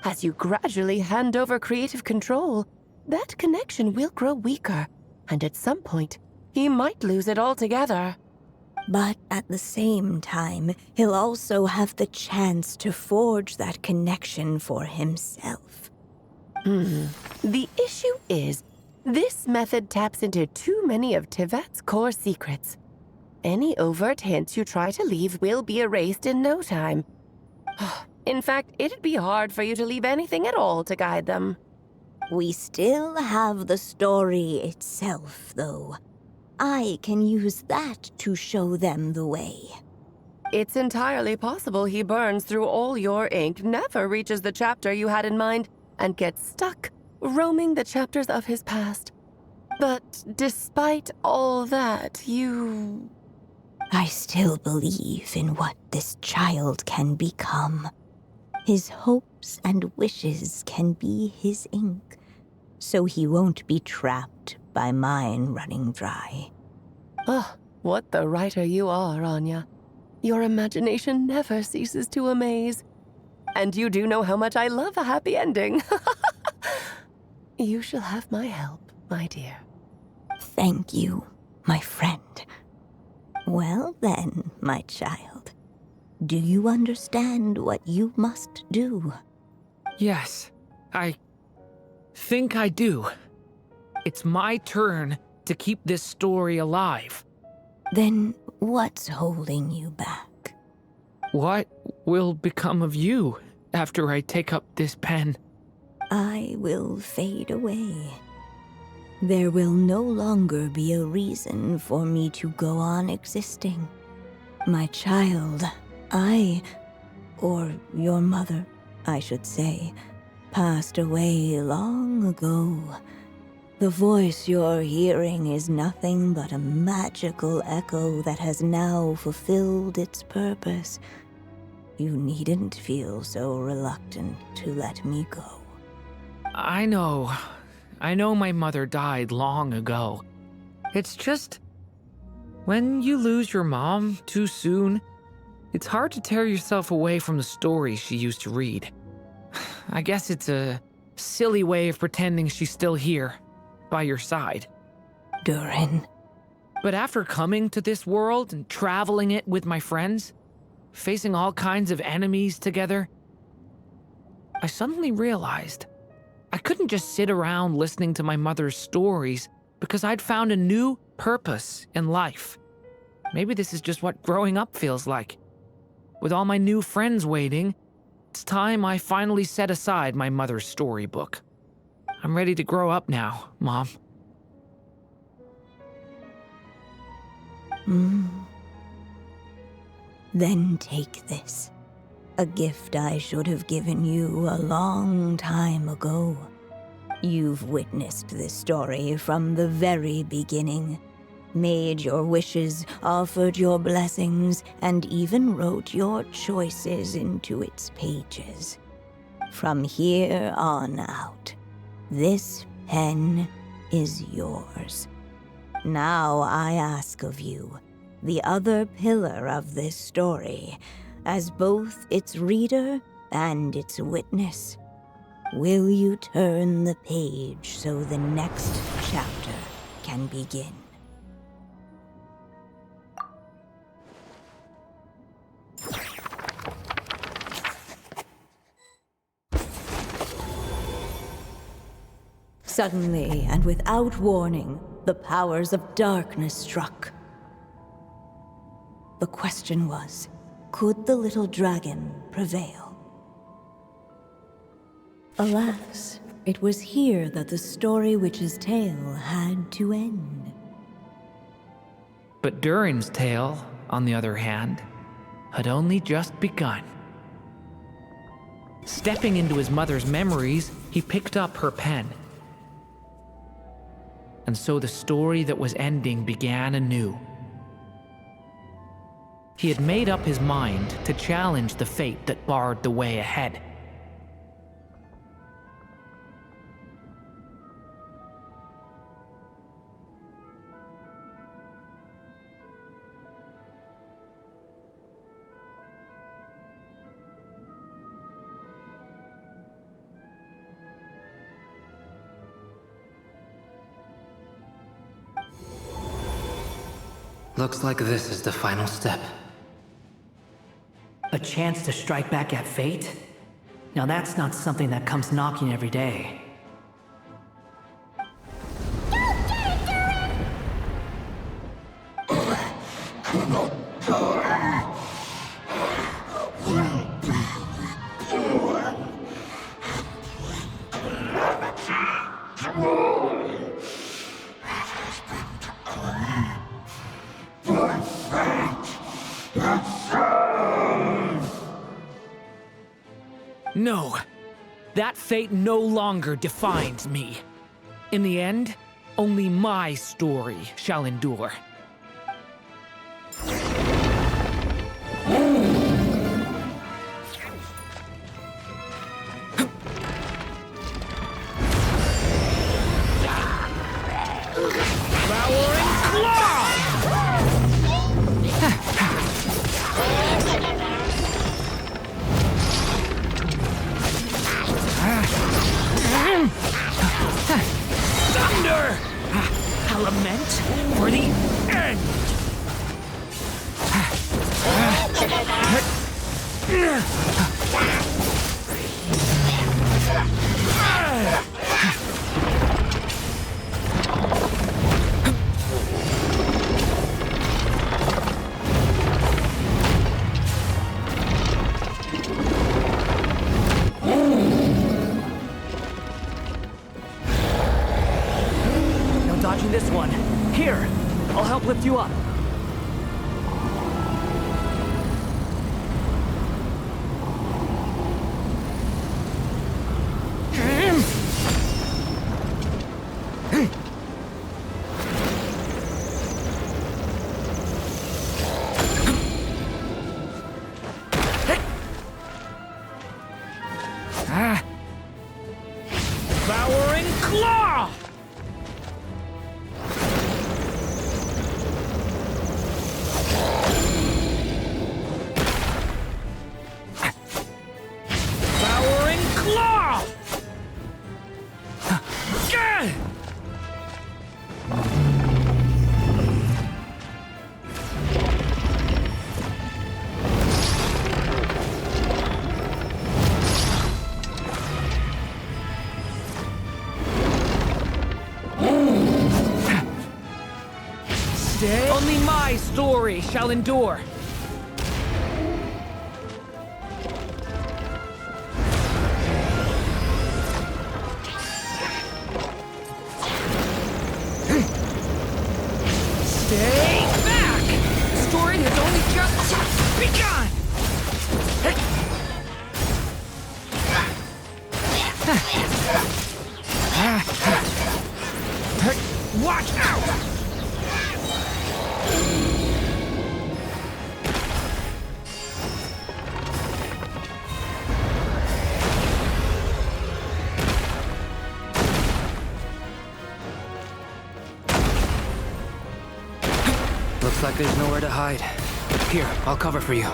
As you gradually hand over creative control, that connection will grow weaker, and at some point, he might lose it altogether. But at the same time, he'll also have the chance to forge that connection for himself. The issue is, this method taps into too many of Teyvat's core secrets. Any overt hints you try to leave will be erased in no time. In fact, it'd be hard for you to leave anything at all to guide them. We still have the story itself, though. I can use that to show them the way. It's entirely possible he burns through all your ink, never reaches the chapter you had in mind, and gets stuck, roaming the chapters of his past. But despite all that, I still believe in what this child can become. His hopes and wishes can be his ink, so he won't be trapped by mine running dry. Oh, what the writer you are, Anya. Your imagination never ceases to amaze. And you do know how much I love a happy ending. You shall have my help, my dear. Thank you, my friend. Well then, my child, do you understand what you must do? Yes, I think I do. It's my turn to keep this story alive. Then what's holding you back? What will become of you after I take up this pen? I will fade away. There will no longer be a reason for me to go on existing. My child, or your mother, I should say, passed away long ago. The voice you're hearing is nothing but a magical echo that has now fulfilled its purpose. You needn't feel so reluctant to let me go. I know my mother died long ago. It's just, when you lose your mom too soon, it's hard to tear yourself away from the stories she used to read. I guess it's a silly way of pretending she's still here, by your side. Durin. But after coming to this world and traveling it with my friends, facing all kinds of enemies together, I suddenly realized I couldn't just sit around listening to my mother's stories because I'd found a new purpose in life. Maybe this is just what growing up feels like. With all my new friends waiting, it's time I finally set aside my mother's storybook. I'm ready to grow up now, Mom. Then take this. A gift I should have given you a long time ago. You've witnessed this story from the very beginning. Made your wishes, offered your blessings, and even wrote your choices into its pages. From here on out, this pen is yours. Now I ask of you, the other pillar of this story, as both its reader and its witness, will you turn the page so the next chapter can begin? Suddenly, and without warning, the powers of darkness struck. The question was, could the little dragon prevail? Alas, it was here that the story witch's tale had to end. But Durin's tale, on the other hand, had only just begun. Stepping into his mother's memories, he picked up her pen. And so the story that was ending began anew. He had made up his mind to challenge the fate that barred the way ahead. Looks like this is the final step. A chance to strike back at fate? Now that's not something that comes knocking every day. No, that fate no longer defines me. In the end, only my story shall endure. Thunder! A lament for the end! lift you up. Devouring Claw! Devouring Claw! Only my story shall endure. Stay back! The story has only just begun! Watch out! Looks like there's nowhere to hide. Here, I'll cover for you.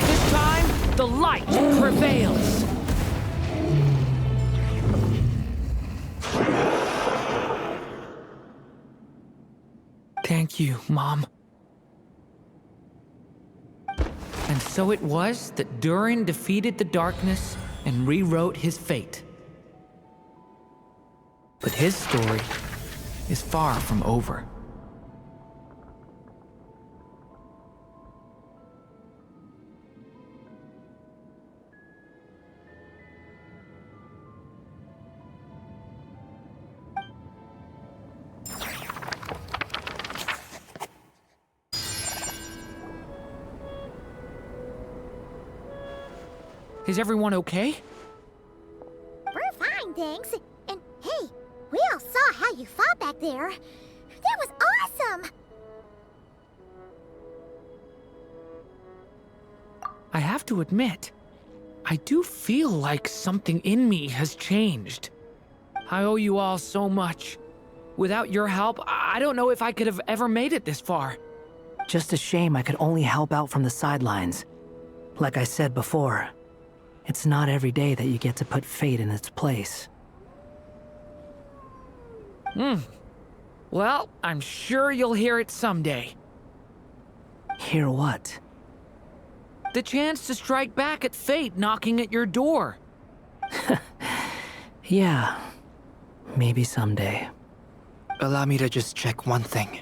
This time, the light prevails. Thank you, Mom. And so it was that Durin defeated the darkness and rewrote his fate. But his story is far from over. Is everyone okay? We're fine, thanks. And hey, we all saw how you fought back there. That was awesome! I have to admit, I do feel like something in me has changed. I owe you all so much. Without your help, I don't know if I could have ever made it this far. Just a shame I could only help out from the sidelines. Like I said before, it's not every day that you get to put fate in its place. Well, I'm sure you'll hear it someday. Hear what? The chance to strike back at fate knocking at your door. Yeah, maybe someday. Allow me to just check one thing.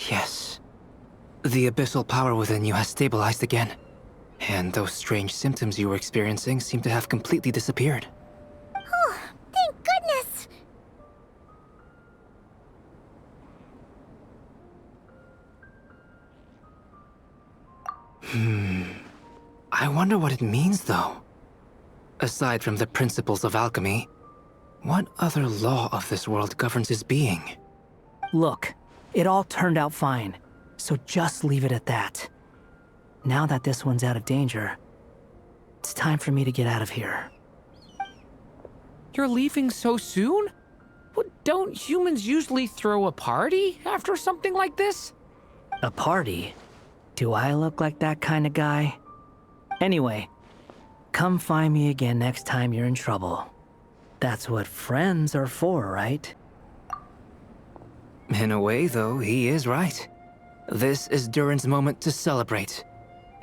Yes. The abyssal power within you has stabilized again. And those strange symptoms you were experiencing seem to have completely disappeared. Oh, thank goodness! I wonder what it means, though. Aside from the principles of alchemy, what other law of this world governs his being? Look, it all turned out fine, so just leave it at that. Now that this one's out of danger, it's time for me to get out of here. You're leaving so soon? Well, don't humans usually throw a party after something like this? A party? Do I look like that kind of guy? Anyway, come find me again next time you're in trouble. That's what friends are for, right? In a way, though, he is right. This is Durin's moment to celebrate.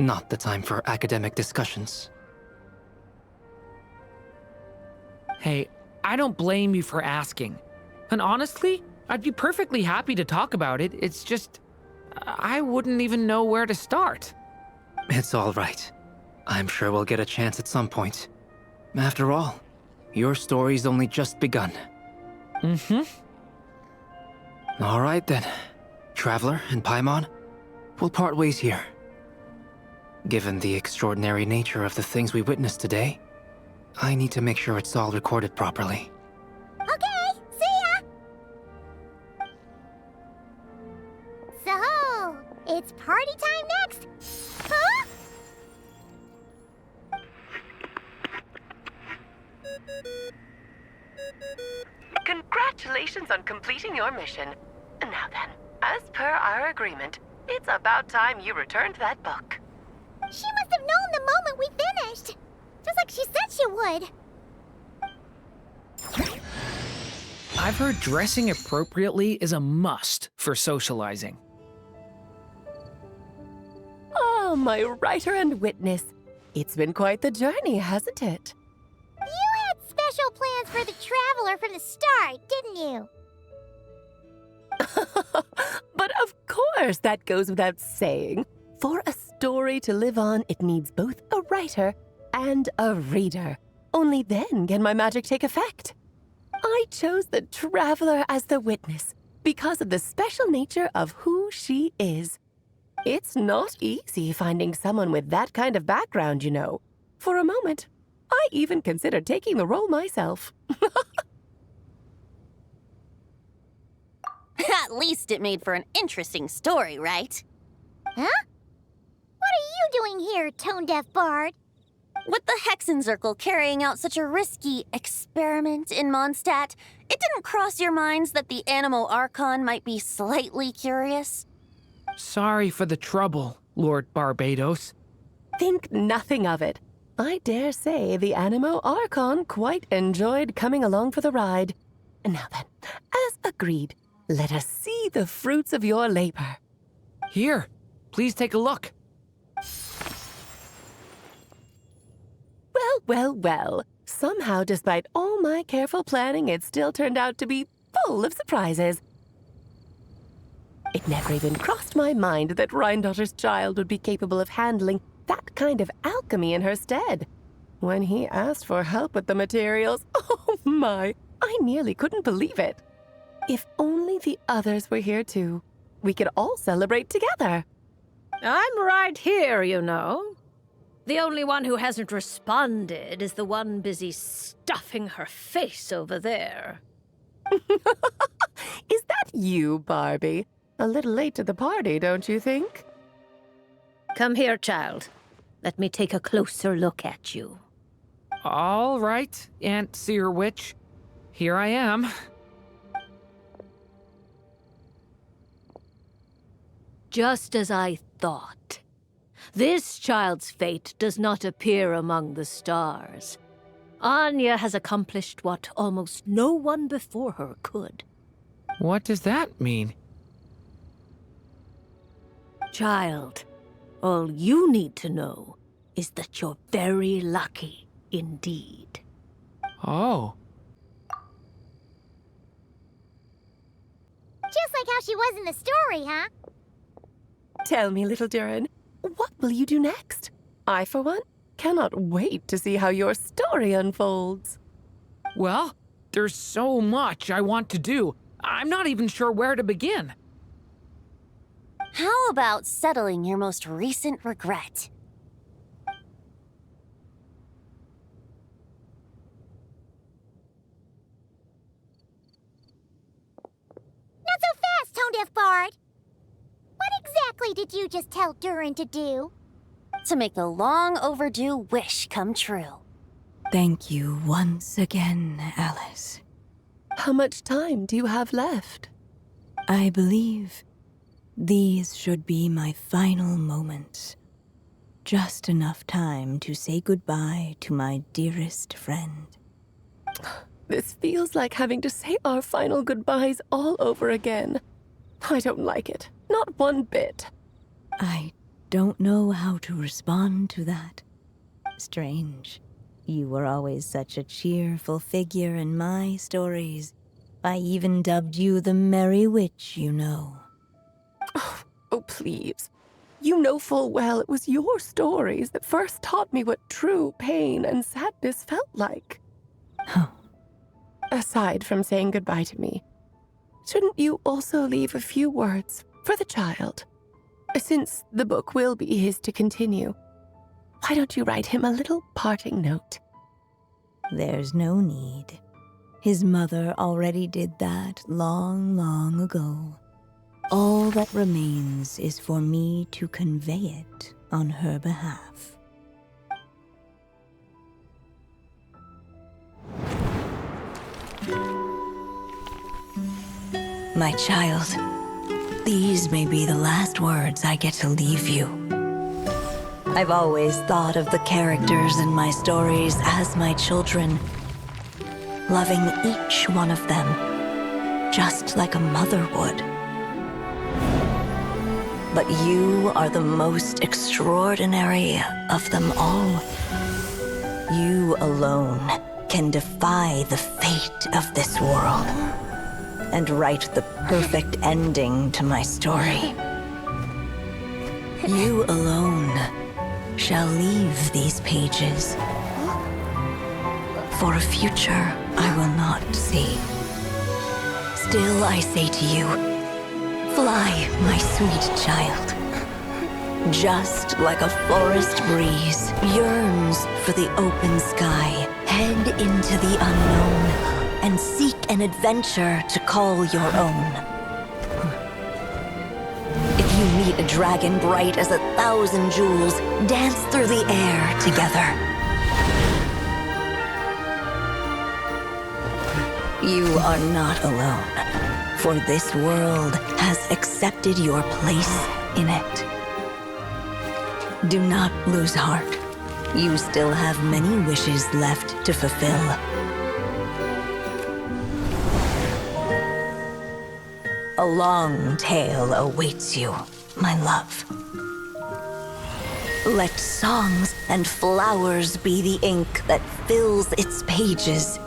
not the time for academic discussions. Hey, I don't blame you for asking. And honestly, I'd be perfectly happy to talk about it. It's just, I wouldn't even know where to start. It's all right. I'm sure we'll get a chance at some point. After all, your story's only just begun. Mm-hmm. All right then. Traveler and Paimon, we'll part ways here. Given the extraordinary nature of the things we witnessed today, I need to make sure it's all recorded properly. Okay, see ya! So, it's party time next? Huh? Congratulations on completing your mission. Now then, as per our agreement, it's about time you returned that book. She must have known the moment we finished. Just like she said she would. I've heard dressing appropriately is a must for socializing. Oh, my writer and witness. It's been quite the journey, hasn't it? You had special plans for the Traveler from the start, didn't you? But of course, that goes without saying. For a story to live on, it needs both a writer and a reader. Only then can my magic take effect. I chose the Traveler as the witness because of the special nature of who she is. It's not easy finding someone with that kind of background, you know. For a moment, I even considered taking the role myself. At least it made for an interesting story, right? Huh? What are you doing here, tone-deaf bard? With the Hexenzirkel carrying out such a risky experiment in Mondstadt, it didn't cross your minds that the Animo Archon might be slightly curious? Sorry for the trouble, Lord Barbados. Think nothing of it. I dare say the Animo Archon quite enjoyed coming along for the ride. Now then, as agreed, let us see the fruits of your labor. Here, please take a look. Well. Somehow, despite all my careful planning, it still turned out to be full of surprises. It never even crossed my mind that Rhindotter's child would be capable of handling that kind of alchemy in her stead. When he asked for help with the materials, oh my, I nearly couldn't believe it. If only the others were here too. We could all celebrate together. I'm right here, you know. The only one who hasn't responded is the one busy stuffing her face over there. Is that you, Barbie? A little late to the party, don't you think? Come here, child. Let me take a closer look at you. All right, Aunt Seer Witch. Here I am. Just as I thought. This child's fate does not appear among the stars. Anya has accomplished what almost no one before her could. What does that mean? Child, all you need to know is that you're very lucky indeed. Oh. Just like how she was in the story, huh? Tell me, little Durin, what will you do next? I, for one, cannot wait to see how your story unfolds. Well, there's so much I want to do. I'm not even sure where to begin. How about settling your most recent regret? Not so fast, tone-deaf bard. What exactly did you just tell Durin to do? To make a long overdue wish come true. Thank you once again, Alice. How much time do you have left? I believe these should be my final moments. Just enough time to say goodbye to my dearest friend. This feels like having to say our final goodbyes all over again. I don't like it. Not one bit. I don't know how to respond to that. Strange. You were always such a cheerful figure in my stories. I even dubbed you the Merry Witch, you know. Oh, please. You know full well it was your stories that first taught me what true pain and sadness felt like. Aside from saying goodbye to me, shouldn't you also leave a few words for the child? Since the book will be his to continue, why don't you write him a little parting note? There's no need. His mother already did that long, long ago. All that remains is for me to convey it on her behalf. My child, these may be the last words I get to leave you. I've always thought of the characters in my stories as my children, loving each one of them, just like a mother would. But you are the most extraordinary of them all. You alone can defy the fate of this world and write the perfect ending to my story. You alone shall leave these pages for a future I will not see. Still I say to you, fly, my sweet child. Just like a forest breeze yearns for the open sky, head into the unknown and seek an adventure to call your own. If you meet a dragon bright as 1,000 jewels, dance through the air together. You are not alone, for this world has accepted your place in it. Do not lose heart. You still have many wishes left to fulfill. A long tale awaits you, my love. Let songs and flowers be the ink that fills its pages.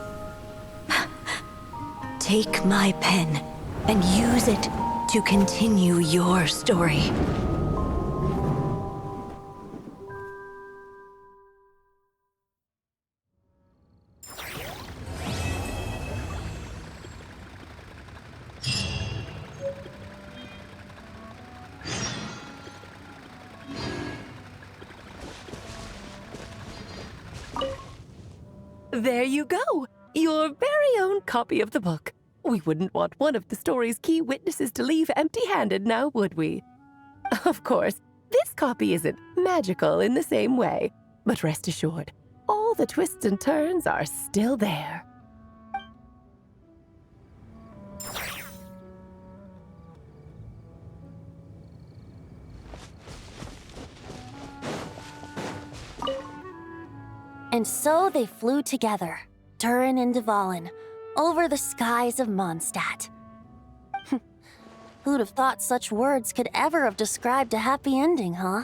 Take my pen and use it to continue your story. There you go! Your very own copy of the book. We wouldn't want one of the story's key witnesses to leave empty-handed now, would we? Of course, this copy isn't magical in the same way, but rest assured, all the twists and turns are still there. And so they flew together, Durin and Dvalin, over the skies of Mondstadt. Who'd have thought such words could ever have described a happy ending, huh?